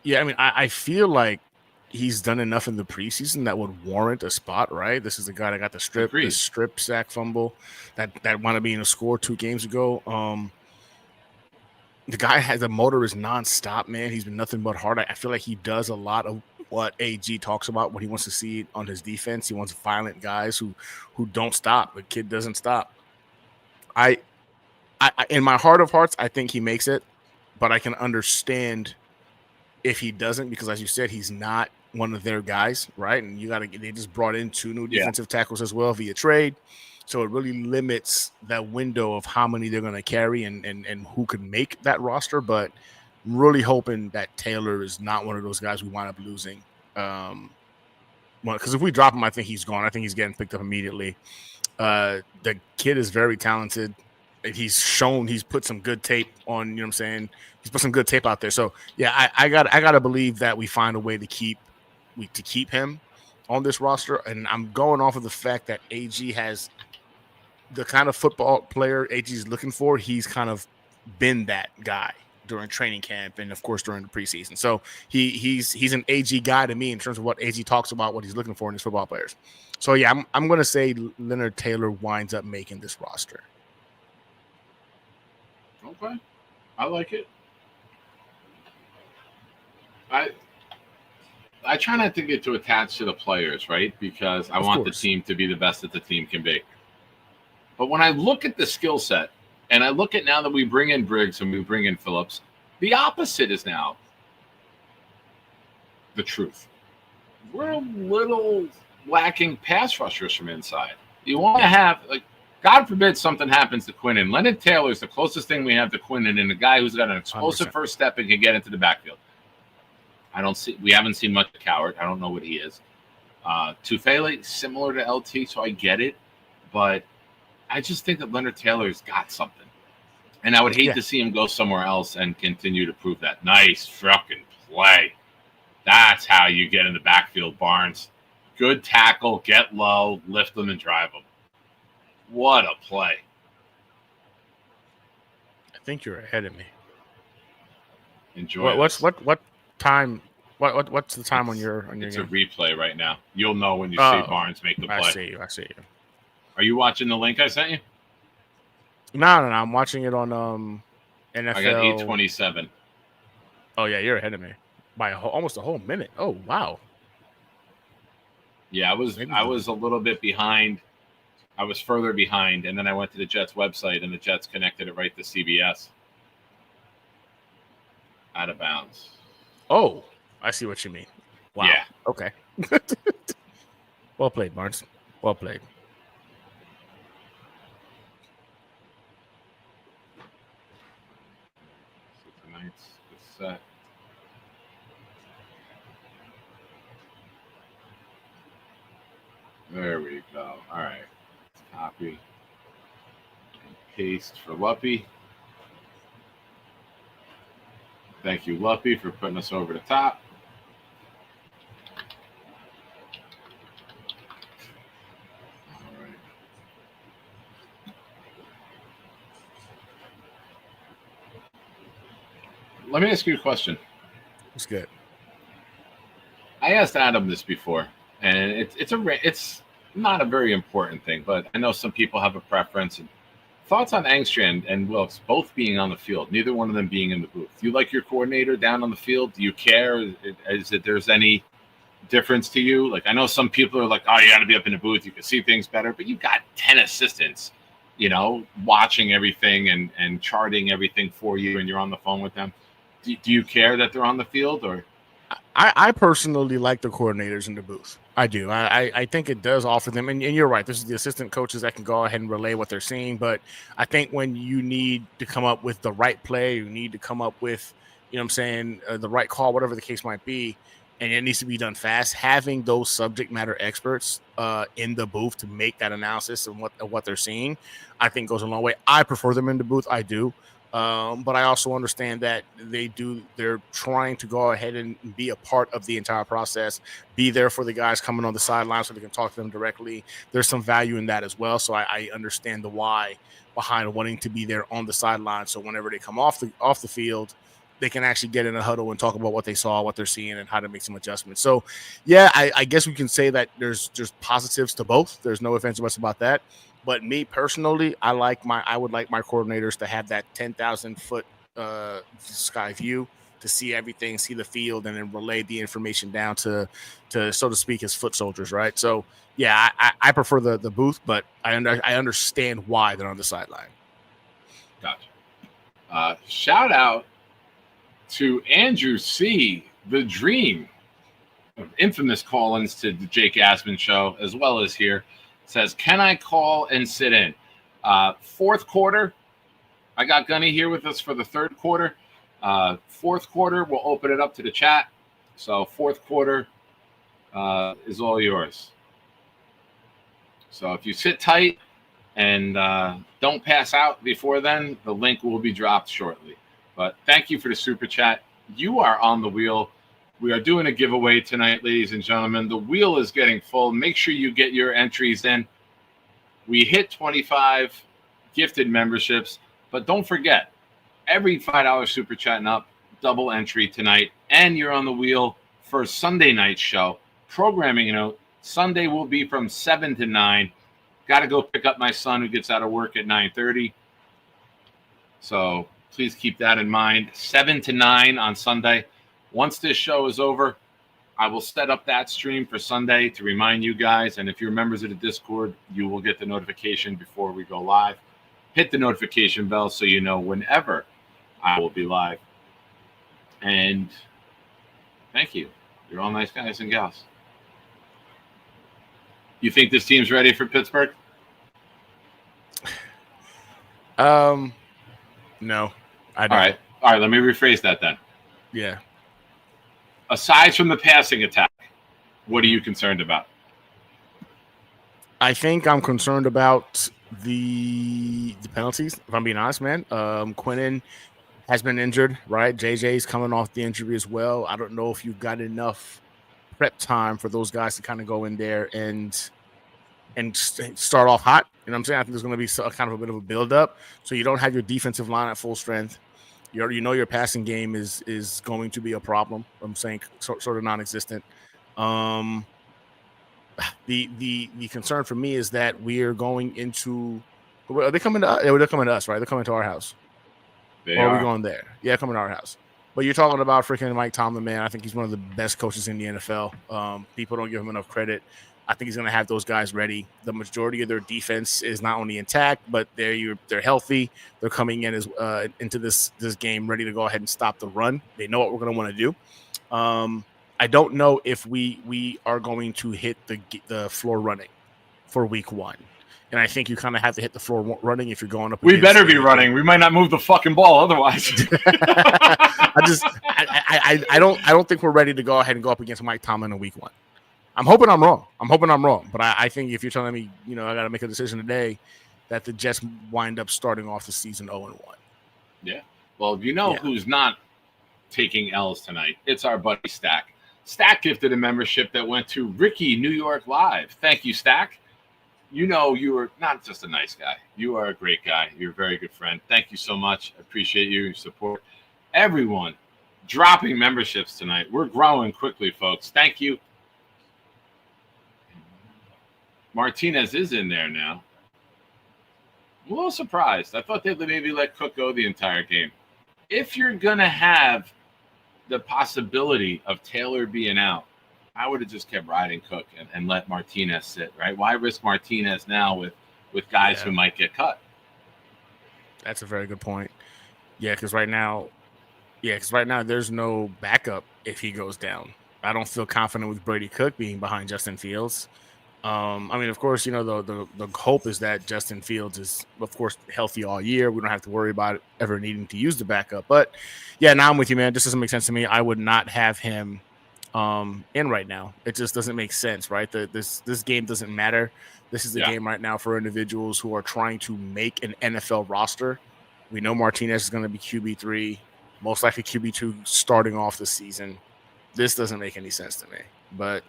Yeah, I mean, I feel like he's done enough in the preseason that would warrant a spot, right? This is the guy that got the strip sack fumble that wound up being a score 2 games ago. The guy has the motor is nonstop, man. He's been nothing but hard. I feel like he does a lot of what AG talks about, what he wants to see on his defense. He wants violent guys who don't stop. The kid doesn't stop. I in my heart of hearts, I think he makes it, but I can understand if he doesn't, because as you said, he's not one of their guys, right? And they just brought in 2 new defensive tackles as well via trade. So it really limits that window of how many they're going to carry and who could make that roster. But I'm really hoping that Taylor is not one of those guys we wind up losing. Because if we drop him, I think he's gone. I think he's getting picked up immediately. The kid is very talented. He's put some good tape on, you know what I'm saying? He's put some good tape out there. So yeah, I gotta believe that we find a way to keep him on this roster. And I'm going off of the fact that AG has the kind of football player AG is looking for. He's kind of been that guy during training camp and of course during the preseason. So he's an AG guy to me in terms of what AG talks about, what he's looking for in his football players. So yeah, I'm gonna say Leonard Taylor winds up making this roster. Okay. I like it. I try not to get too attached to the players, right? Because I want the team to be the best that the team can be. But when I look at the skill set, and I look at now that we bring in Briggs and we bring in Phillips, the opposite is now the truth. We're a little lacking pass rushers from inside. You want to have, God forbid something happens to Quinnen. Leonard Taylor is the closest thing we have to Quinnen, and a guy who's got an explosive 100%. First step and can get into the backfield. We haven't seen much of Coward. I don't know what he is. Tufele, similar to LT, so I get it. But I just think that Leonard Taylor's got something. And I would hate to see him go somewhere else and continue to prove that. Nice fucking play. That's how you get in the backfield, Barnes. Good tackle, get low, lift them, and drive them. What a play. I think you're ahead of me. Enjoy. What's time? What's the time on your It's game? a replay right now. You'll know when you see Barnes make the play. I see you. Are you watching the link I sent you? No. I'm watching it on NFL. I got 8:27. Oh yeah, you're ahead of me by almost a whole minute. Oh wow. Yeah, I was a little bit behind. I was further behind, and then I went to the Jets website, and the Jets connected it right to CBS. Out of bounds. Oh, I see what you mean. Wow. Yeah. Okay. Well played, Barnes. Well played. So tonight's the set. There we go. All right. Let's copy and paste for Luppy. Thank you, Luppy, for putting us over the top. All right. Let me ask you a question. It's good. I asked Adam this before, and it's not a very important thing, but I know some people have a preference. And thoughts on Engstrand and Wilkes both being on the field, neither one of them being in the booth. Do you like your coordinator down on the field? Do you care? Is that there's any difference to you? Like, I know some people are like, oh, you got to be up in the booth. You can see things better, but you got 10 assistants, watching everything and charting everything for you, and you're on the phone with them. Do you care that they're on the field, or? I personally like the coordinators in the booth. I do. I think it does offer them, and you're right. This is the assistant coaches that can go ahead and relay what they're seeing. But I think when you need to come up with the right play, you need to come up with, the right call, whatever the case might be, and it needs to be done fast. Having those subject matter experts in the booth to make that analysis of what they're seeing, I think goes a long way. I prefer them in the booth. I do. But I also understand that they're trying to go ahead and be a part of the entire process, be there for the guys coming on the sideline so they can talk to them directly. There's some value in that as well. So I understand the why behind wanting to be there on the sideline. So whenever they come off the field, they can actually get in a huddle and talk about what they saw, what they're seeing, and how to make some adjustments. So, yeah, I guess we can say that there's positives to both. There's no offense about that. But me personally, I would like my coordinators to have that 10,000-foot sky view to see everything, see the field, and then relay the information down to so to speak, his foot soldiers, right? So, yeah, I prefer the booth, but I understand why they're on the sideline. Gotcha. Shout out to Andrew C., the dream of infamous call-ins to the Jake Asman show, as well as here. Says, can I call and sit in? Fourth quarter, I got Gunny here with us for the third quarter. Fourth quarter, we'll open it up to the chat. So fourth quarter is all yours. So if you sit tight and don't pass out before then, the link will be dropped shortly. But thank you for the super chat. You are on the wheel. We are doing a giveaway tonight, ladies and gentlemen. The wheel is getting full. Make sure you get your entries in. We hit 25 gifted memberships, but don't forget, every $5 super chat and up, double entry tonight, and you're on the wheel for Sunday night show. Programming note, Sunday will be from 7 to 9. Got to go pick up my son who gets out of work at 9:30. So please keep that in mind. 7 to 9 on Sunday. Once this show is over, I will set up that stream for Sunday to remind you guys. And if you're members of the Discord, you will get the notification before we go live. Hit the notification bell so you know whenever I will be live. And thank you. You're all nice guys and gals. You think this team's ready for Pittsburgh? No, I don't. All right. Let me rephrase that then. Yeah. Aside from the passing attack, what are you concerned about? I think I'm concerned about the penalties, if I'm being honest, man. Quinnen has been injured, right? JJ's coming off the injury as well. I don't know if you've got enough prep time for those guys to kind of go in there and and start off hot. You know what I'm saying? I think there's going to be kind of a bit of a build-up. So you don't have your defensive line at full strength. You know your passing game is going to be a problem. I'm saying sort of non-existent. The concern for me is that we are going into. Are they coming to us? Yeah, they're coming to us, right? They're coming to our house. They or are we going there? Yeah, coming to our house. But you're talking about freaking Mike Tomlin, man. I think he's one of the best coaches in the NFL. People don't give him enough credit. I think he's going to have those guys ready. The majority of their defense is not only intact, but they're healthy. They're coming in as into this game ready to go ahead and stop the run. They know what we're going to want to do. I don't know if we are going to hit the floor running for week 1. And I think you kind of have to hit the floor running if you're going up. We better be running. We might not move the fucking ball otherwise. I don't think we're ready to go ahead and go up against Mike Tomlin in week 1. I'm hoping I'm wrong. But I think if you're telling me, I got to make a decision today, that the Jets wind up starting off the season 0-1. Yeah. Well, who's not taking L's tonight? It's our buddy Stack. Stack gifted a membership that went to Ricky New York Live. Thank you, Stack. You were not just a nice guy. You are a great guy. You're a very good friend. Thank you so much. I appreciate your support. Everyone dropping memberships tonight. We're growing quickly, folks. Thank you. Martinez is in there now. I'm a little surprised. I thought they'd maybe let Cook go the entire game. If you're going to have the possibility of Taylor being out, I would have just kept riding Cook and let Martinez sit, right? Why risk Martinez now with guys who might get cut? That's a very good point. Because right now there's no backup if he goes down. I don't feel confident with Brady Cook being behind Justin Fields. Of course, the hope is that Justin Fields is, of course, healthy all year. We don't have to worry about ever needing to use the backup. But, now I'm with you, man. This doesn't make sense to me. I would not have him in right now. It just doesn't make sense, right? This game doesn't matter. This is the game right now for individuals who are trying to make an NFL roster. We know Martinez is going to be QB3, most likely QB2 starting off the season. This doesn't make any sense to me. But,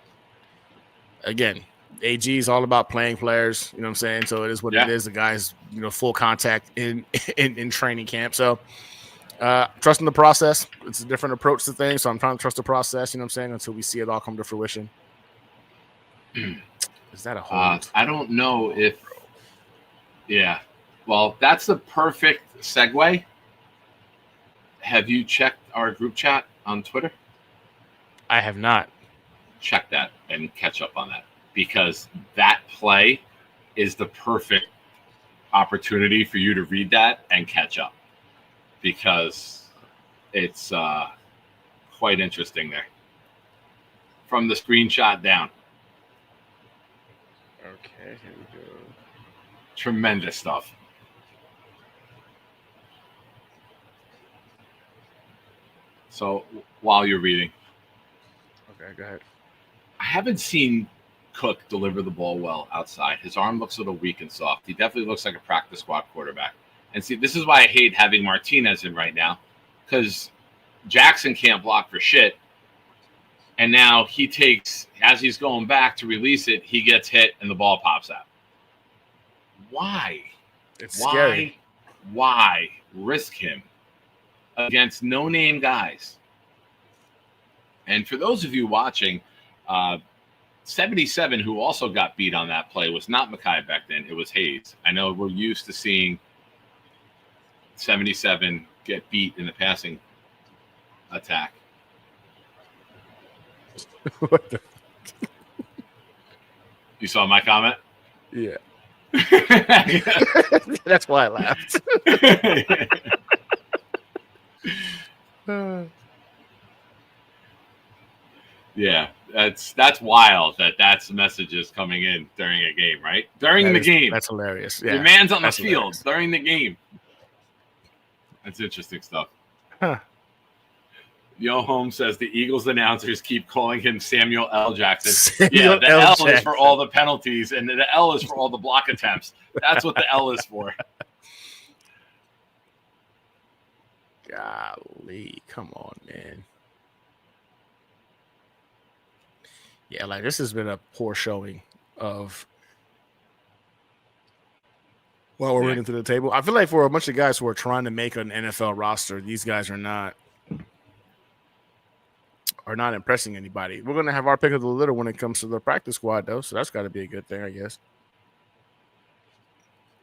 again, AG is all about playing players, you know what I'm saying? So it is what it is. The guys, full contact in training camp. So trusting the process. It's a different approach to things. So I'm trying to trust the process, you know what I'm saying, until we see it all come to fruition. Is that a hold? I don't know if – yeah. Well, that's the perfect segue. Have you checked our group chat on Twitter? I have not. Check that and catch up on that, because that play is the perfect opportunity for you to read that and catch up, because it's quite interesting there from the screenshot down. Okay, here we go. Tremendous stuff. So while you're reading. Okay, go ahead. I haven't seen Cook deliver the ball well outside. His arm looks a little weak and soft. He definitely looks like a practice squad quarterback. And see, this is why I hate having Martinez in right now, because Jackson can't block for shit. And now he takes, as he's going back to release it, he gets hit and the ball pops out. Why? It's scary. Why risk him against no-name guys? And for those of you watching, 77, who also got beat on that play, was not Mekhi back then. It was Hayes. I know we're used to seeing 77 get beat in the passing attack. What the? You saw my comment? Yeah. That's why I laughed. Yeah, that's wild that's messages coming in during a game, right? During the game. That's hilarious. Yeah. Your man's on the field hilarious. During the game. That's interesting stuff. Huh. Yo Home says the Eagles announcers keep calling him Samuel L. Jackson. Samuel The L. L Jackson. is for all the penalties, and the L is for all the block attempts. That's what the L is for. Golly, come on, man. Yeah, like this has been a poor showing of While we're bringing to the table, I feel like for a bunch of guys who are trying to make an NFL roster, these guys are not impressing anybody. We're gonna have our pick of the litter when it comes to the practice squad, though, so that's got to be a good thing, I guess.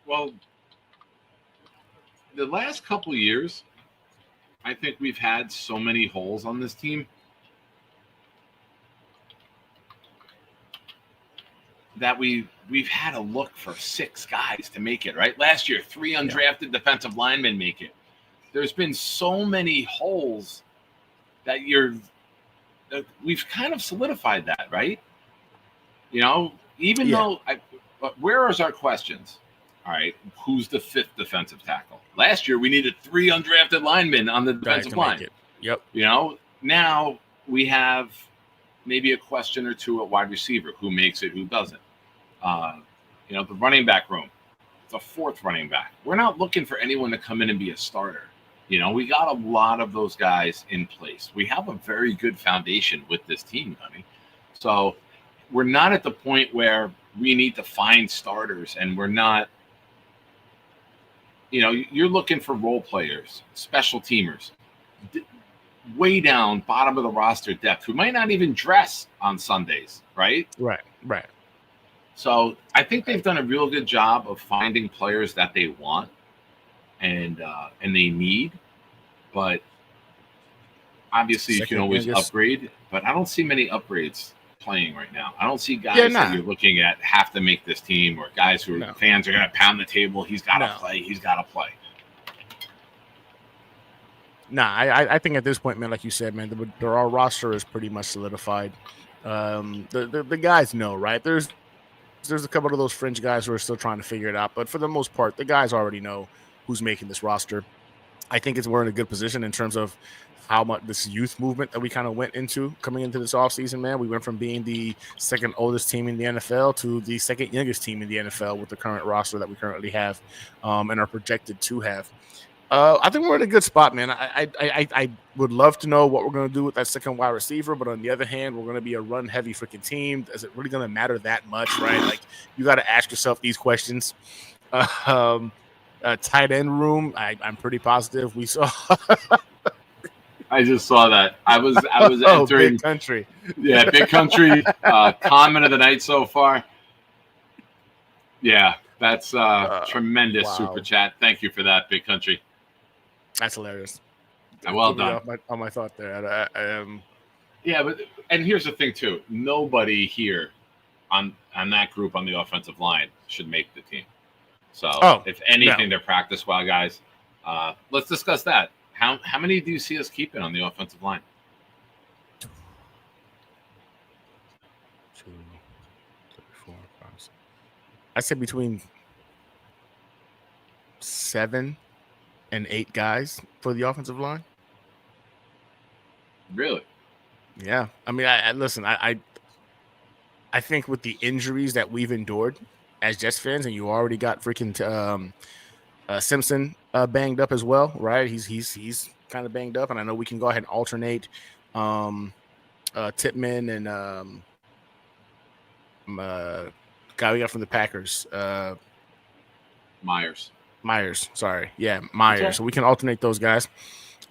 Well, the last couple of years, I think we've had so many holes on this team that we've had to look for 6 guys to make it, right? Last year, 3 undrafted defensive linemen make it. There's been so many holes that we've kind of solidified that, right? You know, even though but where is our questions? All right, who's the 5th defensive tackle? Last year, we needed 3 undrafted linemen on the defensive line. Yep. You know, now we have maybe a question or 2 at wide receiver. Who makes it, who doesn't? You know, the running back room. It's a 4th running back. We're not looking for anyone to come in and be a starter. You know, we got a lot of those guys in place. We have a very good foundation with this team, Gunny. So we're not at the point where we need to find starters, and we're not, you know, you're looking for role players, special teamers, way down bottom of the roster depth who might not even dress on Sundays, right? Right. So I think they've done a real good job of finding players that they want and they need, but obviously you can always upgrade. But I don't see many upgrades playing right now. I don't see guys that you're looking at have to make this team, or guys who are fans are going to pound the table. He's got to play. He's got to play. I think at this point, man, like you said, man, our roster is pretty much solidified. The guys know, right? There's a couple of those fringe guys who are still trying to figure it out, but for the most part, the guys already know who's making this roster. I think we're in a good position in terms of how much this youth movement that we kind of went into coming into this offseason, man. We went from being the 2nd oldest team in the NFL to the 2nd youngest team in the NFL with the current roster that we currently have and are projected to have. I think we're in a good spot, man. I would love to know what we're going to do with that 2nd wide receiver, but on the other hand, we're going to be a run-heavy freaking team. Is it really going to matter that much, right? Like, you got to ask yourself these questions. Tight end room, I'm pretty positive we saw. I just saw that. I was entering Big Country. Yeah, Big Country. Comment of the night so far. Yeah, that's tremendous super chat. Thank you for that, Big Country. That's hilarious. Well done. On my thought there. Yeah, and here's the thing too. Nobody here on that group on the offensive line should make the team. So if anything, they're practice squad guys. Let's discuss that. How many do you see us keeping on the offensive line? 2, 3, 4, 5, 6. I said between 7 and 8 guys for the offensive line. Really? Yeah. I mean, I listen. I think with the injuries that we've endured as Jets fans, and you already got freaking Simpson banged up as well, right? He's kind of banged up, and I know we can go ahead and alternate Tippmann and guy we got from the Packers, Myers. Sorry, yeah, Myers. Okay. So we can alternate those guys.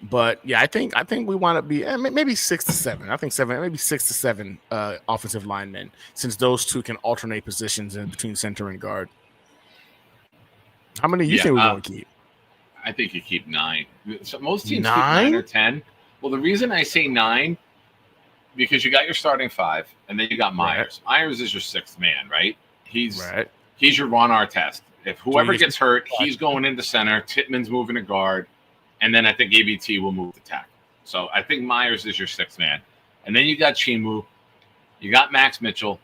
But yeah, I think we want to be maybe 6 to 7. I think 7, maybe 6 to 7 offensive linemen, since those two can alternate positions in between center and guard. How many do you think we're going to keep? I think you keep 9. So most teams keep 9 or 10. Well, the reason I say 9, because you got your starting 5, and then you got Myers. Right. Myers is your 6th man, right? He's your Ron Artest. If whoever gets hurt, he's going into center. Tittman's moving to guard. And then I think ABT will move to tackle. So I think Myers is your 6th man. And then you got Chimu. You got Max Mitchell.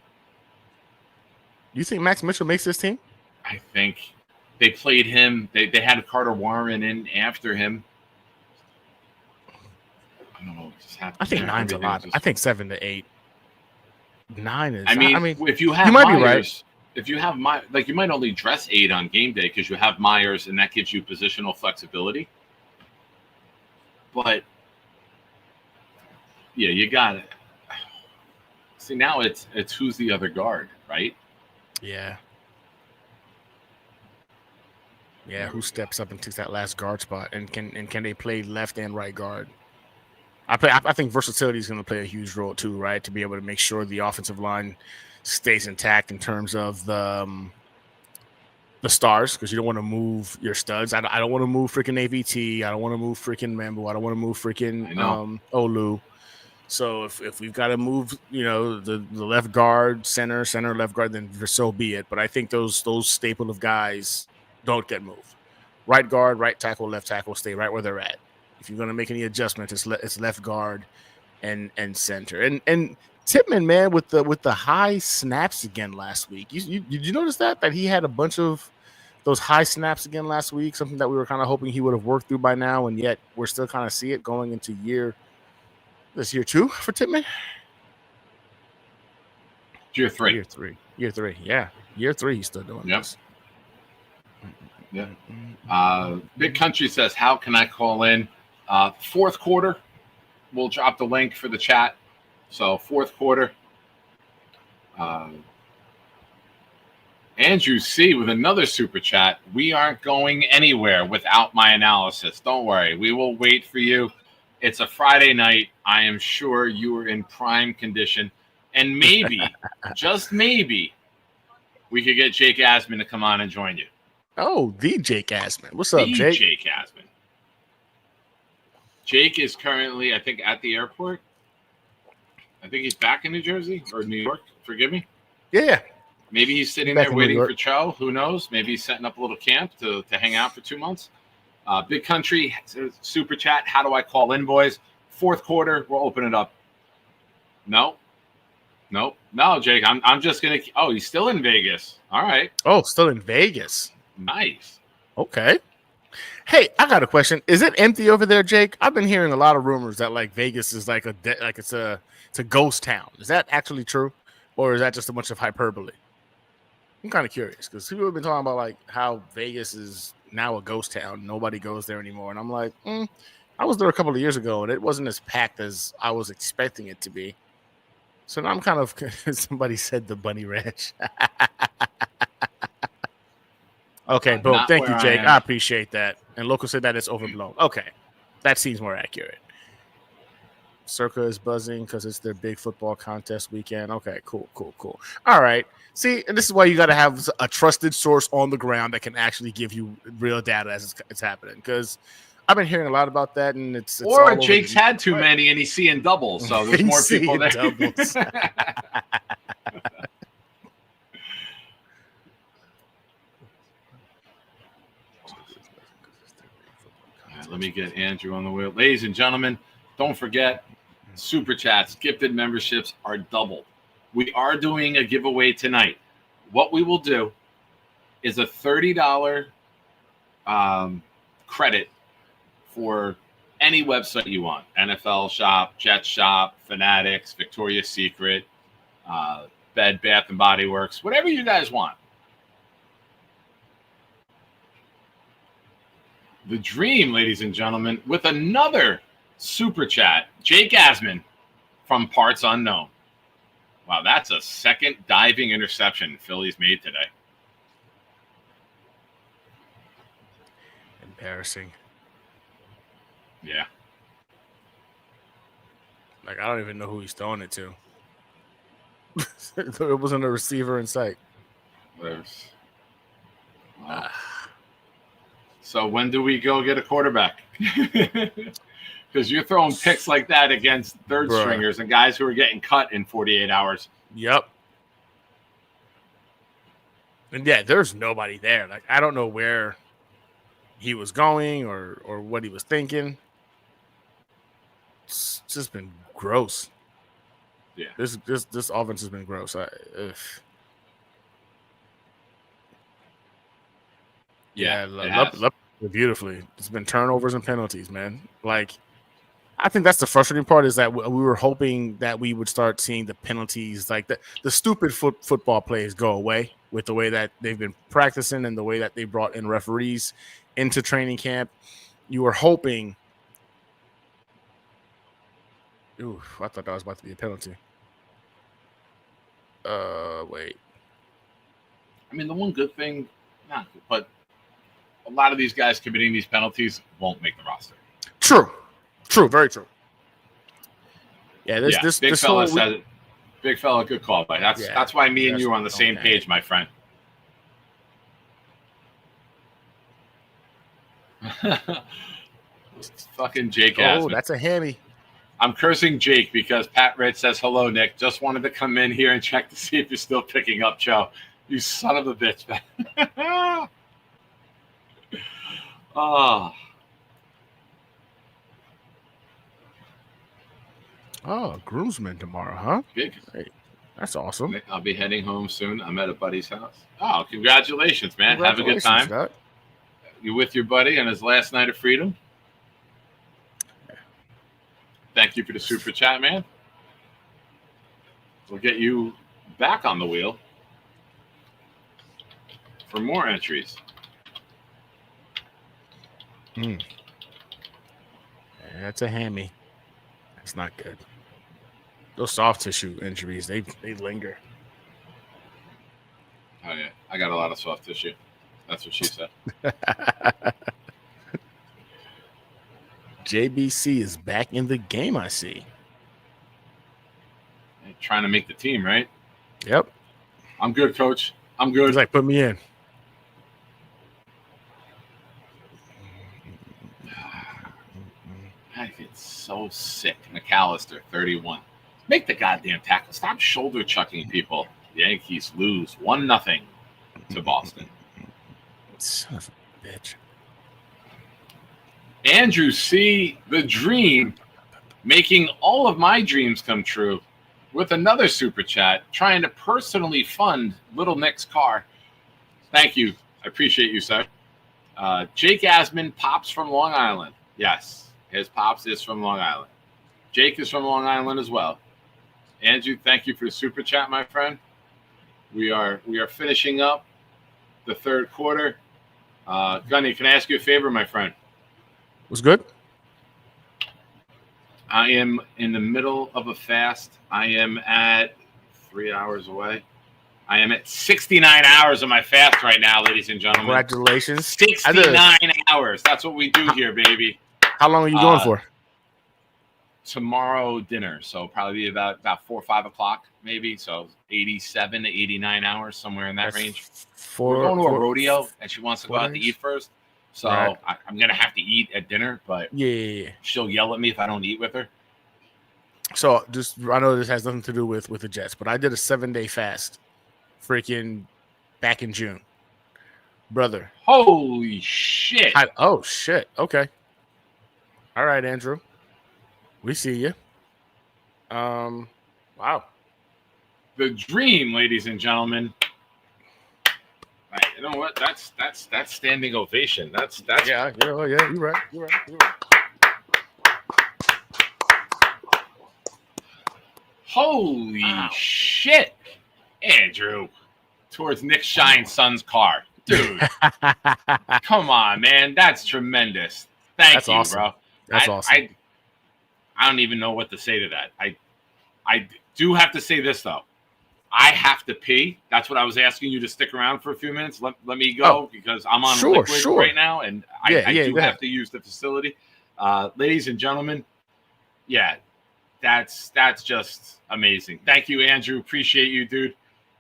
You think Max Mitchell makes this team? I think they played him. They had Carter Warren in after him. I don't know what just happened. I think 9's a lot. I think 7 to 8. 9 is. I mean, if you have Myers, be right. If you have you might only dress 8 on game day because you have Myers, and that gives you positional flexibility. But yeah, you got it. See, now it's who's the other guard, right? Yeah. Yeah, who steps up and takes that last guard spot, and can they play left and right guard? I think versatility is going to play a huge role too, right? To be able to make sure the offensive line stays intact in terms of the stars, because you don't want to move your studs. I don't want to move freaking AVT. I don't want to move freaking Mambo. I don't want to move freaking Olu. So if we've got to move, the left guard, center, left guard, then so be it. But I think those staple of guys don't get moved. Right guard, right tackle, left tackle stay right where they're at. If you're going to make any adjustments, it's left guard and center. And Tippmann, man, with the high snaps again last week. Did you notice that he had a bunch of those high snaps again last week? Something that we were kind of hoping he would have worked through by now, and yet we're still kind of see it going into year 2 for Tippmann. Year 3. Year 3. Yeah, year 3. He's still doing this. Yeah. Big Country says, "How can I call in?" Fourth quarter. We'll drop the link for the chat. So fourth quarter. Andrew C. with another super chat. "We aren't going anywhere without my analysis. Don't worry. We will wait for you. It's a Friday night. I am sure you are in prime condition. And maybe, just maybe, we could get Jake Asman to come on and join you." Oh, the Jake Asman. What's up, Jake? Jake Asman. Jake is currently, I think, at the airport. I think he's back in New Jersey or New York. Forgive me. Yeah. Maybe he's sitting Back there in waiting New for Cho. Who knows? Maybe he's setting up a little camp to hang out for 2 months. Big Country, super chat. "How do I call in, boys?" Fourth quarter, we'll open it up. No, Jake. I'm just gonna. Oh, he's still in Vegas. All right. Oh, still in Vegas. Nice. Okay. Hey, I got a question. Is it empty over there, Jake? I've been hearing a lot of rumors that Vegas is it's a ghost town. Is that actually true, or is that just a bunch of hyperbole? I'm kind of curious because people have been talking about how Vegas is now a ghost town. Nobody goes there anymore, and I'm like, I was there a couple of years ago, and it wasn't as packed as I was expecting it to be. So now I'm kind of. Somebody said the Bunny Ranch. Okay, boom. Thank you, Jake. I appreciate that. And Local said that it's overblown. Okay, that seems more accurate. Circa is buzzing because it's their big football contest weekend. Okay, cool. All right. See, and this is why you got to have a trusted source on the ground that can actually give you real data as it's happening. Because I've been hearing a lot about that, and it's or Jake's had too many and he's seeing doubles, so there's more people there. Doubles. Let me get Andrew on the wheel. Ladies and gentlemen, don't forget, super chats, gifted memberships are doubled. We are doing a giveaway tonight. What we will do is a $30 credit for any website you want. NFL Shop, Jet Shop, Fanatics, Victoria's Secret, Bed, Bath & Body Works, whatever you guys want. The dream, ladies and gentlemen, with another super chat, Jake Asman from Parts Unknown. Wow, that's a second diving interception Philly's made today. Embarrassing. Yeah. I don't even know who he's throwing it to. It wasn't a receiver in sight. So when do we go get a quarterback? Because you're throwing picks like that against third stringers and guys who are getting cut in 48 hours. Yep. And yeah, there's nobody there. I don't know where he was going or what he was thinking. It's just been gross. Yeah. This offense has been gross. Beautifully. It's been turnovers and penalties, man. I think that's the frustrating part is that we were hoping that we would start seeing the penalties, the stupid football plays go away with the way that they've been practicing and the way that they brought in referees into training camp. You were hoping. Ooh, I thought that was about to be a penalty. Wait. I mean, the one good thing, but a lot of these guys committing these penalties won't make the roster. True, very true. Yeah, this big this fella whole said it. Big fella, good call, buddy. That's why me and you are on the same page, my friend. Fucking Jake Asman. that's a hammy. I'm cursing Jake because Pat Red says, hello, Nick. Just wanted to come in here and check to see if you're still picking up, Joe. You son of a bitch, man. Oh, groomsmen tomorrow, huh? Big. Hey, that's awesome. Nick, I'll be heading home soon. I'm at a buddy's house. Oh, congratulations, man. Have a good time. Scott. You with your buddy on his last night of freedom? Thank you for the super chat, man. We'll get you back on the wheel for more entries. Yeah, that's a hammy. That's not good. Those soft tissue injuries, they linger. Oh, yeah. I got a lot of soft tissue. That's what she said. JBC is back in the game, I see. Trying to make the team, right? Yep. I'm good, coach. I'm good. He's like, put me in. I get so sick. McAllister, 31. Make the goddamn tackle. Stop shoulder chucking people. Yankees lose 1-0 to Boston. Son of a bitch. Andrew C. the Dream, making all of my dreams come true with another super chat, trying to personally fund Little Nick's car. Thank you. I appreciate you, sir. Jake Asman, Pops from Long Island. Yes, his Pops is from Long Island. Jake is from Long Island as well. Andrew, thank you for the super chat, my friend. We are finishing up the third quarter. Gunny, can I ask you a favor, my friend? Was good? I am in the middle of a fast. I am at 3 hours away. I am at 69 hours of my fast right now, ladies and gentlemen. Congratulations. 69 hours. That's what we do here, baby. How long are you going for? Tomorrow dinner. So probably about 4 or 5 o'clock, maybe. So 87 to 89 hours, somewhere in that range. We're going to a rodeo, and she wants to go out to eat first. So right. I'm going to have to eat at dinner, but yeah, she'll yell at me if I don't eat with her. So I know this has nothing to do with the Jets, but I did a 7-day fast freaking back in June. Brother. Holy shit. Oh, shit. Okay. All right, Andrew. We see you. Wow. The dream, ladies and gentlemen. You know what? That's standing ovation. That's yeah. You're right. Holy shit, Andrew! Towards Nick Shine's son's car, dude. Come on, man. That's tremendous. Thank you, awesome. bro. That's awesome. I don't even know what to say to that. I do have to say this though. I have to pee. That's what I was asking you to stick around for a few minutes. Let me go because I'm on liquid right now, and I do have to use the facility. Ladies and gentlemen, that's just amazing. Thank you, Andrew. Appreciate you, dude.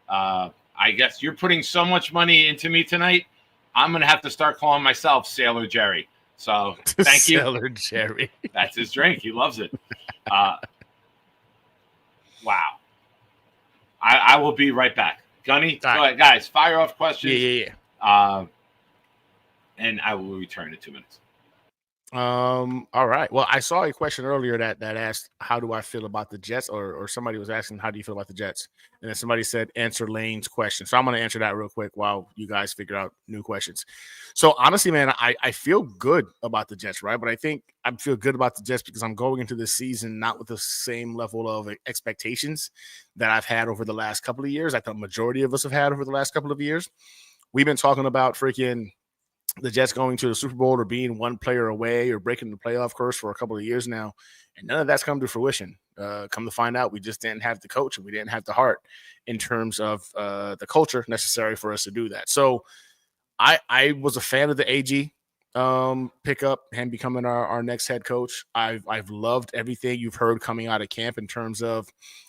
I guess you're putting so much money into me tonight. I'm gonna have to start calling myself Sailor Jerry. So thank you, Sailor Jerry. That's his drink. He loves it. Wow. I will be right back. Gunny, go ahead, guys. Fire off questions. Yeah. And I will return in 2 minutes. All right. Well, I saw a question earlier that asked, how do I feel about the Jets? Or somebody was asking, how do you feel about the Jets? And then somebody said, answer Lane's question. So I'm going to answer that real quick while you guys figure out new questions. So honestly, man, I feel good about the Jets, right? But I think I feel good about the Jets because I'm going into this season not with the same level of expectations that I've had over the last couple of years. I think the majority of us have had over the last couple of years. We've been talking about freaking the Jets going to the Super Bowl or being one player away or breaking the playoff curse for a couple of years now. And none of that's come to fruition. Come to find out, we just didn't have the coach and we didn't have the heart in terms of the culture necessary for us to do that. So I was a fan of the AG pickup, him becoming our next head coach. I've loved everything you've heard coming out of camp in terms of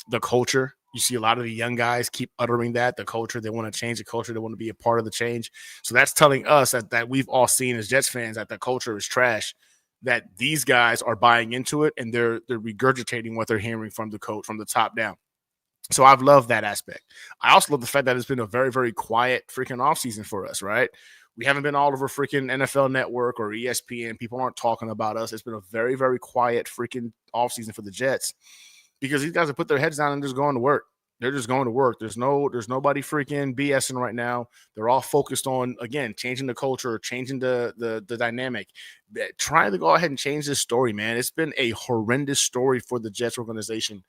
the culture. You see a lot of the young guys keep uttering that the culture, they want to change the culture, they want to be a part of the change. So that's telling us that we've all seen as Jets fans that the culture is trash, that these guys are buying into it and they're regurgitating what they're hearing from the coach from the top down. So I've loved that aspect. I also love the fact that it's been a very, very quiet freaking offseason for us, right? We haven't been all over freaking NFL Network or ESPN. People aren't talking about us. It's been a very, very quiet freaking offseason for the Jets because these guys have put their heads down and just going to work. They're just going to work. There's nobody freaking BSing right now. They're all focused on, again, changing the culture, changing the dynamic, trying to go ahead and change this story, man. It's been a horrendous story for the Jets organization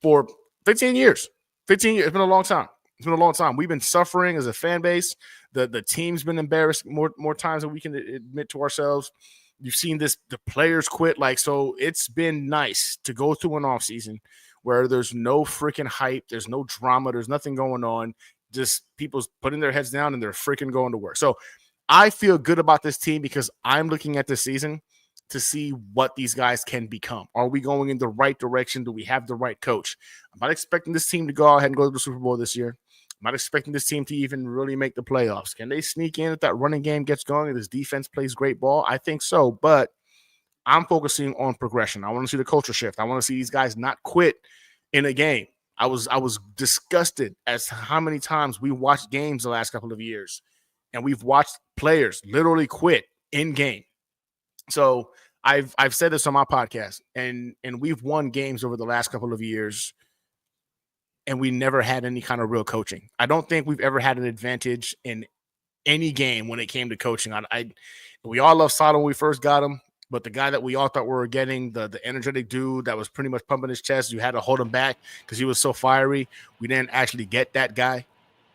for 15 years. 15 years. It's been a long time. It's been a long time. We've been suffering as a fan base. The team's been embarrassed more times than we can admit to ourselves. You've seen this, the players quit. So it's been nice to go through an offseason where there's no freaking hype, there's no drama, there's nothing going on. Just people's putting their heads down and they're freaking going to work. So I feel good about this team because I'm looking at this season to see what these guys can become. Are we going in the right direction? Do we have the right coach? I'm not expecting this team to go ahead and go to the Super Bowl this year. I'm not expecting this team to even really make the playoffs. Can they sneak in if that running game gets going and this defense plays great ball? I think so, but I'm focusing on progression. I want to see the culture shift. I want to see these guys not quit in a game. I was disgusted as to how many times we watched games the last couple of years, and we've watched players literally quit in game. So I've said this on my podcast, and we've won games over the last couple of years, and we never had any kind of real coaching. I don't think we've ever had an advantage in any game when it came to coaching. We all loved Salo when we first got him, but the guy that we all thought we were getting, the energetic dude that was pretty much pumping his chest, you had to hold him back because he was so fiery. We didn't actually get that guy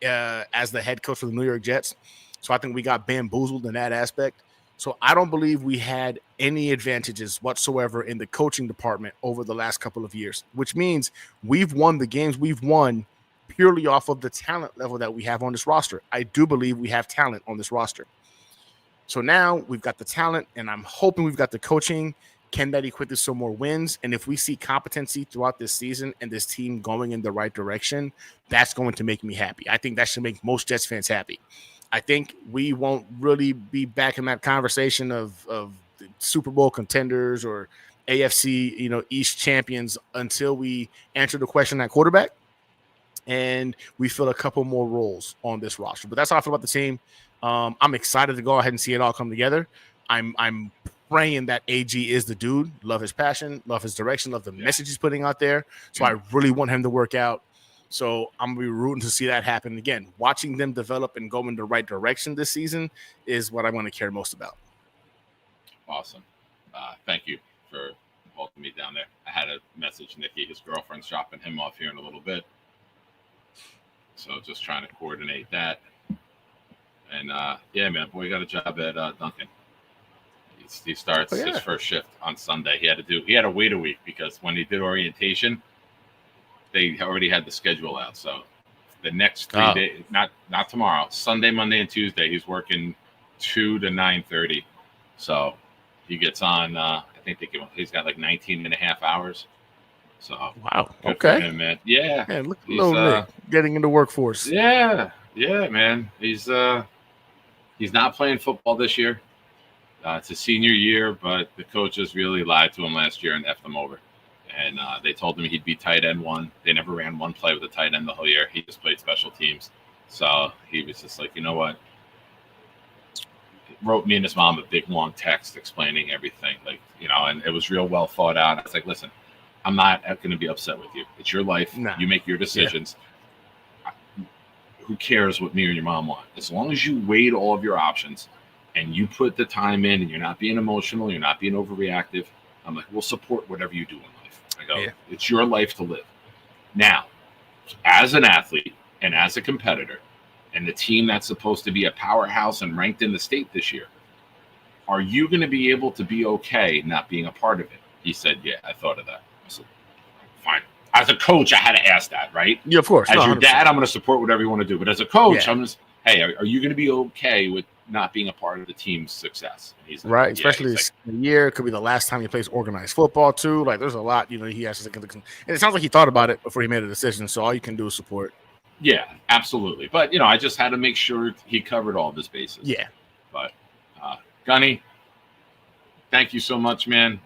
as the head coach for the New York Jets. So I think we got bamboozled in that aspect. So I don't believe we had any advantages whatsoever in the coaching department over the last couple of years, which means we've won the games we've won purely off of the talent level that we have on this roster. I do believe we have talent on this roster. So now we've got the talent, and I'm hoping we've got the coaching. Can that equate to some more wins? And if we see competency throughout this season and this team going in the right direction, that's going to make me happy. I think that should make most Jets fans happy. I think we won't really be back in that conversation of Super Bowl contenders or AFC, East champions until we answer the question at quarterback and we fill a couple more roles on this roster. But that's how I feel about the team. I'm excited to go ahead and see it all come together. I'm praying that AG is the dude. Love his passion, love his direction, love the message he's putting out there. So I really want him to work out. So I'm going to be rooting to see that happen. Again, watching them develop and go in the right direction this season is what I want to care most about. Awesome. Thank you for holding me down there. I had to message Nikki. His girlfriend's dropping him off here in a little bit. So just trying to coordinate that. And, yeah, man, boy, got a job at Duncan. He starts his first shift on Sunday. He had to wait a week because when he did orientation, they already had the schedule out. So the next 3 days, not tomorrow, Sunday, Monday, and Tuesday, he's working 2 to 9:30. So he gets on, I think he's got like 19 and a half hours. So wow. Good Okay. for him, man. Yeah. Man, look at little Nick getting into workforce. Yeah. Yeah, man. He's not playing football this year. It's his senior year, but the coaches really lied to him last year and effed him over. And they told him he'd be tight end one. They never ran one play with a tight end the whole year. He just played special teams. So he was just like, you know what? Wrote me and his mom a big, long text explaining everything. And it was real well thought out. I was like, listen, I'm not going to be upset with you. It's your life. Nah. You make your decisions. Yeah. Who cares what me or your mom want? As long as you weighed all of your options and you put the time in and you're not being emotional, you're not being overreactive, I'm like, we'll support whatever you do in life. I go, It's your life to live. Now, as an athlete and as a competitor and the team that's supposed to be a powerhouse and ranked in the state this year, are you going to be able to be okay not being a part of it? He said, yeah, I thought of that. I said, fine. As a coach, I had to ask that, right? Yeah, of course. As your dad, I'm going to support whatever you want to do. But as a coach, hey, are you going to be okay with not being a part of the team's success? And he's like, Right, yeah. especially He's this year. It could be the last time he plays organized football too. Like, there's a lot, he has to think of. And it sounds like he thought about it before he made a decision. So all you can do is support. Yeah, absolutely. But I just had to make sure he covered all of his bases. Yeah. But Gunny, thank you so much, man.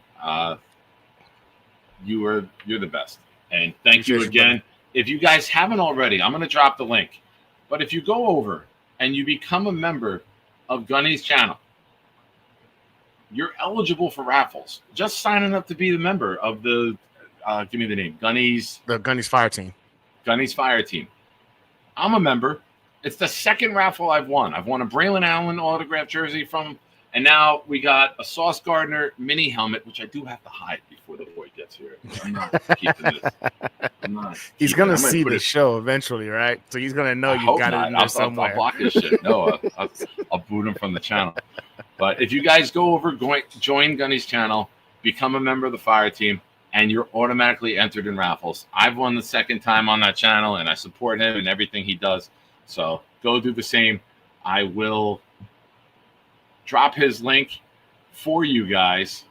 You're the best. And thank you again. If you guys haven't already, I'm going to drop the link. But if you go over and you become a member of Gunny's channel, you're eligible for raffles. Just signing up to be the member of the give me the name. The Gunny's Fire Team. Gunny's Fire Team. I'm a member. It's the second raffle I've won. I've won a Braylon Allen autographed jersey from, and now we got a Sauce Gardner mini helmet, which I do have to hide before the boy gets here. I'm not keeping this. He's going to see the show eventually, right? So he's going to know you got it in there somewhere. I'll block his shit. No, I'll boot him from the channel. But if you guys go over, join Gunny's channel, become a member of the Fire Team, and you're automatically entered in raffles. I've won the second time on that channel, and I support him and everything he does. So go do the same. I will drop his link for you guys.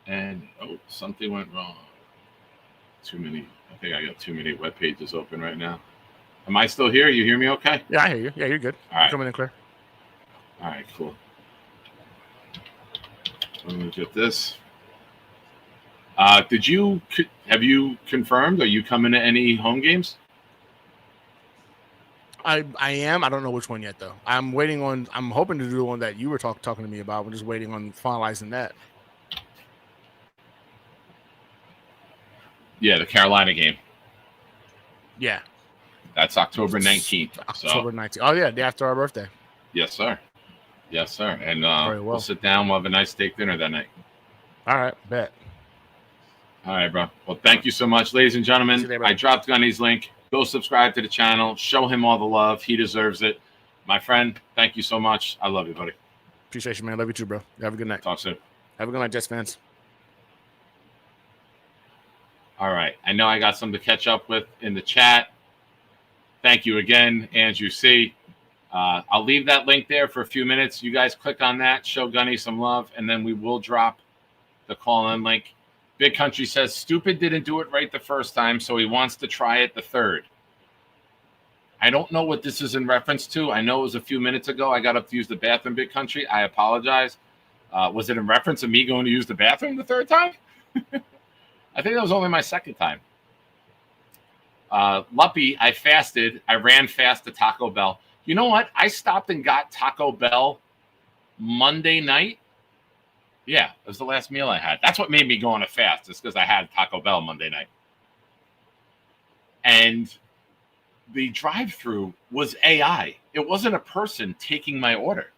And, something went wrong. I think I got too many web pages open right now. Am I still here? You hear me okay? Yeah, I hear you. Yeah, you're good. All right. Coming in clear. All right, cool. Let me get this. Have you confirmed? Are you coming to any home games? I am. I don't know which one yet, though. I'm hoping to do the one that you were talking to me about. We're just waiting on finalizing that. Yeah, the Carolina game. Yeah. That's October 19th. October 19th. Oh, yeah, day after our birthday. Yes, sir. Yes, sir. And well. We'll sit down. We'll have a nice steak dinner that night. All right, bet. All right, bro. Well, thank you so much, ladies and gentlemen. I dropped Gunny's link. Go subscribe to the channel. Show him all the love. He deserves it. My friend, thank you so much. I love you, buddy. Appreciate you, man. Love you too, bro. Have a good night. Talk soon. Have a good night, Jets fans. All right. I know I got some to catch up with in the chat. Thank you again, Andrew C. I'll leave that link there for a few minutes. You guys click on that, show Gunny some love, and then we will drop the call-in link. Big Country says, Stupid didn't do it right the first time, so he wants to try it the third. I don't know what this is in reference to. I know it was a few minutes ago. I got up to use the bathroom, Big Country. I apologize. Was it in reference to me going to use the bathroom the third time? I think that was only my second time. Luppy, I fasted. I ran fast to Taco Bell. You know what? I stopped and got Taco Bell Monday night. Yeah, it was the last meal I had. That's what made me go on a fast. It's because I had Taco Bell Monday night. And the drive-through was AI. It wasn't a person taking my order.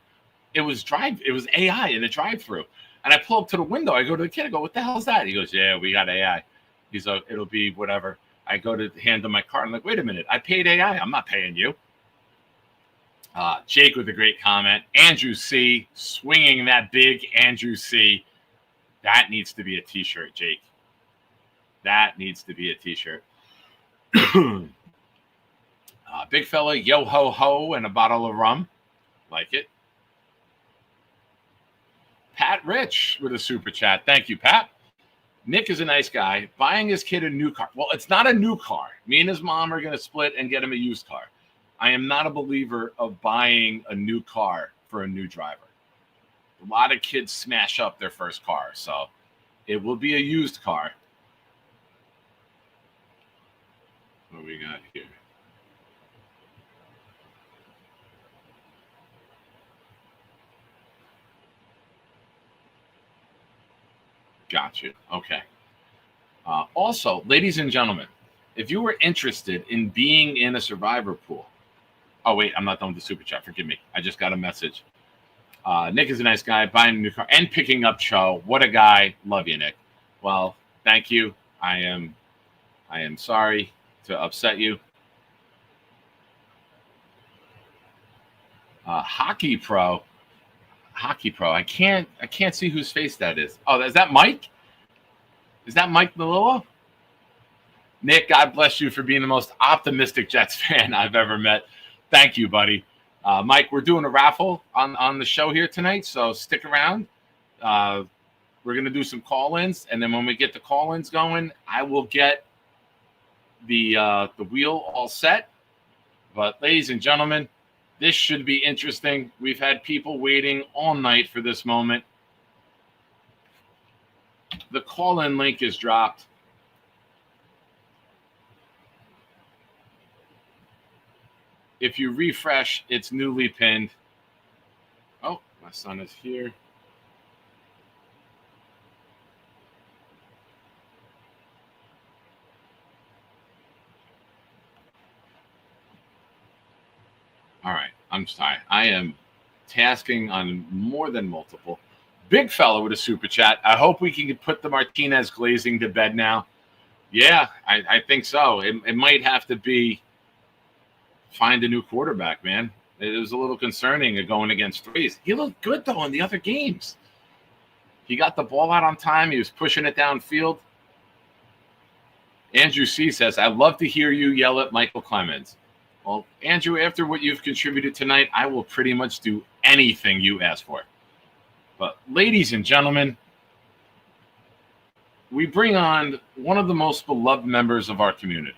It was AI in the drive-through. And I pull up to the window. I go to the kid. I go, what the hell is that? He goes, yeah, we got AI. He's like, it'll be whatever. I go to hand him my card. I'm like, wait a minute. I paid AI. I'm not paying you. Jake with a great comment. Andrew C. Swinging that big Andrew C. That needs to be a T-shirt, Jake. That needs to be a T-shirt. Big fella, yo ho ho, and a bottle of rum. Like it. Pat Rich with a super chat. Thank you, Pat. Nick is a nice guy. Buying his kid a new car. Well, it's not a new car. Me and his mom are going to split and get him a used car. I am not a believer of buying a new car for a new driver. A lot of kids smash up their first car, so it will be a used car. What do we got here? Gotcha. Okay. Also, ladies and gentlemen, if you were interested in being in a survivor pool, oh, wait, I'm not done with the super chat. Forgive me. I just got a message. Nick is a nice guy, buying a new car and picking up Cho. What a guy. Love you, Nick. Well, thank you. I am sorry to upset you. Hockey Pro. I can't see whose face that is. Oh, is that Mike? Is that Mike Melillo? Nick, God bless you for being the most optimistic Jets fan I've ever met. Thank you, buddy. Mike, we're doing a raffle on the show here tonight, so stick around. We're going to do some call-ins, and then when we get the call-ins going, I will get the wheel all set. But ladies and gentlemen, this should be interesting. We've had people waiting all night for this moment. The call-in link is dropped. If you refresh, it's newly pinned. Oh, my son is here. All right, I'm sorry. I am tasking on more than multiple. Big fella with a super chat. I hope we can put the Martinez glazing to bed now. Yeah, I think so. It might have to be find a new quarterback, man. It was a little concerning going against threes. He looked good, though, in the other games. He got the ball out on time. He was pushing it downfield. Andrew C. says, I'd love to hear you yell at Michael Clemens. Well, Andrew, after what you've contributed tonight, I will pretty much do anything you ask for. But ladies and gentlemen, we bring on one of the most beloved members of our community.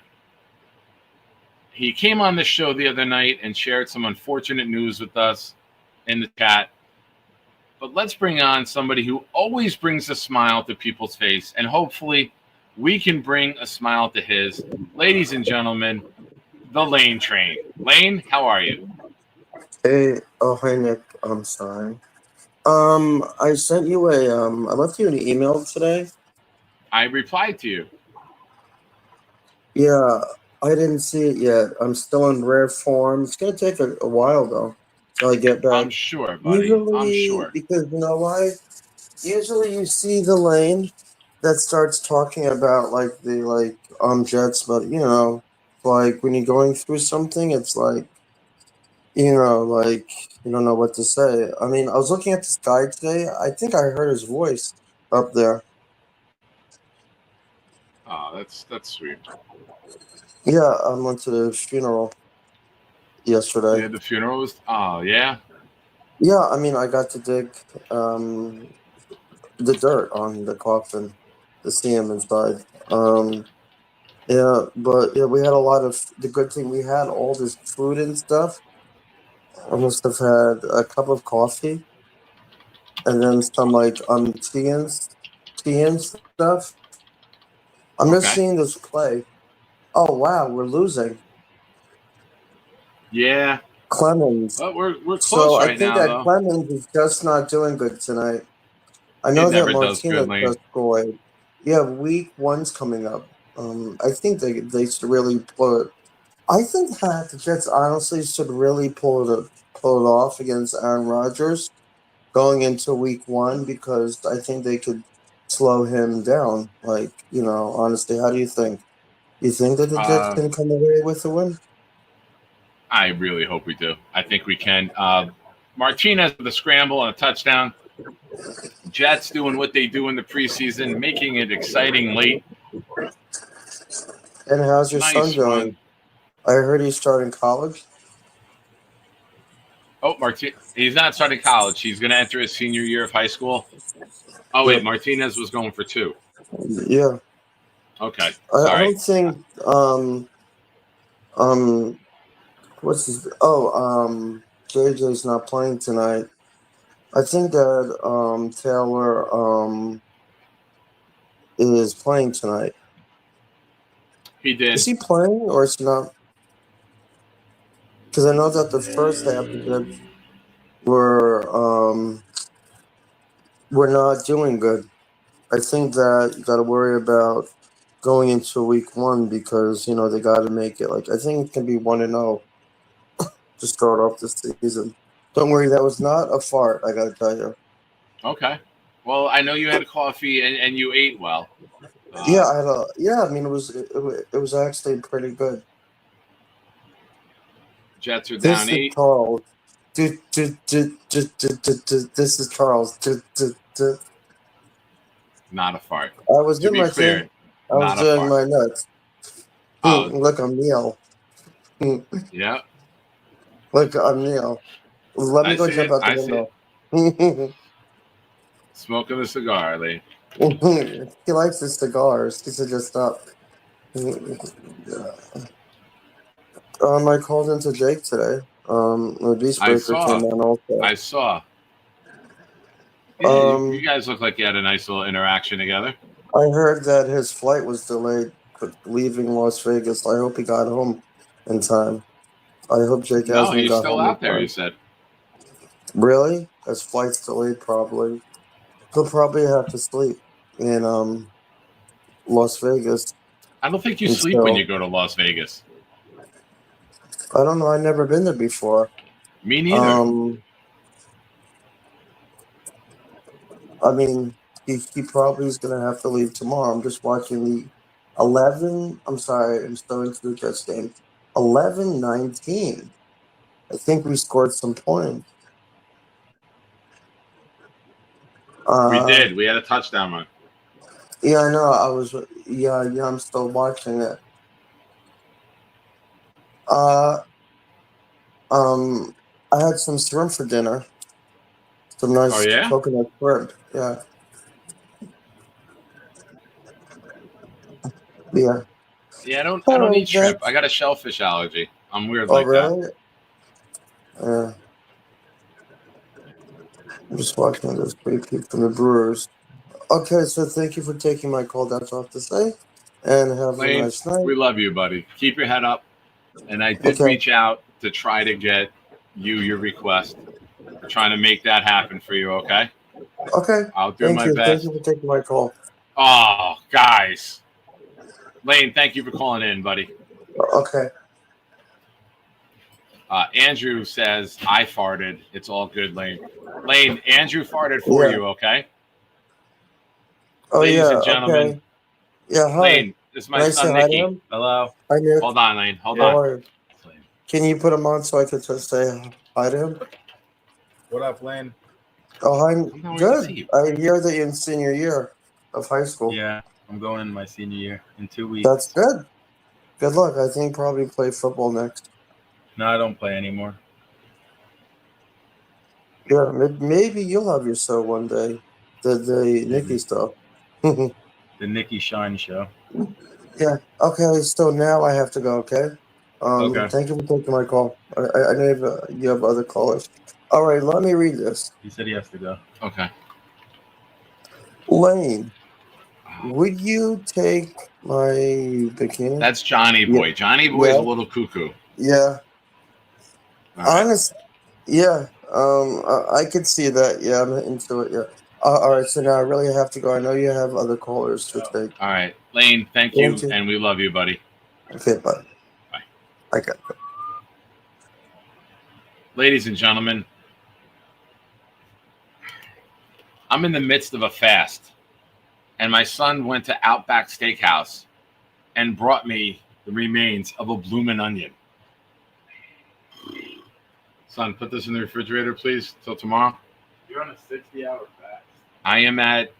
He came on the show the other night and shared some unfortunate news with us in the chat. But let's bring on somebody who always brings a smile to people's face, and hopefully we can bring a smile to his. Ladies and gentlemen, the Lane Train. Lane, how are you? Hey, oh, hi, Nick. I'm sorry. I sent you I left you an email today. I replied to you. Yeah, I didn't see it yet. I'm still in rare form. It's going to take a while, though, till I get back. I'm sure, buddy. I'm sure. Because you know why? Usually you see the lane that starts talking about, like, the, Jets, but, like, when you're going through something, it's like, you don't know what to say. I mean, I was looking at this guy today. I think I heard his voice up there. Oh, that's sweet. Yeah, I went to the funeral yesterday. Yeah, the funeral was. Oh, yeah. Yeah, I mean, I got to dig the dirt on the coffin to see him inside. Yeah, but yeah, we had a lot of. The good thing we had all this food and stuff. I must have had a cup of coffee, and then some tea and stuff. I'm just seeing this play. Oh wow, we're losing. Yeah. Clemens. Well, we're close so right I think now, that though. Clemens is just not doing good tonight. I know that Martinez just scored. Yeah, week 1's coming up. I think they should really put. I think that the Jets honestly should really pull it off against Aaron Rodgers going into week 1 because I think they could slow him down. Honestly, how do you think? You think that the Jets can come away with a win? I really hope we do. I think we can. Martinez with a scramble and a touchdown. Jets doing what they do in the preseason, making it exciting late. And how's your son doing? I heard he's starting college. Oh, he's not starting college. He's going to enter his senior year of high school. Oh, wait, Martinez was going for 2. Yeah. Okay. I don't think what's his JJ's not playing tonight. I think that Taylor is playing tonight. He did. Is he playing or is he not? Because I know that the first half the Jets were not doing good. I think that you got to worry about going into week 1 because they got to make it. I think it can be 1-0 to start off this season. Don't worry, that was not a fart. I got to tell you. Okay. Well, I know you had coffee and you ate well. Yeah, I had I mean, it was actually pretty good. Jets are down 8. Charles. This is Charles. Not a fart. I was doing my thing. I was doing my nuts. Oh. Look, I'm Neil. Yeah. Like, let me go jump out the window. Smoking a cigar, Lee. He likes his cigars. He said just stop. I called into Jake today. The Beast Breaker came on also. I saw. Yeah, you guys look like you had a nice little interaction together. I heard that his flight was delayed leaving Las Vegas. I hope he got home in time. I hope Jake hasn't got home. No, he's still out there, you said. Really? His flight's delayed, probably. He'll probably have to sleep in Las Vegas. I don't think you sleep when you go to Las Vegas. I don't know. I've never been there before. Me neither. I mean, he probably is going to have to leave tomorrow. I'm just watching the 11. I'm sorry. I'm still into the Jets game. 11-19. I think we scored some points. We did. We had a touchdown run. Yeah, I know. Yeah, I'm still watching it. I had some shrimp for dinner. Some nice coconut shrimp. Yeah. Yeah. Yeah, I don't eat shrimp. I got a shellfish allergy. I'm weird like really? that. Yeah. I'm just watching this repeat from the Brewers. Okay, so thank you for taking my call. That's all I have to say. And have a nice night. We love you, buddy. Keep your head up. And I did reach out to try to get your request. We're trying to make that happen for you, okay? Okay. I'll do my best. Thank you for taking my call. Oh, guys. Lane, thank you for calling in, buddy. Okay. Andrew says, I farted. It's all good, Lane. Lane, Andrew farted for you, okay? Oh, Ladies and gentlemen. Okay. Yeah, hi. Lane, this is my son, Nicky. Hello. Hi, Nick. Hold on, Lane. Hold on. Can you put him on so I can just say hi to him? What up, Lane? Oh, hi. Good. I hear that you're in senior year of high school. Yeah, I'm going in my senior year in 2 weeks. That's good. Good luck. I think probably play football next. No, I don't play anymore. Yeah, maybe you'll have your show one day. The Nicky stuff. The Nicky Shine Show. Yeah. Okay. So now I have to go. Okay. Okay. Thank you for taking my call. I know you have other callers. All right. Let me read this. He said he has to go. Okay. Lane, would you take my bikini? That's Johnny Boy. Yeah. Johnny Boy is a little cuckoo. Yeah. Right. Honest. Yeah. I could see that. Yeah, I'm into it. Yeah. All right. So now I really have to go. I know you have other callers to take. All right. Lane, thank you. And we love you, buddy. Okay, bye. Bye. Okay. Ladies and gentlemen, I'm in the midst of a fast, and my son went to Outback Steakhouse and brought me the remains of a bloomin' onion. Son, put this in the refrigerator, please, till tomorrow. You're on a 60-hour fast. I am at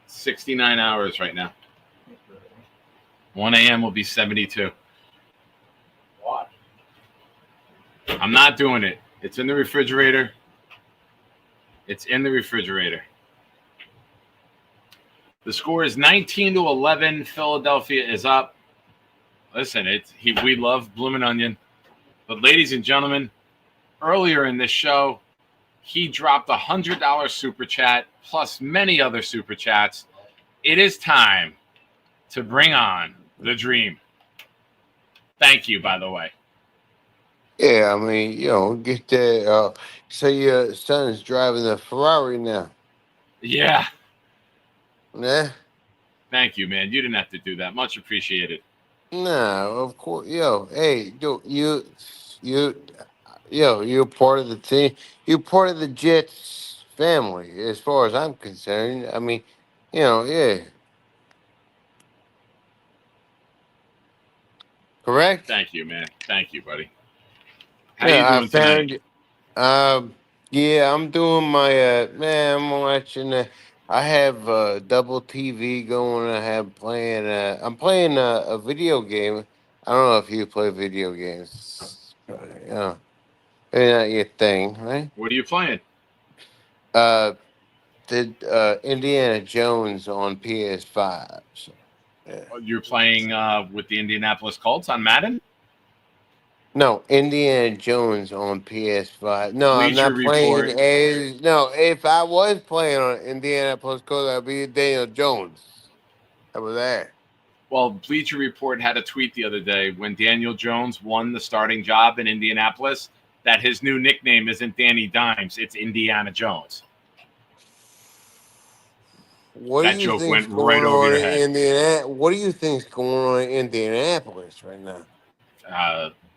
69 hours right now. 1 a.m. will be 72. What? I'm not doing it. It's in the refrigerator. It's in the refrigerator. The score is 19-11. Philadelphia is up. Listen, we love bloomin' onion. But ladies and gentlemen, earlier in this show, he dropped a $100 super chat plus many other super chats. It is time to bring on the dream. Thank you, by the way. Yeah, I mean, get that. So your son's driving the Ferrari now. Yeah. Yeah. Thank you, man. You didn't have to do that. Much appreciated. No, of course. Hey, you're part of the team. You're part of the Jets family, as far as I'm concerned. I mean, yeah. Correct? Thank you, man. Thank you, buddy. How you doing tonight? Yeah, I'm doing my man. I'm watching. I have double TV going. I'm playing a video game. I don't know if you play video games. You know, maybe not your thing, right? What are you playing? Did Indiana Jones on PS5. So, yeah. You're playing with the Indianapolis Colts on Madden? No, Indiana Jones on PS5. No, I'm Bleacher not playing Report. as no. If I was playing on Indianapolis Colts, I'd be Daniel Jones. How about that? Well, Bleacher Report had a tweet the other day when Daniel Jones won the starting job in Indianapolis that his new nickname isn't Danny Dimes, it's Indiana Jones. What do That you joke think's went right going over on your in head. Indiana? What do you think's going on in Indianapolis right now?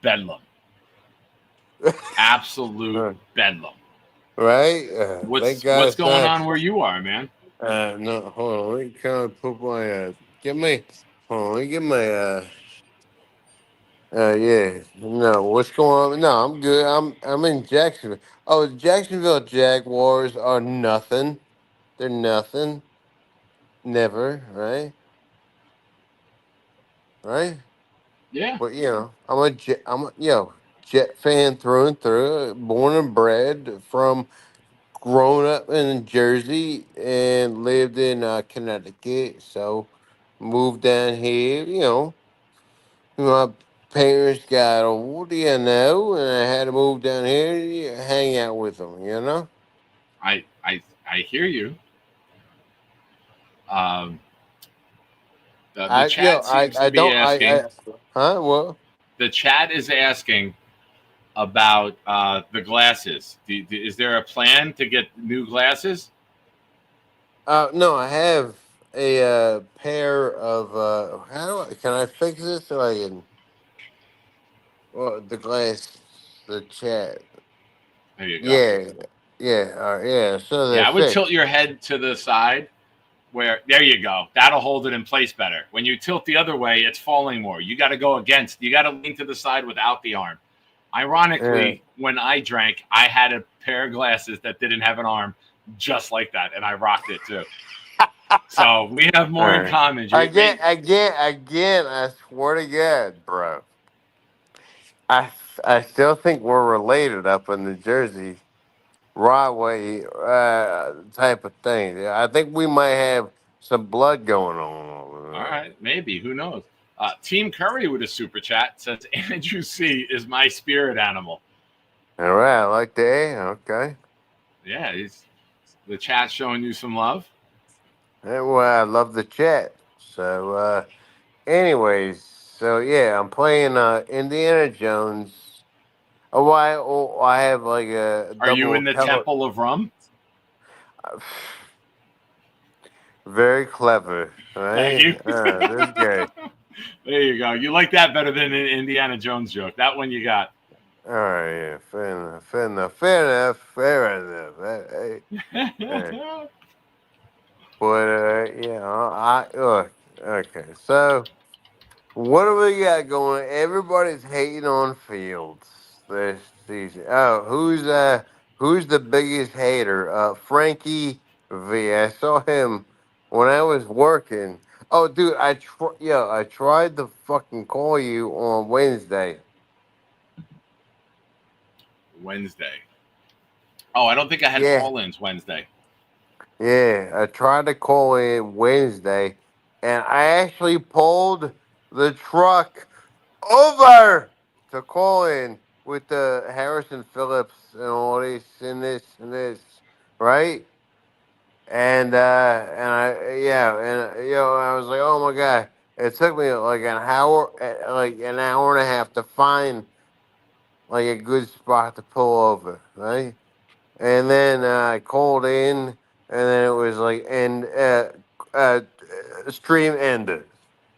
Bedlam. Absolute bedlam. Right? What's Thank God it's going not. on where you are, man? No, hold on. Let me kind of put my get me. Hold on. Let me get my yeah. No, what's going on? No, I'm good. I'm in Jacksonville. Oh, the Jacksonville Jaguars are nothing. They're nothing. Never, right? Right? Yeah. But I'm a Jet fan through and through. Born and bred from grown up in Jersey and lived in Connecticut. So moved down here. My parents got old, and I had to move down here to hang out with them. I hear you. The chat seems I to be don't asking. huh what. The chat is asking about the glasses. Is there a plan to get new glasses? No, I have a pair of. Can I fix this so I can? Well, the glass, the chat. There you go. Yeah, yeah. So they're Yeah, I would fixed. tilt your head to the side where there you go. That'll hold it in place better. When you tilt the other way, it's falling more. You got to go against. You got to lean to the side without the arm. Ironically, when I drank, I had a pair of glasses that didn't have an arm just like that, and I rocked it too. So we have more in common. Again. I swear to God, bro. I still think we're related up in the Jersey Broadway type of thing. I think we might have some blood going on. All right, maybe. Who knows? Team Curry with a super chat says Andrew C is my spirit animal. All right, I like the A. Okay. Yeah, the chat's showing you some love. Yeah, well, I love the chat. So, anyways, I'm playing Indiana Jones. I have like a Are you double in the tele. Temple of Rum? Very clever, Thank right? you. This guy. There you go. You like that better than an Indiana Jones joke. That one you got. All right, yeah, fair enough. Hey. But look, okay. So what do we got going? Everybody's hating on Fields this season. Oh, who's the biggest hater? Frankie V. I saw him when I was working. Oh, dude, I tried to fucking call you on Wednesday. Wednesday. Oh, I don't think I had Yeah. call-ins Wednesday. Yeah, I tried to call in Wednesday, and I actually pulled the truck over to call in with the Harrison Phillips and all this, right? And I was like, oh my god! It took me like an hour and a half to find like a good spot to pull over, right? And then I called in, and then it was like uh, stream ended,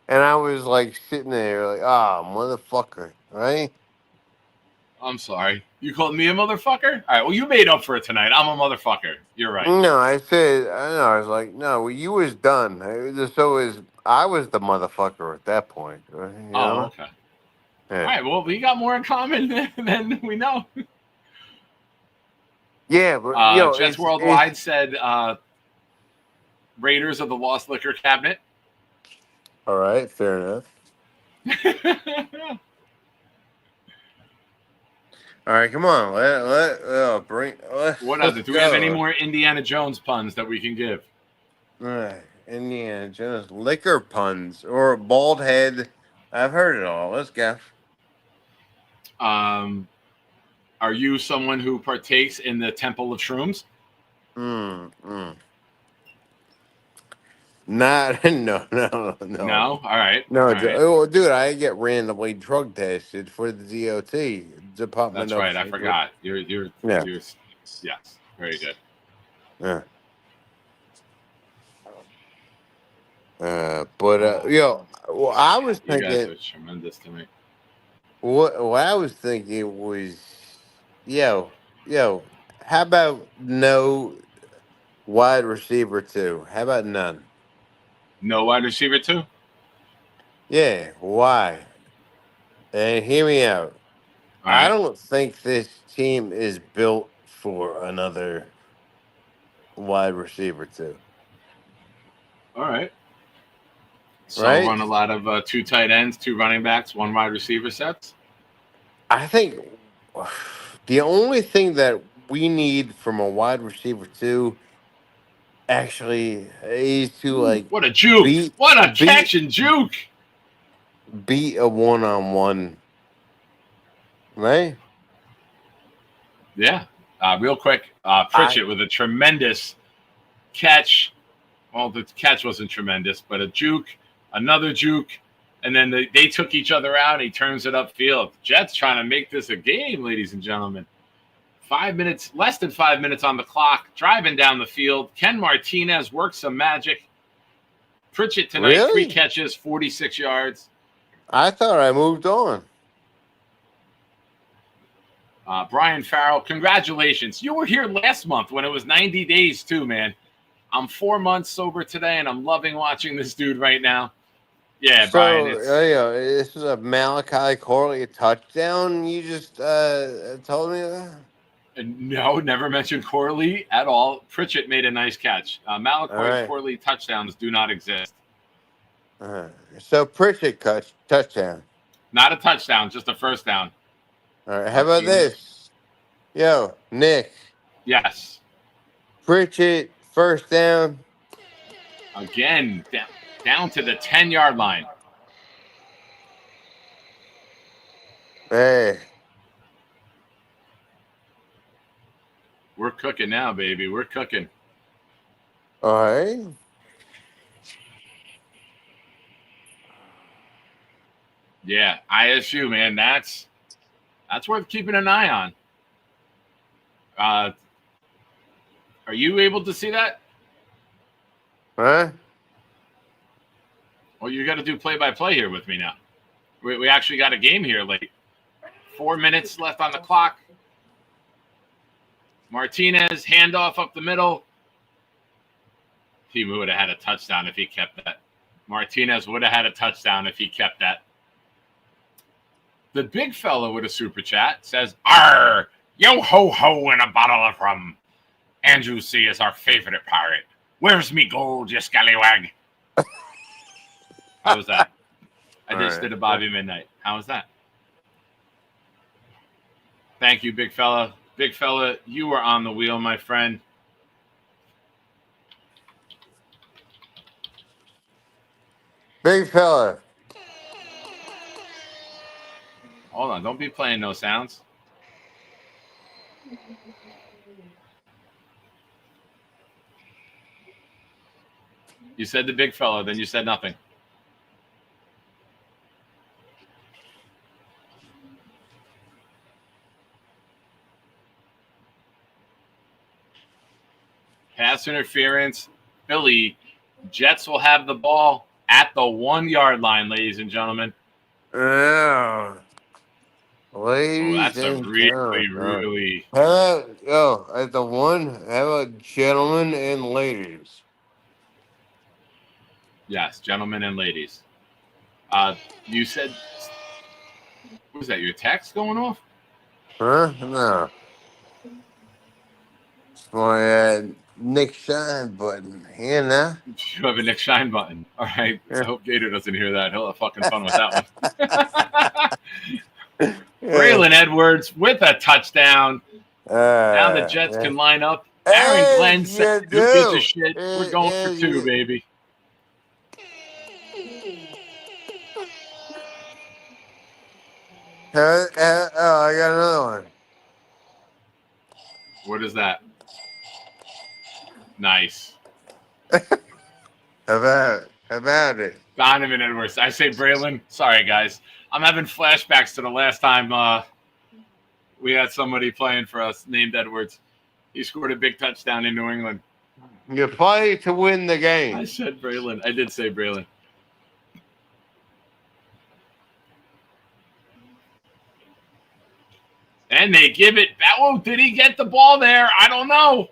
and I was like sitting there like, ah, motherfucker, right? I'm sorry. You called me a motherfucker? All right, well, you made up for it tonight. I'm a motherfucker. You're right. No, I was like, no, well, you was done. I was the motherfucker at that point, right? Oh, okay. Yeah. All right, well, we got more in common than we know. Yeah, but Jets Worldwide said Raiders of the Lost Liquor Cabinet. All right, fair enough. All right, come on. What do we have any more Indiana Jones puns that we can give? Indiana Jones liquor puns or bald head. I've heard it all. Let's go. Are you someone who partakes in the Temple of Shrooms? Not no. No. All right. No, All right. Oh, dude, I get randomly drug tested for the DOT Department. That's right. I forgot. You're yes. Very good. Yeah. Well, I was thinking. You guys are tremendous to me. What I was thinking was, how about no wide receiver 2? How about none? No wide receiver 2? Yeah, why? And hear me out. I don't think this team is built for another wide receiver 2. All right. So Right? run a lot of 2 tight ends, 2 running backs, 1 wide receiver sets? I think the only thing that we need from a wide receiver 2 actually is to what a juke! What a catch and juke! Beat a 1-on-1, right? Yeah. Real quick, Pritchett with a tremendous catch. Well, the catch wasn't tremendous, but a juke, another juke, and then they took each other out. And he turns it upfield. Jets trying to make this a game, ladies and gentlemen. 5 minutes, less than 5 minutes on the clock, driving down the field. Ken Martinez works some magic. Pritchett tonight, Really? 3 catches, 46 yards. I thought I moved on. Brian Farrell, congratulations. You were here last month when it was 90 days too, man. I'm 4 months sober today, and I'm loving watching this dude right now. Yeah, So, Brian. this is a Malachi Corley touchdown. You just told me that? No, never mentioned Corley at all. Pritchett made a nice catch. Malachi Corley touchdowns do not exist. So Pritchett touchdown. Not a touchdown, just a first down. All right. How about this? Yo, Nick. Yes. Pritchett, first down. Again, down to the 10-yard line. Hey. We're cooking now, baby. We're cooking. All right. Yeah, ISU, man. That's worth keeping an eye on. Are you able to see that? Huh? Well, you got to do play-by-play here with me now. We actually got a game here late. 4 minutes left on the clock. Martinez, handoff up the middle. He would have had a touchdown if he kept that. Martinez would have had a touchdown if he kept that. The big fella with a super chat says, "Arr, yo-ho-ho and a bottle of rum. Andrew C. is our favorite pirate. Where's me gold, you scallywag?" How was that? I just did a Bobby Midnight. How was that? Thank you, big fella. Big fella, you were on the wheel, my friend. Big fella. Hold on. Don't be playing no sounds. You said the big fella, then you said nothing. Pass interference. Philly. Jets will have the ball at the 1-yard line, ladies and gentlemen. Yeah. Ladies, that's a really. How about, at the 1, how about gentlemen and ladies? Yes, gentlemen and ladies. You said, was that your text going off? Huh? No. It's my Nick Shine button. Here now. You have a Nick Shine button. All right. Yeah. I hope Gator doesn't hear that. He'll have fucking fun with that one. Braylon Edwards with a touchdown. Now the Jets can line up. Aaron Glenn said, "Who gives a shit? We're going for 2, baby." I got another one. What is that? Nice. How about it? Donovan Edwards. I say Braylon. Sorry, guys. I'm having flashbacks to the last time we had somebody playing for us named Edwards. He scored a big touchdown in New England. You play to win the game. I said Braylon. I did say Braylon. And they give it. Oh, did he get the ball there? I don't know.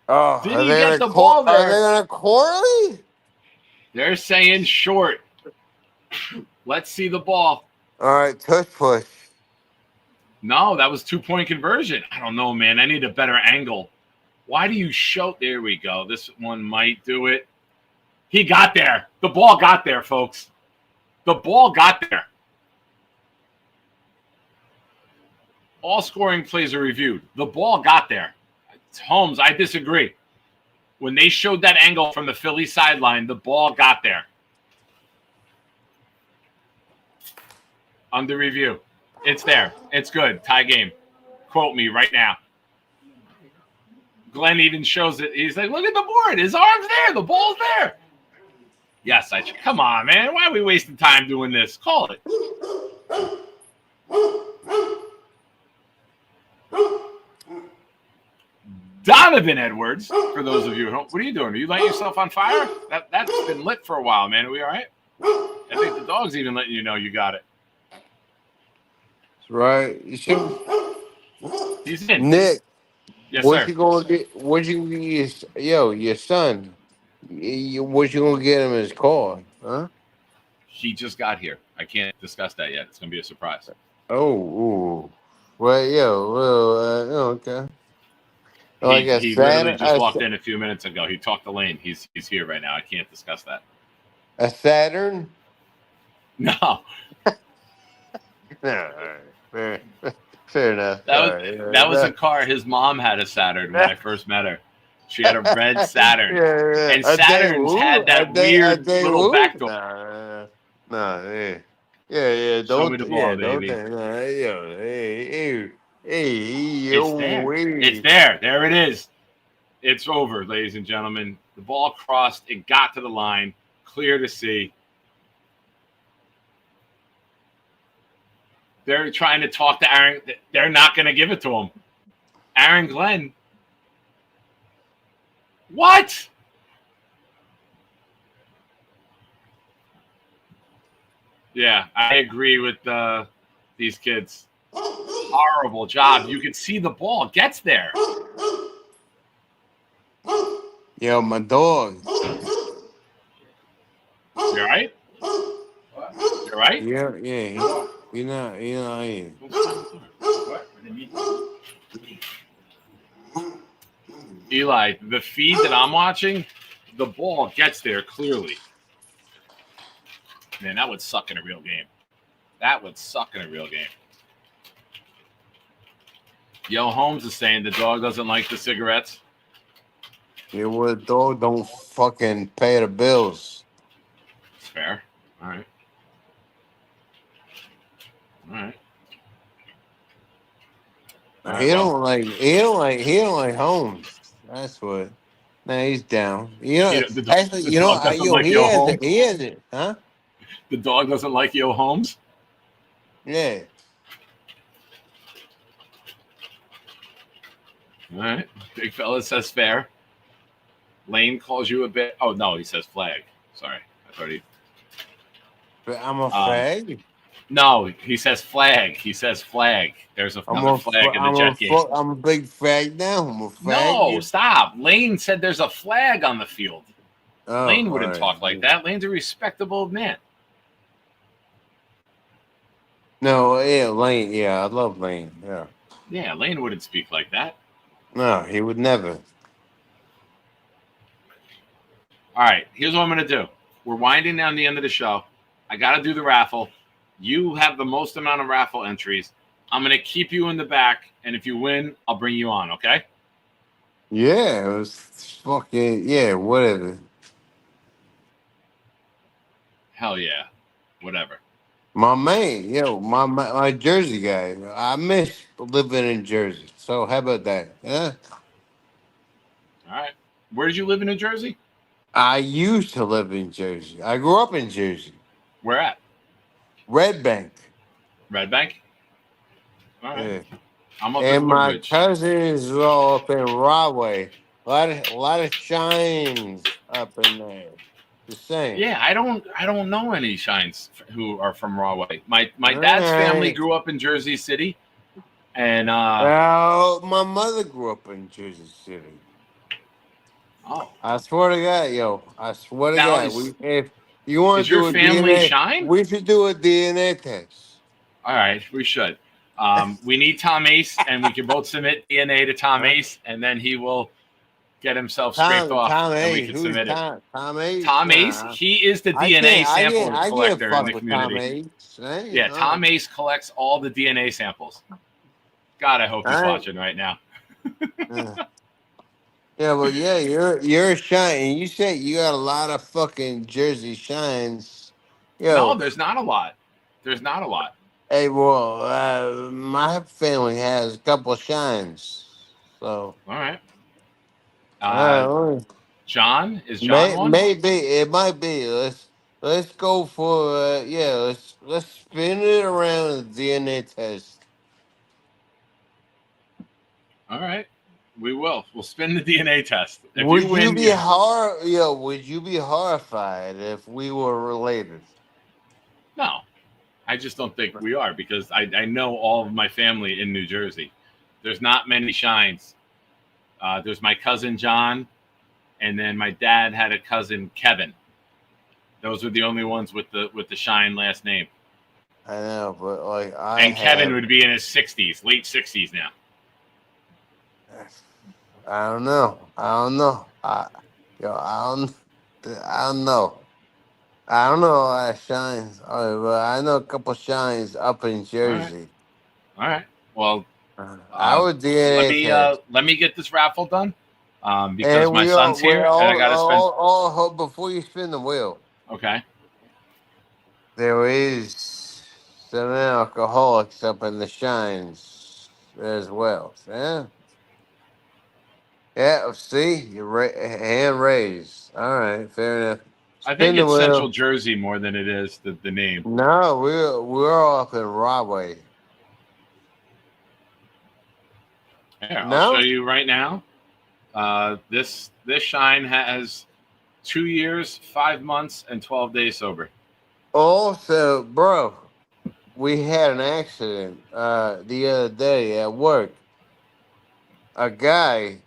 Oh, did he get the ball there? Are they going to Corley? They're saying short. Let's see the ball. All right, touch push. No, that was 2-point conversion. I don't know, man. I need a better angle. Why do you show? There we go. This one might do it. He got there. The ball got there, folks. The ball got there. All scoring plays are reviewed. The ball got there. Holmes, I disagree. When they showed that angle from the Philly sideline, the ball got there. Under review. It's there. It's good. Tie game. Quote me right now. Glenn even shows it. He's like, look at the board. His arm's there. The ball's there. Yes, come on, man. Why are we wasting time doing this? Call it. Donovan Edwards, for those of you at home. What are you doing? Are you lighting yourself on fire? That's been lit for a while, man. Are we all right? I think the dog's even letting you know you got it. That's right. You should. He's in. Nick. Yes, what sir. You gonna get? What you gonna get? Your son. What you gonna get him his car? Huh? He just got here. I can't discuss that yet. It's gonna be a surprise. Oh, ooh. Well, okay. He literally just walked in a few minutes ago. He talked to Lane. He's here right now. I can't discuss that. A Saturn? No. No, fair enough. That was a car his mom had a Saturn when I first met her. She had a red Saturn. Yeah. And Saturns had that weird little back door. Yeah. Show Don't me the ball, baby. It's there. There it is. It's over, ladies and gentlemen. The ball crossed. It got to the line. Clear to see. They're trying to talk to Aaron. They're not going to give it to him. Aaron Glenn. What? Yeah, I agree with these kids. Horrible job. You can see the ball gets there. Yo, my dog. You right? You right? Yeah. You know, I Eli, the feed that I'm watching, the ball gets there clearly. Man, that would suck in a real game. That would suck in a real game. Yo, Holmes is saying the dog doesn't like the cigarettes. Yeah, well, the dog don't fucking pay the bills. It's fair. All right. He don't like Holmes. That's what. Nah, he's down. You know, actually, you know, he has it, huh? The dog doesn't like Yo Holmes? Yeah. All right. Big fella says fair. Lane calls you a bit. Oh, no, he says flag. Sorry. I thought he. But I'm a flag? No, he says flag. He says flag. There's another flag in the Jet game. I'm a big flag now. I'm a flag. No, stop. Lane said there's a flag on the field. Oh, Lane wouldn't talk like that. Lane's a respectable man. No, yeah, Lane. Yeah, I love Lane. Yeah. Yeah, Lane wouldn't speak like that. No, he would never. All right, here's what I'm going to do. We're winding down the end of the show. I got to do the raffle. You have the most amount of raffle entries. I'm going to keep you in the back, and if you win, I'll bring you on, okay? Yeah, it was fucking, yeah, whatever. Hell yeah. Whatever. My man, my Jersey guy. I miss living in Jersey. So how about that? Yeah. All right. Where did you live in New Jersey? I used to live in Jersey. I grew up in Jersey. Where at? Red Bank. Red Bank? All right. Yeah. I'm up in And my Woodbridge. cousins are all up in Rahway. A lot of shines up in there. The same. Yeah, I don't know any Shines who are from Rahway. My All dad's family right. grew up in Jersey City, and Well, my mother grew up in Jersey City. oh, I swear to God, yo. I swear to now God. If you want is to your do a family DNA, Shine? we should do a DNA test. All right, we should. We need Tom Ace, and we can both submit DNA to Tom Ace, and then he will get himself scraped off, Tom and we Ace. can Who's submit it. Tom Ace? Tom Ace, Nah. he is the DNA sample I can't collector in fuck the with Tom community. Ace. Right? Yeah, Tom Ace collects all the DNA samples. God, I hope he's All right. watching right now. Yeah, well, yeah, you're a shine, and you said you got a lot of fucking Jersey shines. No, Yo, there's not a lot. There's not a lot. hey, well, my family has a couple of shines, so All right. uh, John, is John one? maybe it might be. Let's go for let's spin it around the DNA test. All right. We will. We'll spin the DNA test. If Would you you win, be Would you be horrified if we were related? no. I just don't think we are because I know all of my family in New Jersey. There's not many Shines. There's my cousin John, and then my dad had a cousin Kevin. Those are the only ones with the Shine last name. I know, but like Kevin would be in his 60s, late 60s now. I don't know. I don't know. I don't know. I don't know a lot of shines. But I know a couple shines up in Jersey. All right. Well, I would DNA test. let me get this raffle done because And my son's here, and I got to spend. Before you spin the wheel, Okay. there is some alcoholics up in the shines as well. Yeah. Yeah, see, hand raised. All right, fair enough. I think Spin the it's wheel. Central Jersey more than it is the name. No, we're all up in Rahway. Here, No? I'll show you right now. This Shine has 2 years, 5 months, and 12 days sober. Also, bro, we had an accident the other day at work. A guy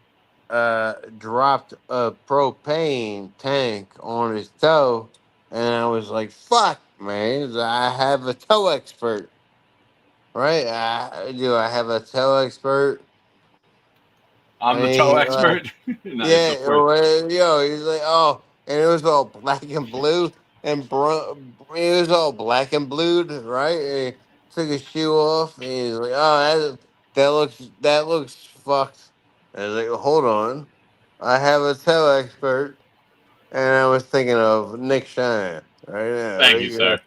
dropped a propane tank on his toe, and I was like, "Fuck, man! I have a toe expert, right? I have a toe expert?" I'm the toe expert. Nice, of course. Well, he's like, oh, and it was all black and blue and it was all black and blued, right? And he took his shoe off, and he's like, oh, that looks fucked. And I was like, hold on, I have a toe expert, and I was thinking of Nick Shine right now. Thank you, sir.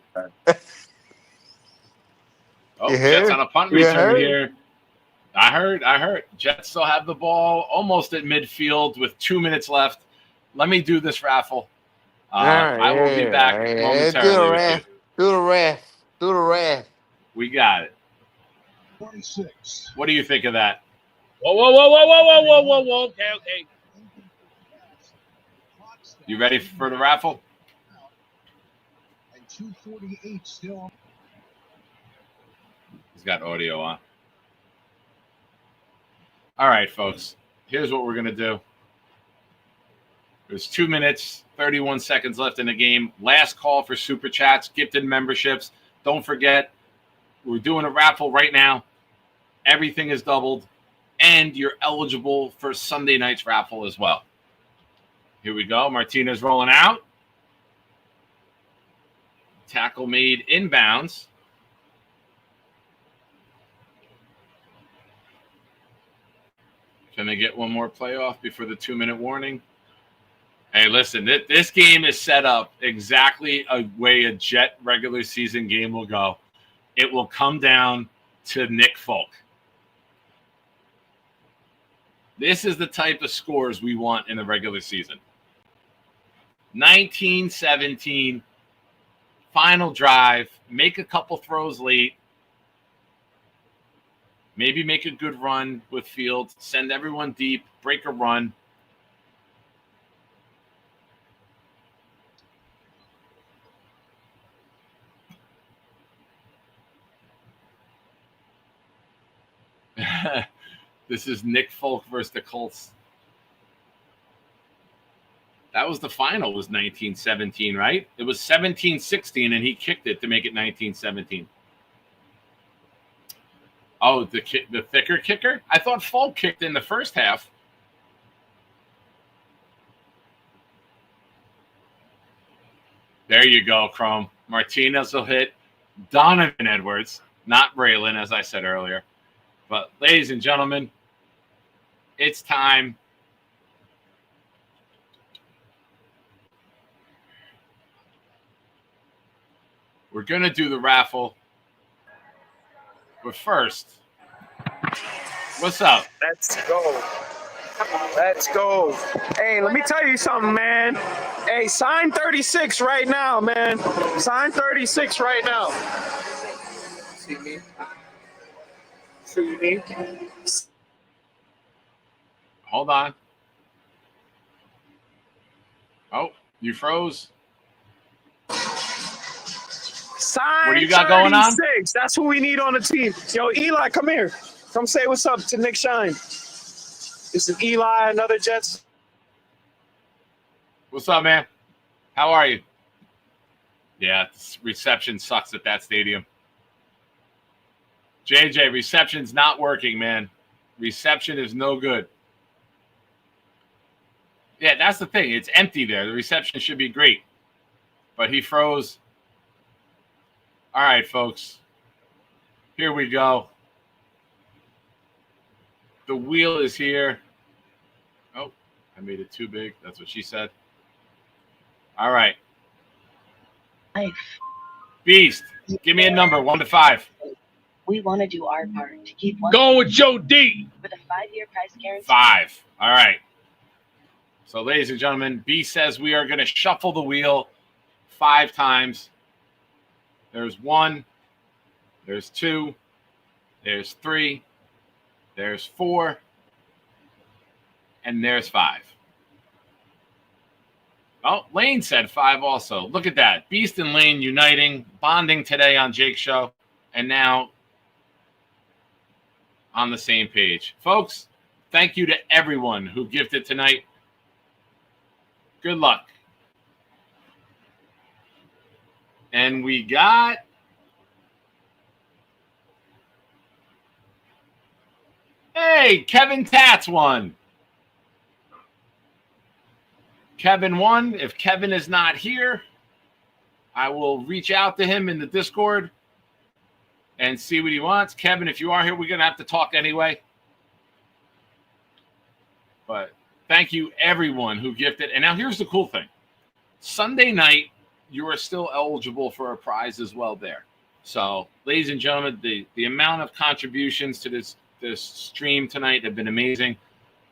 Oh, You Jets heard? on a punt You return heard? here. I heard. Jets still have the ball almost at midfield with 2 minutes left. Let me do this raffle. I will be back momentarily with you. Do the ref. We got it. 26. What do you think of that? Whoa. Okay. You ready for the raffle? And 2:48 still. He's got audio on. All right, folks. Here's what we're going to do. There's 2 minutes, 31 seconds left in the game. Last call for Super Chats, gifted memberships. Don't forget, we're doing a raffle right now. Everything is doubled, and you're eligible for Sunday night's raffle as well. Here we go. Martinez rolling out. Tackle made inbounds. Can they get one more playoff before the 2-minute warning? Hey, listen, this game is set up exactly a way a Jet regular season game will go. It will come down to Nick Folk. This is the type of scores we want in the regular season. 19-17, final drive, make a couple throws late, maybe make a good run with Fields, send everyone deep, break a run. This is Nick Folk versus the Colts. That was the final, was 19-17, right? It was 17-16, and he kicked it to make it 19-17. Oh, the thicker kicker? I thought Folk kicked in the first half. There you go, Chrome. Martinez will hit Donovan Edwards, not Braylon, as I said earlier. But, ladies and gentlemen, it's time. We're going to do the raffle. But first, what's up? Let's go. Let's go. Hey, let me tell you something, man. Hey, sign 36 right now, man. Sign 36 right now. See me? See me? Hold on. Oh, you froze. Sign what do you got going on? 36. That's who we need on the team. Yo, Eli, come here. Come say what's up to Nick Shine. This is Eli, another Jets. What's up, man? How are you? Yeah, reception sucks at that stadium. JJ, reception's not working, man. Reception is no good. Yeah, that's the thing. It's empty there. The reception should be great. But he froze. All right, folks. Here we go. The wheel is here. Oh, I made it too big. That's what she said. All right. Beast, give me a number, 1 to 5. We want to do our part to keep one. Go with Joe D. With a 5-year price guarantee. 5. All right. So, ladies and gentlemen, B says we are going to shuffle the wheel 5 times. There's 1. There's 2. There's 3. There's 4. And there's 5. Oh, Lane said 5 also. Look at that. Beast and Lane uniting, bonding today on Jake's show, and now on the same page. Folks, thank you to everyone who gifted tonight. Good luck. And we got hey, Kevin Tats won. Kevin won. If Kevin is not here, I will reach out to him in the Discord and see what he wants. Kevin, if you are here, we're going to have to talk anyway. But thank you, everyone who gifted. And now here's the cool thing. Sunday night, you are still eligible for a prize as well there. So, ladies and gentlemen, the amount of contributions to this stream tonight have been amazing.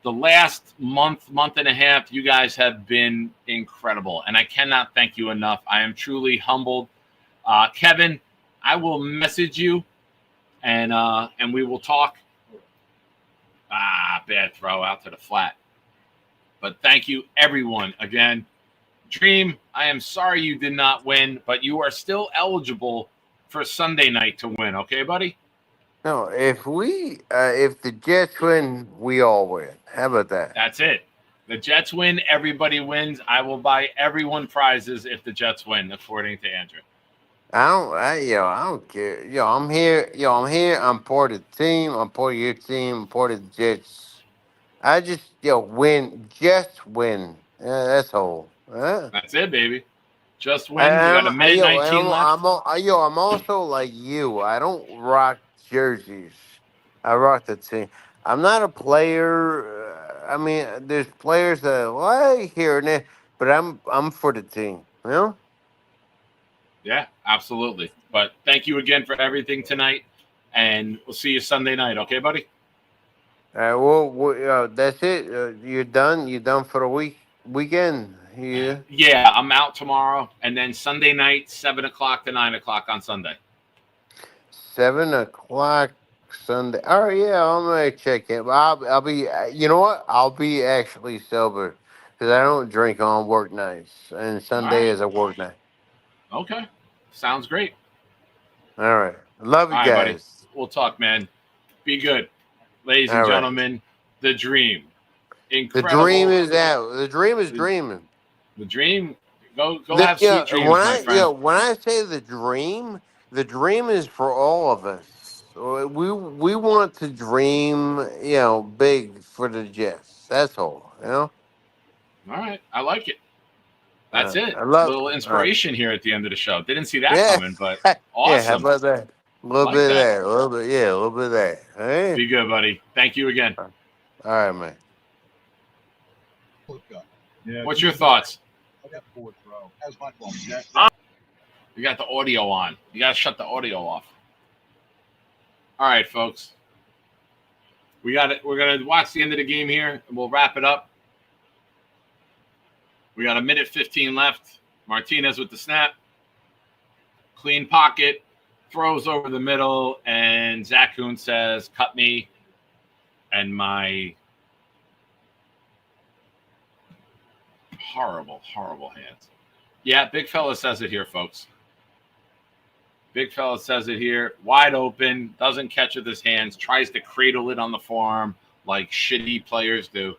The last month and a half, you guys have been incredible, and I cannot thank you enough. I am truly humbled. Kevin, I will message you, and we will talk. Bad throw out to the flat. But thank you, everyone, again. Dream, I am sorry you did not win, but you are still eligible for Sunday night to win. Okay, buddy? No, if the Jets win, we all win. How about that? That's it. The Jets win, everybody wins. I will buy everyone prizes if the Jets win, according to Andrew. I don't care. I'm here. I'm part of the team. I'm part of your team. I'm part of the Jets. I just, win. Just win. That's all. That's it, baby. Just win. We got a minute 19 left. I'm also like you. I don't rock jerseys. I rock the team. I'm not a player. I mean, there's players that like here and there, but I'm for the team. You know. Yeah, absolutely. But thank you again for everything tonight, and we'll see you Sunday night. Okay, buddy? Well, that's it. You're done. You're done for the weekend. Yeah. Yeah, I'm out tomorrow, and then Sunday night, 7 o'clock to 9 o'clock on Sunday. 7 o'clock Sunday. Oh yeah, I'm gonna check it. I'll be. You know what? I'll be actually sober because I don't drink on work nights, and Sunday is a work night. Okay, sounds great. All right, love you All right, guys. buddy. We'll talk, man. Be good, ladies and All right. gentlemen. The dream, incredible. The dream is out. The dream is dreaming. The dream. Go have sweet dreams, my friend. When I say the dream is for all of us. We want to dream, big for the Jets. That's all, All right, I like it. That's it. I love a little inspiration here at the end of the show. Didn't see that coming, but awesome. Yeah, how about that? A little bit there, a little bit there. Hey. Be good, buddy. Thank you again. All right, man. Yeah, what's your thoughts? I got fourth row. How's my phone? You got the audio on. You got to shut the audio off. All right, folks. We got it. We're gonna watch the end of the game here, and we'll wrap it up. We got 1:15 left. Martinez with the snap. Clean pocket. Throws over the middle, and Zach Kuhn says, "Cut me." And my horrible, horrible hands. Yeah, big fella says it here, folks. Big fella says it here. Wide open, doesn't catch with his hands, tries to cradle it on the forearm like shitty players do.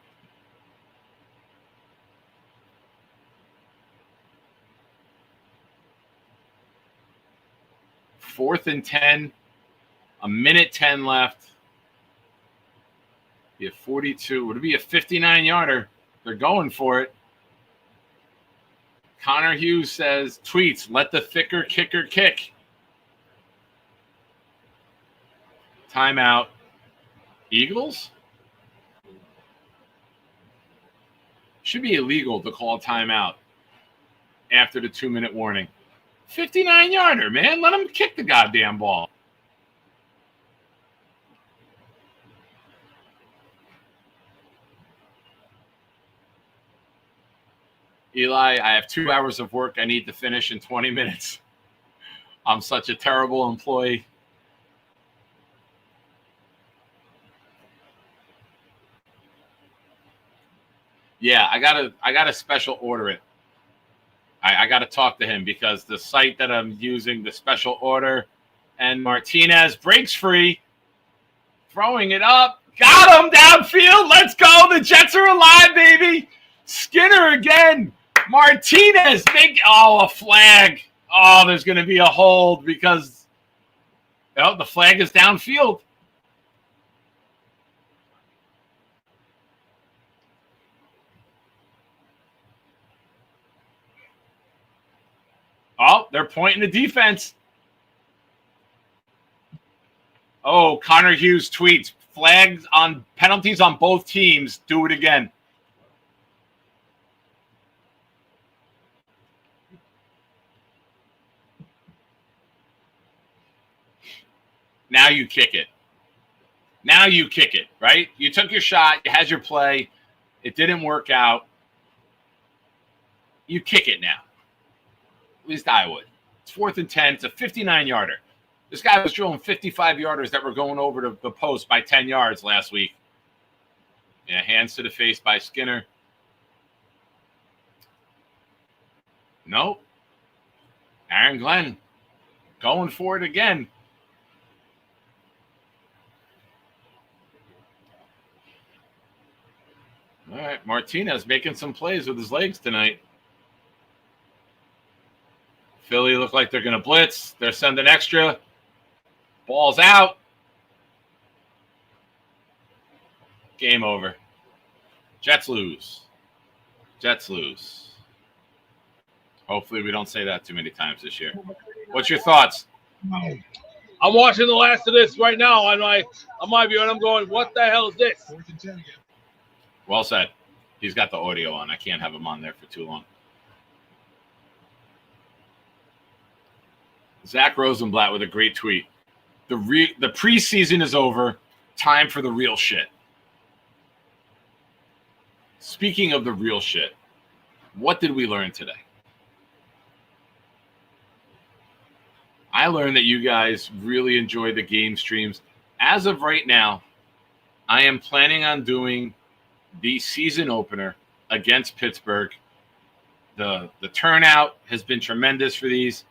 Fourth and 10, 1:10 left. Be a 42. Would it be a 59-yarder? They're going for it. Connor Hughes says, tweets, let the thicker kicker kick. Timeout. Eagles? Should be illegal to call a timeout after the 2-minute warning. 59-yarder, man. Let him kick the goddamn ball. Eli, I have 2 hours of work I need to finish in 20 minutes. I'm such a terrible employee. Yeah, I gotta special order it. I gotta talk to him because the site that I'm using, the special order, and Martinez breaks free, throwing it up, got him downfield. Let's go! The Jets are alive, baby. Skinner again. Martinez, a flag. Oh, there's going to be a hold because the flag is downfield. Oh, they're pointing the defense. Oh, Connor Hughes tweets, flags on penalties on both teams. Do it again. Now you kick it. Now you kick it, right? You took your shot. You had your play. It didn't work out. You kick it now. At least I would. It's 4th and 10. It's a 59-yarder. This guy was drilling 55-yarders that were going over to the post by 10 yards last week. Yeah, hands to the face by Skinner. Nope. Aaron Glenn going for it again. All right, Martinez making some plays with his legs tonight. Philly look like they're going to blitz. They're sending extra. Ball's out. Game over. Jets lose. Jets lose. Hopefully we don't say that too many times this year. What's your thoughts? I'm watching the last of this right now on my view, and I'm going, what the hell is this? Well said. He's got the audio on. I can't have him on there for too long. Zach Rosenblatt with a great tweet. The preseason is over. Time for the real shit. Speaking of the real shit, what did we learn today? I learned that you guys really enjoy the game streams. As of right now, I am planning on doing the season opener against Pittsburgh. The turnout has been tremendous for these.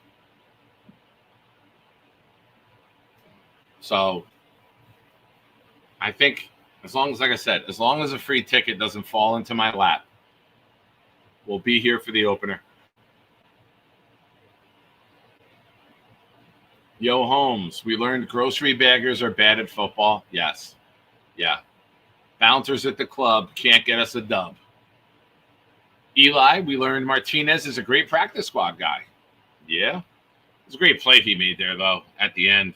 So I think as long as, like I said, as long as a free ticket doesn't fall into my lap, we'll be here for the opener. Yo, Holmes, we learned grocery baggers are bad at football. Yes. Yeah. Bouncers at the club can't get us a dub. Eli, we learned Martinez is a great practice squad guy. Yeah. It was a great play he made there, though, at the end.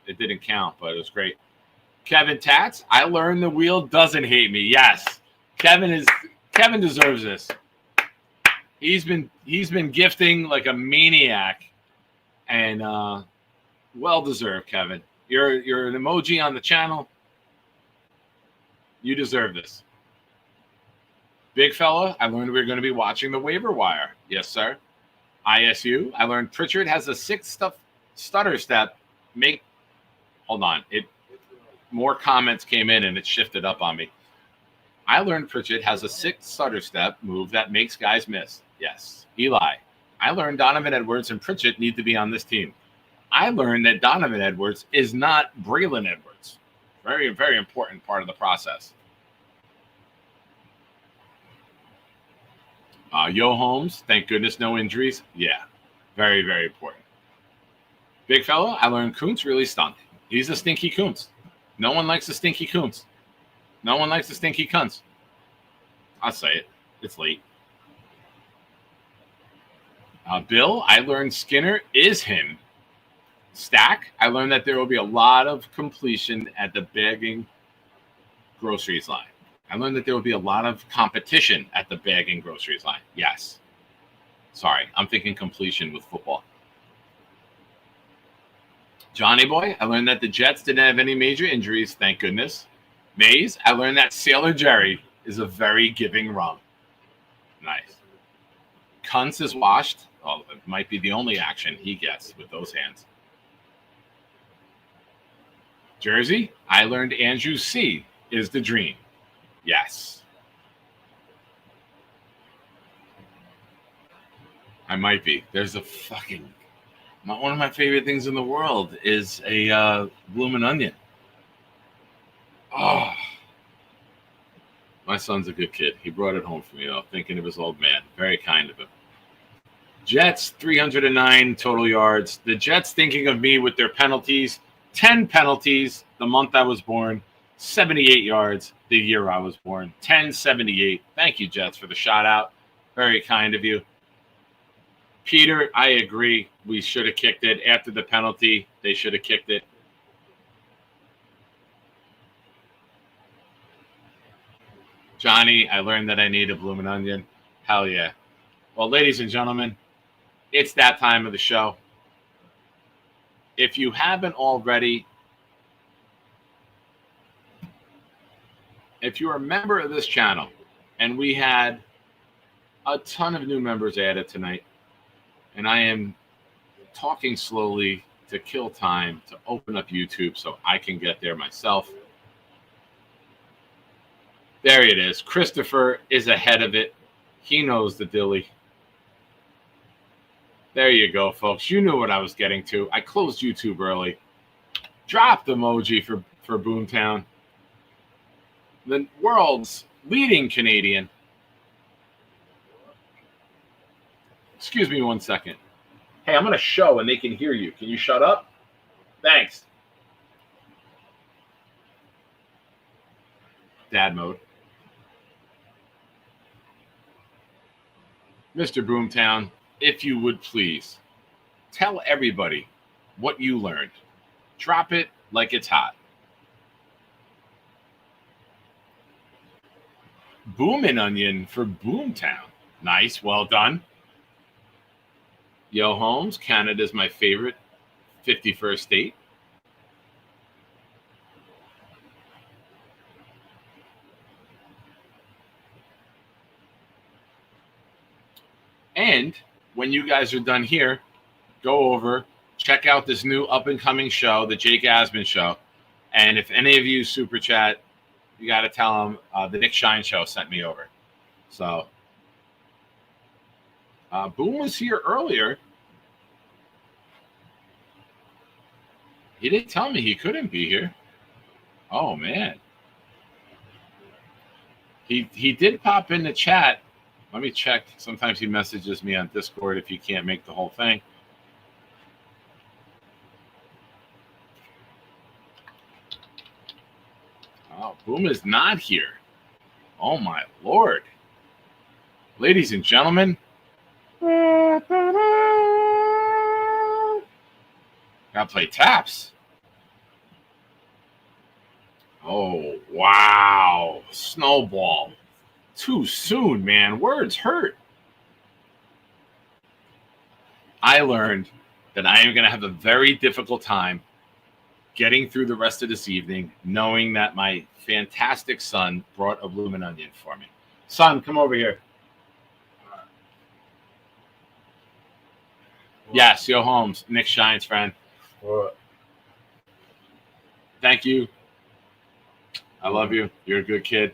It didn't count, but it was great. Kevin Tats, I learned the wheel doesn't hate me. Yes. Kevin deserves this. He's been gifting like a maniac, and well deserved, Kevin. You're an emoji on the channel. You deserve this. Big fella, I learned we were going to be watching the waiver wire. Yes, sir. ISU, I learned Pritchard has a 6 stutter step. Hold on. More comments came in and it shifted up on me. I learned Pritchard has a 6 stutter step move that makes guys miss. Yes. Eli, I learned Donovan Edwards and Pritchard need to be on this team. I learned that Donovan Edwards is not Braylon Edwards. Very, very important part of the process. Yo, Holmes, thank goodness no injuries. Yeah, very, very important. Big fella, I learned Kuntz really stunk. He's a stinky Kuntz. No one likes a stinky Kuntz. No one likes a stinky Kuntz. I'll say it. It's late. Bill, I learned Skinner is him. Stack, I learned that there will be a lot of completion at the bagging groceries line. I learned that there will be a lot of competition at the bagging groceries line. Yes. Sorry, I'm thinking completion with football. Johnny Boy, I learned that the Jets didn't have any major injuries, thank goodness. Mays, I learned that Sailor Jerry is a very giving rum. Nice. Kuntz is washed. Oh, it might be the only action he gets with those hands. Jersey, I learned Andrew C. is the dream. Yes. I might be. There's a fucking... One of my favorite things in the world is a bloomin' onion. Oh. My son's a good kid. He brought it home for me, though, thinking of his old man. Very kind of him. Jets, 309 total yards. The Jets thinking of me with their penalties. 10 penalties the month I was born. 78 yards the year I was born. 10-78. Thank you, Jets, for the shout out. Very kind of you. Peter, I agree. We should have kicked it. After the penalty, they should have kicked it. Johnny, I learned that I need a bloomin' onion. Hell yeah. Well, ladies and gentlemen, it's that time of the show. If you haven't already, if you're a member of this channel, and we had a ton of new members added tonight, and I am talking slowly to kill time to open up YouTube so I can get there myself. There it is. Christopher is ahead of it. He knows the dilly. There you go, folks. You knew what I was getting to. I closed YouTube early. Dropped emoji for Boomtown. The world's leading Canadian. Excuse me 1 second. Hey, I'm going to show and they can hear you. Can you shut up? Thanks. Dad mode. Mr. Boomtown, if you would please, tell everybody what you learned. Drop it like it's hot. Boomin' Onion for Boomtown. Nice. Well done. Yo Holmes, Canada's my favorite 51st state. And when you guys are done here, go over, check out this new up-and-coming show, the Jake Asman Show. And if any of you super chat, you got to tell them the Nick Shine Show sent me over. So, Boom was here earlier. He didn't tell me he couldn't be here. Oh, man. He did pop in the chat. Let me check. Sometimes he messages me on Discord if he can't make the whole thing. Oh, Boom is not here. Oh, my Lord. Ladies and gentlemen. Gotta play taps. Oh, wow. Snowball. Too soon, man. Words hurt. I learned that I am going to have a very difficult time getting through the rest of this evening, knowing that my fantastic son brought a bloomin' onion for me. Son, come over here. Yes, Yo Holmes, Nick Shine's friend. What? Thank you. I love you. You're a good kid.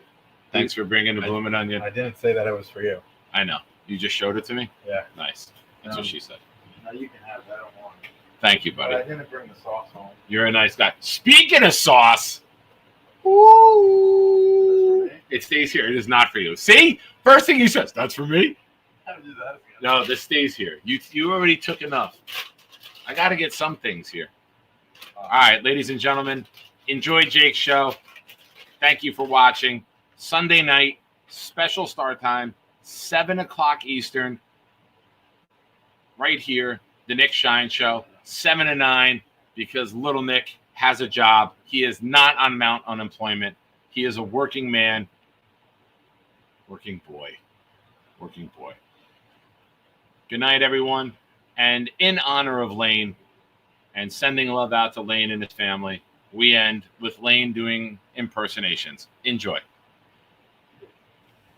Thanks for bringing the bloomin' onion. I didn't say that it was for you. I know. You just showed it to me? Yeah. Nice. That's what she said. No, you can have that. I don't want it. Thank you, buddy. But I didn't bring the sauce home. You're a nice guy. Speaking of sauce, ooh, it stays here. It is not for you. See? First thing he says, that's for me? No, this stays here. You already took enough. I got to get some things here. All right, ladies and gentlemen, enjoy Jake's show. Thank you for watching. Sunday night, special start time, 7 o'clock Eastern, right here, the Nick Shine Show, 7 to 9, because little Nick has a job. He is not on Mount Unemployment. He is a working man, working boy. Good night, everyone. And in honor of Lane and sending love out to Lane and his family, we end with Lane doing impersonations. Enjoy.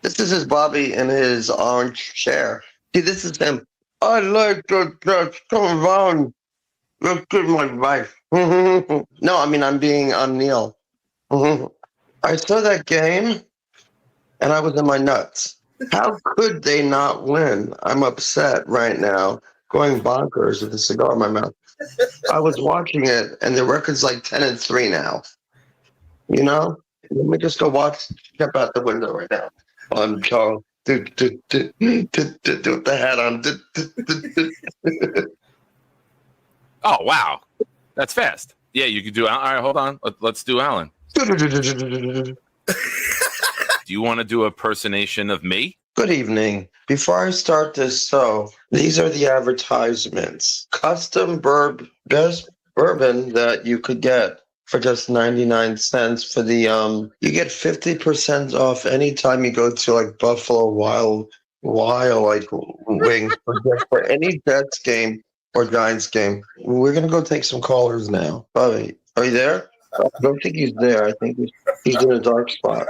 This is his Bobby in his orange chair. See, this is him. I like to come around. Look at my wife. No, I mean, I'm Neil. I saw that game, and I was in my nuts. How could they not win? I'm upset right now, going bonkers with a cigar in my mouth. I was watching it, and the record's like 10-3 now. You know? Let me just go step out the window right now. I'm Charles. With the hat on. Oh, wow. That's fast. Yeah, you could do. All right, hold on. Let's do Alan. Do you want to do a impersonation of me? Good evening. Before I start this show, these are the advertisements. Custom best bourbon that you could get for just 99 cents for the you get 50% off anytime you go to like Buffalo Wild like Wings for any Jets game or Giants game. We're gonna go take some callers now. Bobby, are you there? I don't think he's there. I think he's in a dark spot.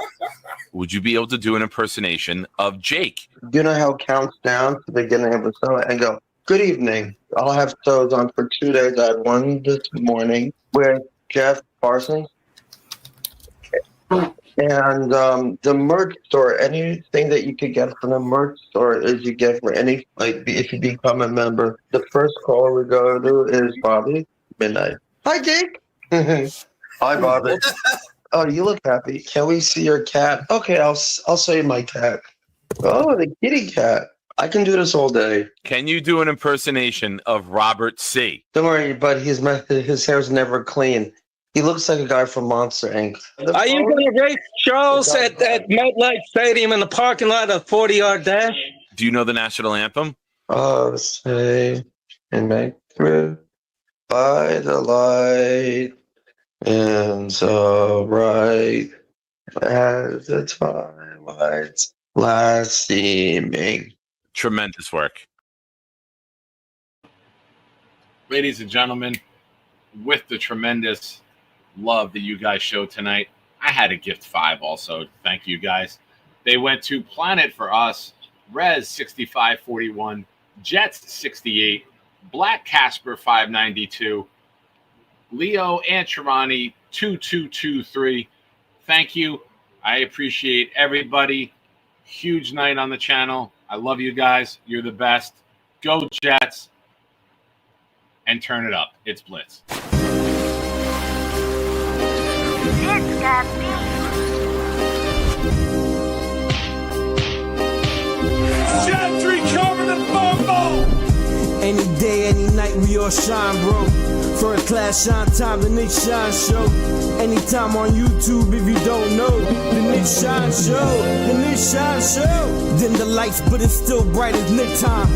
Would you be able to do an impersonation of Jake? You know how it counts down to the beginning of the show and go, good evening. I'll have shows on for 2 days. I had one this morning with Jeff Parsons. And the merch store, anything that you could get from the merch store is you get for any, like, if you become a member. The first caller we go to is Bobby, midnight. Hi, Jake. Hi, Bobby. Oh, you look happy. Can we see your cat? Okay, I'll show you my cat. Oh, the kitty cat. I can do this all day. Can you do an impersonation of Robert C? Don't worry, but his hair's never clean. He looks like a guy from Monster Inc. Are you going to race shows at MetLife Stadium in the parking lot of 40-yard dash? Do you know the national anthem? Oh, say and make through by the light and so bright As the twilight's last evening. Tremendous work. Ladies and gentlemen, with the tremendous love that you guys showed tonight, I had to gift 5 also. Thank you guys. They went to Planet for Us, Rez 6541, Jets 68, Black Casper 592, Leo Ancherani 2223. Thank you. I appreciate everybody. Huge night on the channel. I love you guys. You're the best. Go Jets. And turn it up. It's Blitz. It's got Gentry covered in football. Any day, any night, we all shine, bro. First class shine time, the Nick Shine Show. Anytime on YouTube, if you don't know, the Nick Shine Show, the Nick Shine Show. Dim the lights, but it's still bright as Nick time.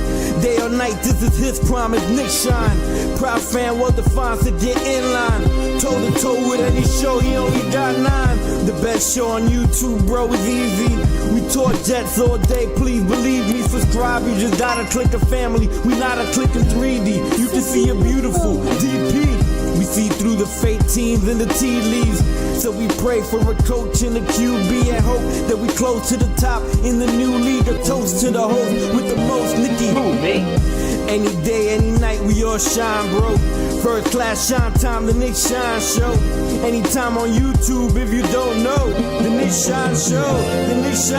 Day or night, this is his promise, Nick Shine. Proud fan, well defined, to get in line. Toe to toe with any show, he only got 9. The best show on YouTube, bro, is easy. We talk Jets all day, please believe me. Subscribe, you just gotta click a family. We not a click in 3D. You can see a beautiful DP. We see through the fake teams and the tea leaves. So we pray for a coach and a QB and hope that we close to the top in the new league. A toast to the host with the most, Nicky. Who, me? Any day, any night, we all shine, bro. First class shine time, the Nick Shine Show. Anytime on YouTube, if you don't know, the Nick Shine Show, the Nick Shine.